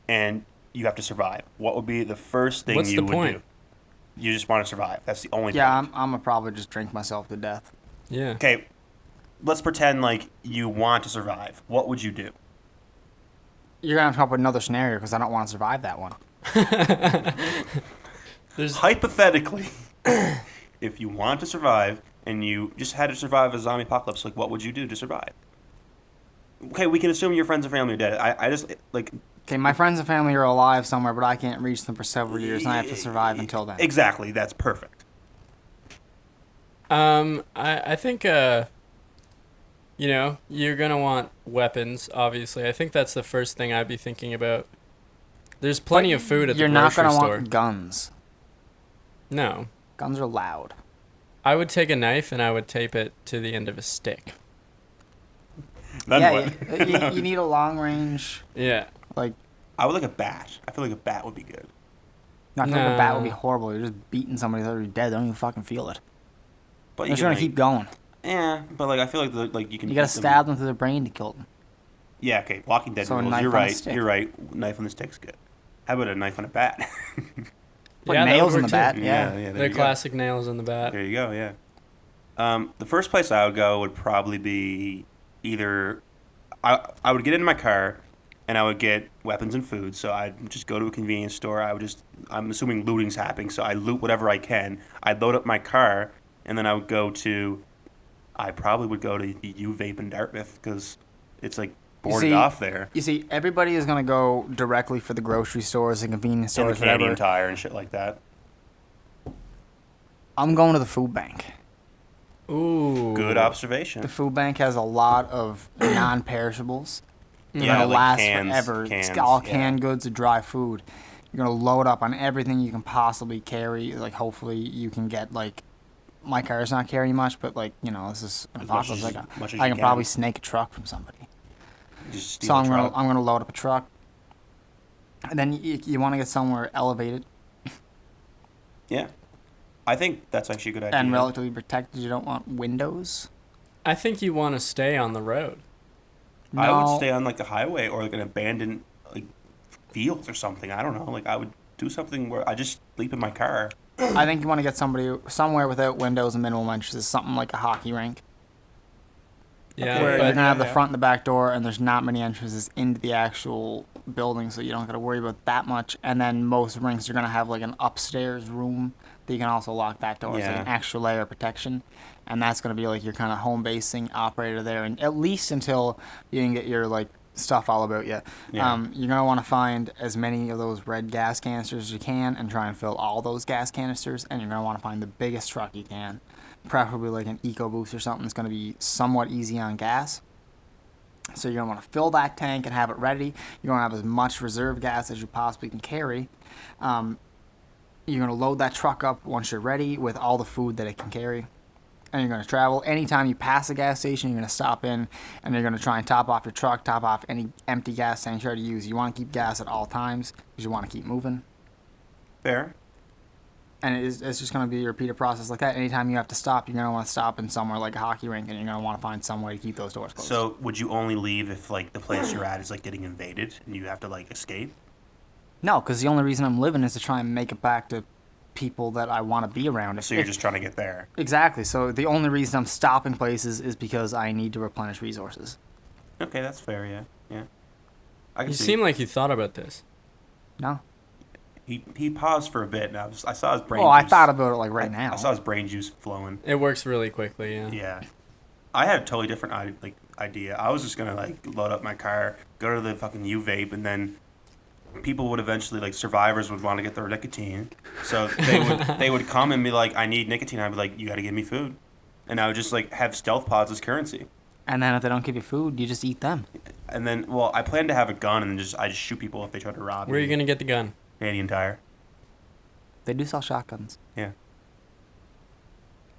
and you have to survive. What would be the first thing What's you the would point? do? You just want to survive. That's the only Yeah, point. I'm gonna probably just drink myself to death. Yeah. Okay, let's pretend like you want to survive. What would you do? You're gonna have to come up with another scenario because I don't want to survive that one. Hypothetically, if you want to survive and you just had to survive a zombie apocalypse, like what would you do to survive? Okay, we can assume your friends and family are dead. I just like... Okay, my friends and family are alive somewhere, but I can't reach them for several years, and I have to survive until then. Exactly, that's perfect. I think, you know, you're gonna want weapons, obviously. I think that's the first thing I'd be thinking about. There's plenty of food at the You're grocery not gonna store. want guns. No. Guns are loud. I would take a knife and I would tape it to the end of a stick. Then yeah, what? you need a long range, Yeah. like, I would like a bat. I feel like a bat would be good. not like a bat would be No. horrible. You're just beating somebody that's already dead. They don't even fucking feel it. But They're you just can, gonna like, keep going. Yeah, but like I feel like you can. You gotta beat them. stab them through the brain to kill them. Yeah, okay. Walking Dead So a rules. knife You're on a right. stick. You're right. Knife on the stick's good. How about a knife on a bat? Put Yeah, that nails would in the work bat. too. Yeah. there The you classic nails in the bat. Go. There you go. Yeah. The first place I would go would probably be either I would get into my car and I would get weapons and food. So I'd just go to a convenience store. I'm assuming looting's happening, so I loot whatever I can. I'd load up my car and then I probably would go to the U-Vape in Dartmouth because it's like boarded see, off there. You see, everybody is gonna go directly for the grocery stores and convenience And the stores, Canadian whatever. Tire and shit like that. I'm going to the food bank. Ooh. Good observation. The food bank has a lot of non-perishables. They're Yeah, gonna like last cans, forever. cans, It's all yeah. canned goods and dry food. You're gonna load up on everything you can possibly carry. Like, hopefully you can get, like, my car's not carrying much, but, like, you know, this is As apocalypse. much Like, as- much as I you can can. probably snake a truck from somebody. Just steal So a I'm truck. gonna load up a truck. And then you want to get somewhere elevated Yeah. I think that's actually a good idea. and relatively protected. You don't want windows. I think you want to stay on the road. I would No. stay on like the highway or like an abandoned like field or something. I don't know. Like I would do something where I just sleep in my car. I think you want to get somewhere without windows and minimal entrances, something like a hockey rink. Yeah, Where but you're gonna have the yeah. front and the back door, and there's not many entrances into the actual building, so you don't got to worry about that much. And then most rinks are gonna have like an upstairs room that you can also lock that door. It's like an Yeah. extra layer of protection, and that's gonna be like your kind of home basing operator there, and at least until you can get your like stuff all about you. Yeah. You're gonna want to find as many of those red gas canisters as you can, and try and fill all those gas canisters. And you're gonna want to find the biggest truck you can. Preferably like an EcoBoost or something that's going to be somewhat easy on gas. So you're going to want to fill that tank and have it ready. You're going to have as much reserve gas as you possibly can carry. You're going to load that truck up once you're ready with all the food that it can carry. And you're going to travel. Anytime you pass a gas station, you're going to stop in and you're going to try and top off your truck, top off any empty gas tanks you already use. You want to keep gas at all times because you want to keep moving. Fair. And it's just going to be a repeated process like that. Anytime you have to stop, you're going to want to stop in somewhere like a hockey rink, and you're going to want to find some way to keep those doors closed. So would you only leave if like the place you're at is like getting invaded and you have to like escape? No, because the only reason I'm living is to try and make it back to people that I want to be around. So you're just trying to get there. Exactly. So the only reason I'm stopping places is because I need to replenish resources. Okay, that's fair. Yeah. Yeah. I can You see. seem like you thought about this. No. He paused for a bit, and I saw his brain. Oh, I juice. thought about it like right now. I saw his brain juice flowing. It works really quickly, yeah. Yeah. I had a totally different idea. I was just gonna like load up my car, go to the fucking U-Vape, and then people would eventually, like survivors would want to get their nicotine, so they would come and be like, I need nicotine. I'd be like, you got to give me food, and I would just like have stealth pods as currency. And then if they don't give you food, you just eat them. And then, well, I plan to have a gun and I just shoot people if they try to rob me. Where are you gonna get the gun? Canadian Tire. They do sell shotguns. Yeah.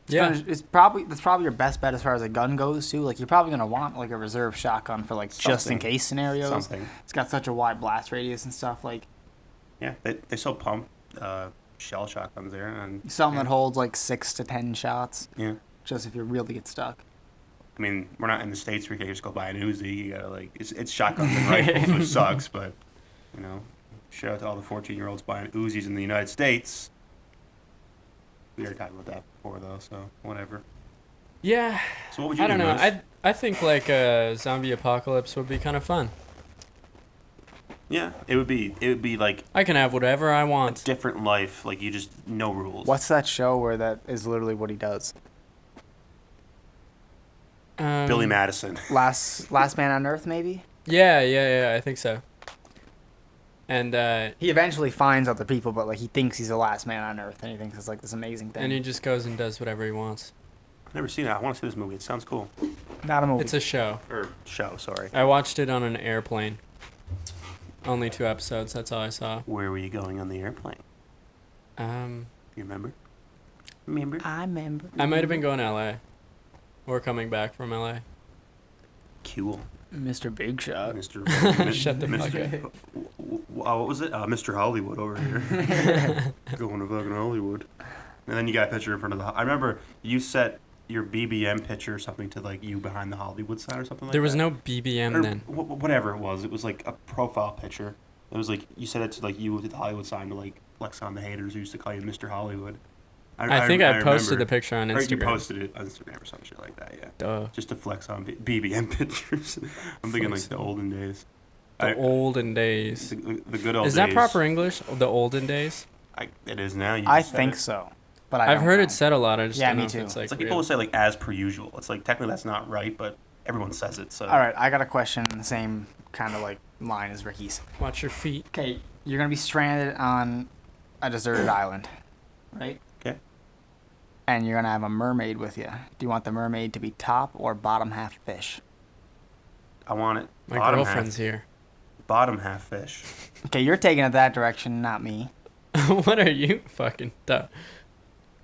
That's probably your best bet as far as a gun goes too. Like you're probably gonna want like a reserve shotgun for like just in case scenarios. Something. It's got such a wide blast radius and stuff. Like Yeah, they sell pump shell shotguns there, and something that holds like 6 to 10 shots. Yeah. Just if you really get stuck. I mean, we're not in the States where you can just go buy an Uzi. You gotta like it's shotguns and rifles, which sucks. But you know, shout out to all the 14-year-olds buying Uzis in the United States. We already talked about that before, though, so whatever. Yeah. So what would you I do? don't know. Moose? I think like a zombie apocalypse would be kind of fun. Yeah, it would be like I can have whatever I want. a different life. Like you just no rules. What's that show where that is literally what he does? Billy Madison? Last Man on Earth, maybe. Yeah. I think so. And He eventually finds other people, but like he thinks he's the last man on Earth, and he thinks it's like this amazing thing. and he just goes and does whatever he wants. I've never seen it. I want to see this movie. It sounds cool. Not a movie. It's a show. Or show, sorry. I watched it on an airplane. Only 2 episodes. That's all I saw. Where were you going on the airplane? Do you remember? I remember. I might have been going to LA. Or coming back from LA. Cool. Mr. Big Shot. Mr. Shut the fuck Mr. What was it? Mr. Hollywood over here. Going to fucking Hollywood. And then you got a picture in front of the... I remember you set your BBM picture or something to like you behind the Hollywood sign or something like that. There was no BBM Or then. whatever it was. It was like a profile picture. It was like you set it to like you with the Hollywood sign to like flex on the haters who used to call you Mr. Hollywood. I think I posted remember. the picture on Or you Instagram. posted it on Instagram or some shit like that, yeah. Duh. Just to flex on BBM pictures. I'm thinking like the olden days. The olden days. The good old days. Is that proper English? The olden days? It is now. You I just said think it. so, but I've heard know. it said a lot. I just Yeah, don't me know too. if it's like, It's like real. people will say like as per usual. It's like technically that's not right, but everyone says it. So All right, I got a question in the same kind of like line as Ricky's. Watch your feet. Okay, you're gonna be stranded on a deserted island, right? Okay. And you're gonna have a mermaid with you. Do you want the mermaid to be top or bottom half fish? I want it. My bottom girlfriend's half, here. Bottom half fish. Okay, you're taking it that direction, not me. What are you fucking dumb?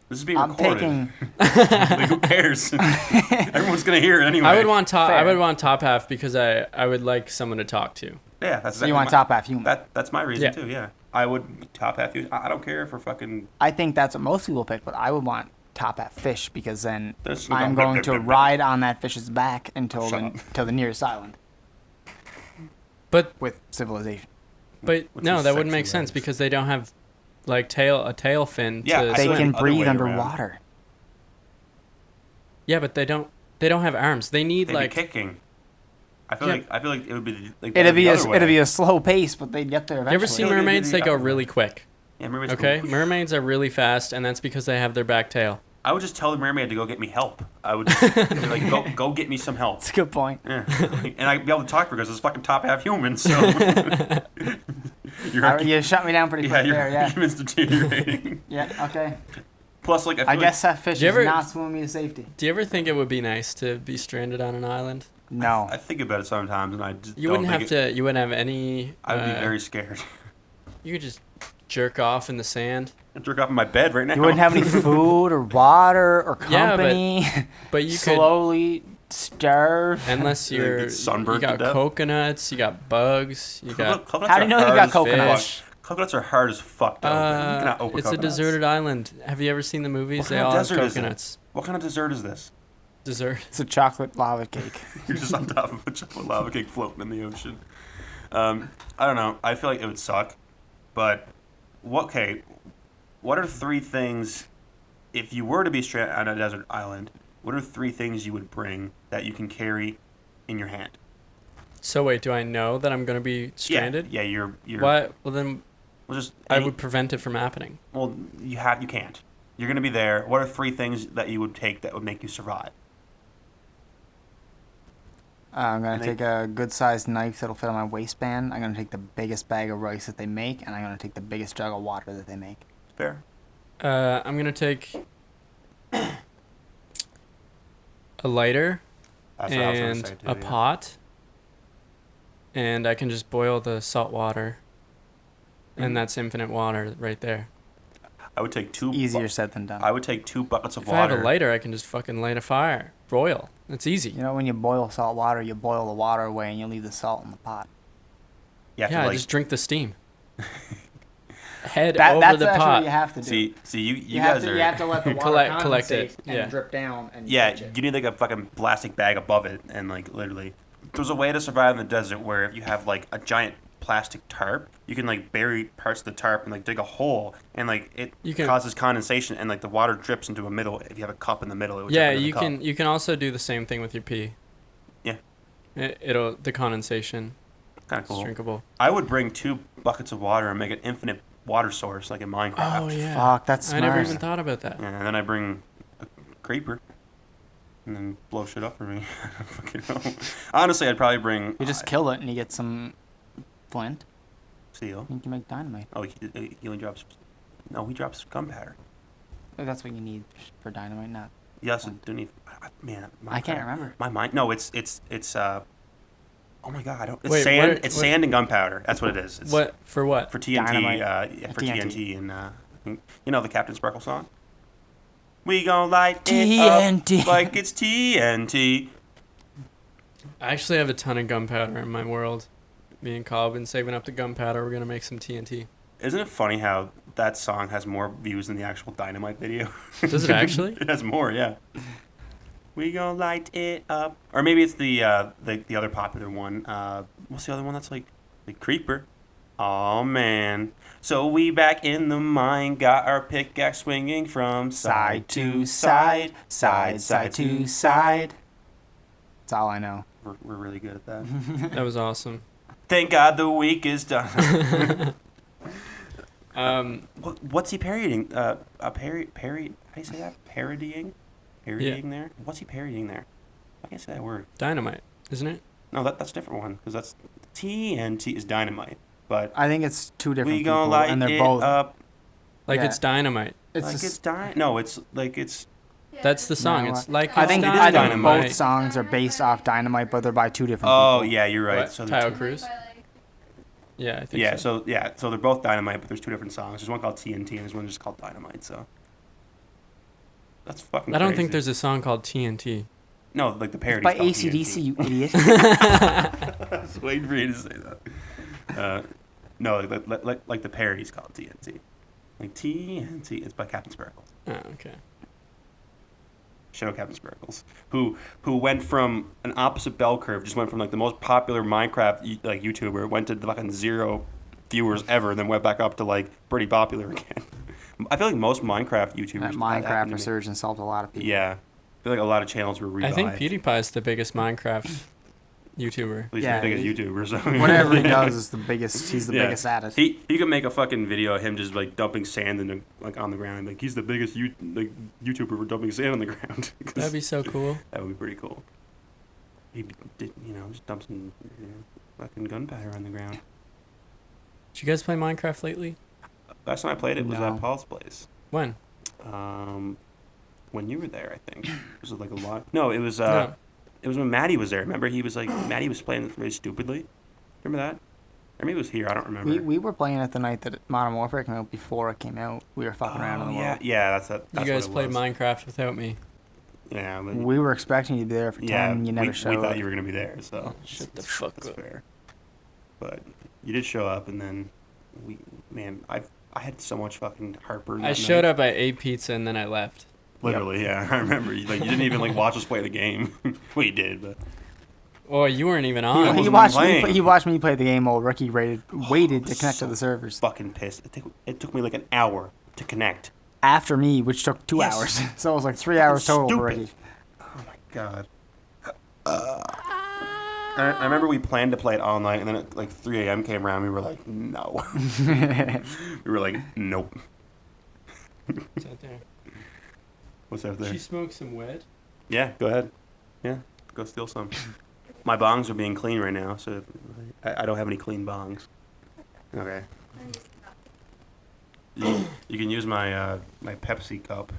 This is being I'm recorded. taking. Like, who cares? Everyone's gonna hear it anyway. I would want top. I Fair. would want top half because I would like someone to talk to. Yeah, that's So you exactly want my- top half human? That's my reason Yeah. too. Yeah, I would top half you. I don't care if we're fucking. I think that's what most people pick, but I would want top half fish because then That's I'm going to ride on that fish's back until Shut the, up. till the nearest island But with civilization. but What's no, his that wouldn't sexy make sense legs? because they don't have like a tail fin. Yeah, to I They swim can the other way breathe around. underwater. Yeah, but they don't have arms. They need They'd like be kicking. I feel Yeah. like it would be like It'd be the a other way. it'd be a slow pace, but they'd get there you eventually. ever seen Feel like it'd be mermaids? the They go other really way. quick. Yeah, mermaids. Okay, Go, mermaids are really fast, and that's because they have their back tail. I would just tell the mermaid to go get me help. I would just be like, go get me some help. That's a good point. Yeah. And I'd be able to talk to her because it's fucking top half human. So You shut me down pretty yeah, quick your there. Yeah. human's deteriorating. Yeah. Okay. Plus, like I guess that fish Do you is ever- not swimming me to safety. Do you ever think it would be nice to be stranded on an island? No. I think about it sometimes, and I just You don't wouldn't think have to. You wouldn't have any. I would be very scared. You could just jerk off in the sand. I jerk off in my bed right now. You wouldn't have any food or water or Yeah, but company. But you could, slowly starve. unless You you're. get You sunburned to got death. coconnuts. You got bugs. You got. Coconuts How do you are know you hard got as coconuts? fish. Coconuts are hard as fuck. Though. You cannot open It's a coconuts. deserted island. Have you ever seen the movies? What They kind of all have desert is it? coconuts. What kind of dessert is this? Dessert. It's a chocolate lava cake. You're just on top of a chocolate lava cake floating in the ocean. I don't know. I feel like it would suck. But what are 3 things, if you were to be stranded on a desert island, what are 3 things you would bring that you can carry in your hand? So wait, do I know that I'm gonna be stranded? Yeah, you're. What? Well then, Well, just I would prevent it from happening. Well, you can't. You're gonna be there. What are 3 things that you would take that would make you survive? I'm gonna And they- take a good-sized knife that'll fit on my waistband. I'm gonna take the biggest bag of rice that they make, and I'm gonna take the biggest jug of water that they make. Fair. I'm gonna take a lighter That's what I was gonna and say too, a yeah. pot, and I can just boil the salt water, Mhm. and that's infinite water right there. I would take two. Easier said than done. I would take 2 buckets of If I have water. a lighter, I can just fucking light a fire, broil. It's easy. You know, when you boil salt water, you boil the water away and you leave the salt in the pot. You have Yeah, to like just drink the steam. Head That's over the actually pot. what you have to do. see you you guys have are. to, you have to let the water Collect it, condensate and yeah. drip down and Yeah, touch it. you need like a fucking plastic bag above it, and like literally, there's a way to survive in the desert where if you have like a giant plastic tarp, you can like bury parts of the tarp and like dig a hole, and like it You can- causes condensation, and like the water drips into a middle. If you have a cup in the middle, it would Yeah, drip into you the cup. can you can also do the same thing with your pee. Yeah. It'll the condensation. Kind of It's cool. drinkable. I would bring 2 buckets of water and make an infinite water source like in Minecraft. Oh yeah. Fuck, that's I never smart. even thought about that. And then I bring a creeper, and then blow shit up for me. Fucking hell. Honestly, I'd probably bring. You just kill it and you get some flint. Seal. You can make dynamite. Oh, he only drops. No, he drops gunpowder. That's what you need for dynamite, not. You also don't need. Man, I can't remember. My mind. No, it's. Oh my god, I don't. It's Wait, sand. what- it's what- sand and gunpowder. That's what it is. It's What for what? For TNT. Dynamite. Yeah, for TNT. TNT and you know the Captain Sparkle song. We gon' light it up TNT. like it's TNT. I actually have a ton of gunpowder in my world. Me and Cobb been saving up the gunpowder. We're gonna make some TNT. Isn't it funny how that song has more views than the actual Dynamite video? Does it actually? It has more, yeah. We gon' light it up. Or maybe it's the other popular one. What's the other one that's like Creeper? Oh man. So we back in the mine, got our pickaxe swinging from side to side, side to side. That's all I know. We're really good at that. That was awesome. Thank God the week is done. Um, What's he parodying? How do you say that? Parodying there? What's he parodying there? I can't say that word. dynamite, isn't it? No, that's a different one because that's TNT is dynamite, but I think it's two different we gonna people, light and they're it both. up Like Yeah. it's dynamite. It's like just- it's dynamite. No, it's like it's. That's the song. No, It's like I it's think it is dynamite. both songs are based off Dynamite, but they're by two different Oh people. yeah, you're right. What? So Tayo they're Cruz? Yeah, I think yeah, so. so they're both dynamite, but there's 2 different songs. There's one called TNT and there's one just called Dynamite. So that's fucking. I don't think crazy. there's a song called TNT. No, like the parody. By AC/DC, you idiot. I was waiting for you to say that. No, like the parody's called TNT. Like TNT, it's by Captain Sparkles. Oh, okay. Shout out Captain Sparkles, who went from an opposite bell curve, just went from like the most popular Minecraft like YouTuber, went to fucking 0 viewers ever, and then went back up to like pretty popular again. I feel like most Minecraft YouTubers. That that Minecraft happened to me. resurgence helped a lot of people. Yeah, I feel like a lot of channels were revived. I think PewDiePie's the biggest Minecraft YouTuber. At least Yeah, the biggest he- YouTuber. So Whatever he does is the biggest. He's the Yeah. biggest at it. He could make a fucking video of him just like dumping sand into like on the ground. Like he's the biggest YouTuber for dumping sand on the ground. 'Cause That'd be so cool. that would be pretty cool. He did, just dump some fucking gunpowder on the ground. Did you guys play Minecraft lately? Last time I played it was No. at Paul's place. When? When you were there, I think. Was it like a lot? No, it was. No. It was when Maddie was there. Remember, he was like Maddie was playing really stupidly. Remember that? Or maybe it was here. I don't remember. We were playing it the night that Modern Warfare came out. Before it came out, we were fucking around in the yeah, world. yeah. That's You what guys it played was. Minecraft without me. Yeah, but We were expecting you to be there for 10, yeah, and you never we showed thought up. you were gonna be there, so Oh, shut the fuck that's up. fair. But you did show up, and then I had so much fucking heartburn. I that showed night. up, I ate pizza, and then I left. Literally, yeah. I remember. You didn't even like watch us play the game. Well, you did, but Oh, you weren't even He, on. wasn't he watched me. playing. He watched me play the game while Ricky waited to connect to the servers. fucking pissed. It took me like an hour to connect. After me, which took 2 Yes. hours, so it was like 3 hours total for Stupid. Ricky. Oh my god. I remember we planned to play it all night, and then at like 3 a.m. came around. We were like, no. We were like, nope. It's out there. What's out there? She smoked some wet. Yeah, go ahead. Yeah, go steal some. My bongs are being clean right now, so I don't have any clean bongs. Okay. You can use my my Pepsi cup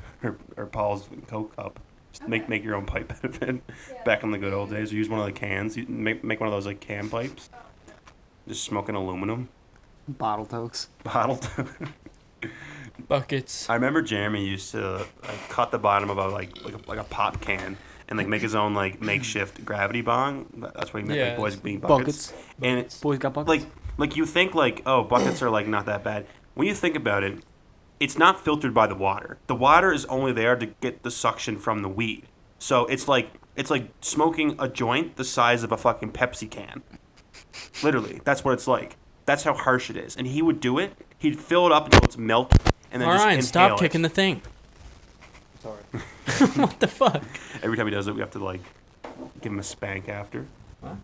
or Paul's Coke cup. Just make your own pipe out of it. Back in the good old days, you use one of the cans. You make one of those like can pipes. Just smoking aluminum. Bottle tokes. Bottle. Buckets. I remember Jeremy used to like cut the bottom of a pop can and like make his own like makeshift gravity bong. That's what he meant. Yeah. Like boys being buckets. And it's Boys got buckets. like you think like, oh, buckets are like not that bad. When you think about it, it's not filtered by the water. The water is only there to get the suction from the weed. So it's like smoking a joint the size of a fucking Pepsi can. Literally, that's what it's like. That's how harsh it is. And he would do it. He'd fill it up until it's melted, and then All just right, inhale stop it. kicking the thing. Sorry. What the fuck? Every time he does it, we have to like give him a spank after. What?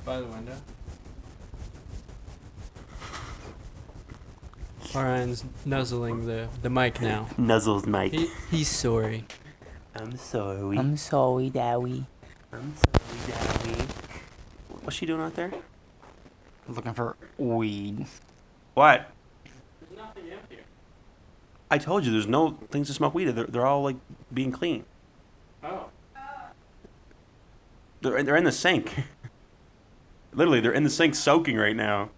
By the window. Orion's nuzzling the mic now. Nuzzles Mike. He's sorry. I'm sorry. I'm sorry, Dowie. I'm sorry, Daddy. What's she doing out there? Looking for weed. What? There's nothing in here. I told you, there's no things to smoke weed. They're all like being clean. Oh. They're in the sink. Literally, they're in the sink soaking right now.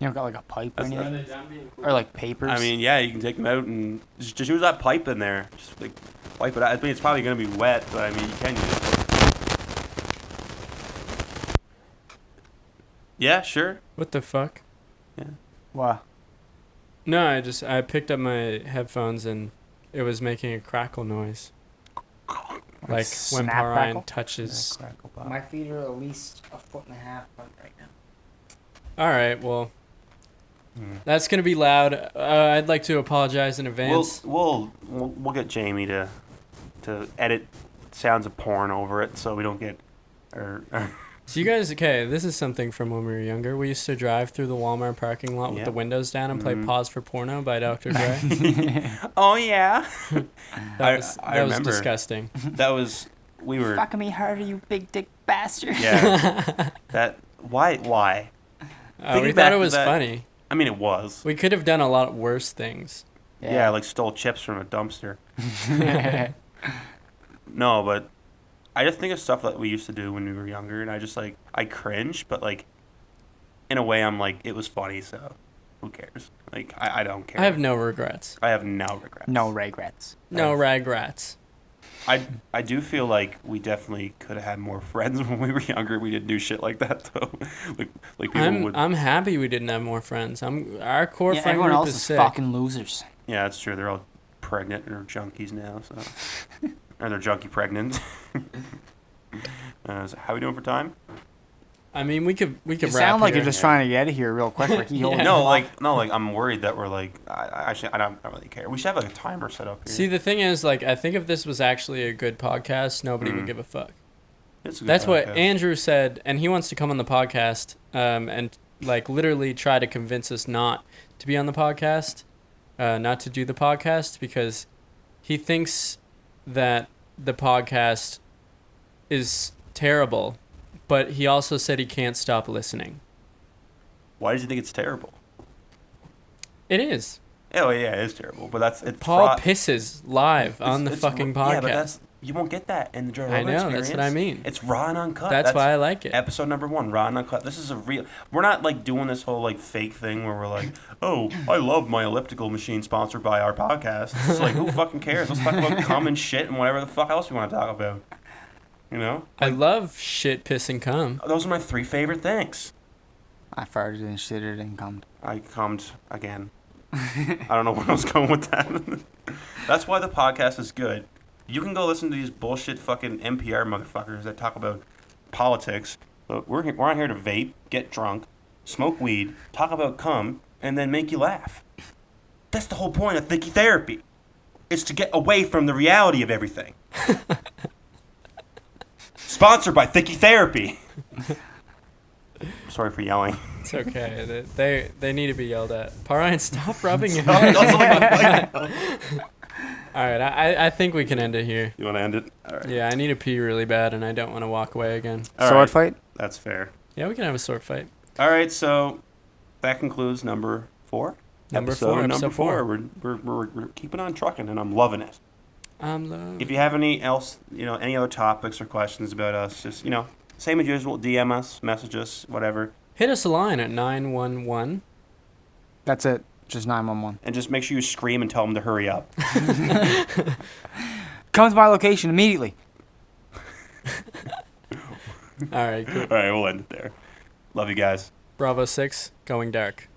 You don't got like a pipe or That's- anything? Are they done being Or like papers? I mean, yeah, you can take them out and just use that pipe in there. Just like wipe it out. I mean, it's probably gonna be wet, but I mean, you can use it. Yeah, sure. What the fuck? What? No, I picked up my headphones and it was making a crackle noise. Like when snap Orion crackle? touches. My feet are at least 1.5 foot right now. All right, well, Hmm. that's gonna be loud. I'd like to apologize in advance. We'll get Jamie to edit sounds of porn over it so we don't get or So you guys, okay, this is something from when we were younger. We used to drive through the Walmart parking lot with Yeah. the windows down and play Mhm. Pause for Porno by Dr. Dre. Oh yeah. That was I remember. disgusting. That was we were Fucking me harder, you big dick bastard. yeah. That why We Thinking thought back it to was that- funny. I mean it was. We could have done a lot worse things. Yeah, like stole chips from a dumpster. No, but I just think of stuff that we used to do when we were younger, and I just like I cringe, but like in a way I'm like it was funny, so who cares? Like I don't care. I have no regrets. I have no regrets. No regrets. No regrets. I do feel like we definitely could have had more friends when we were younger. We didn't do shit like that though. like people would. I'm happy we didn't have more friends. Our core Yeah, friend everyone group else is is sick. fucking losers. Yeah, that's true. They're all pregnant and are junkies now, so or they're junkie pregnant. So how we doing for time? I mean, we could You wrap sound like here. you're just trying to get out of here real quick, Ricky. Hold Yeah. No, on. like I'm worried that we're like I don't really care. We should have like a timer set up here. See, the thing is, like, I think if this was actually a good podcast, nobody would Mhm. give a fuck. It's a good That's what podcast. Andrew said, and he wants to come on the podcast, and like literally try to convince us not to be on the podcast, not to do the podcast, because he thinks that the podcast is terrible, but he also said he can't stop listening. Why did you think it's terrible? It is. Oh yeah, it is terrible, but it's Paul fraud. pisses live on the fucking podcast. Yeah, but you won't get that in the Joe I Rogan know, experience. that's what I mean. It's raw and uncut. That's why I like it. Episode number 1, raw and uncut. This is a real. We're not like doing this whole like fake thing where we're like, oh, I love my elliptical machine sponsored by our podcast. It's like who fucking cares? Let's talk about cum and shit and whatever the fuck else we want to talk about. You know? I love shit, piss, and cum. Those are my 3 favorite things. I farted and shitted and cummed. I cummed again. I don't know where I was going with that. That's why the podcast is good. You can go listen to these bullshit fucking NPR motherfuckers that talk about politics. But we're on here to vape, get drunk, smoke weed, talk about cum, and then make you laugh. That's the whole point of Thickey Therapy. It's to get away from the reality of everything. Sponsored by Thickey Therapy. Sorry for yelling. It's okay. They need to be yelled at. Parian, stop rubbing your That's head. like- All right, I think we can end it here. You want to end it? All right. Yeah, I need to pee really bad, and I don't want to walk away again. All Sword right. fight? That's fair. Yeah, we can have a sword fight. All right, so that concludes number 4. Episode Number 4. four. We're keeping on trucking, and I'm loving it. If you have any other topics or questions about us, just same as usual, DM us, message us, whatever, Hit us a line at 911. That's it. Just 911. and just make sure you scream and tell them to hurry up. Come to my location immediately. All right, cool. All right, we'll end it there. Love you guys. Bravo 6, going dark.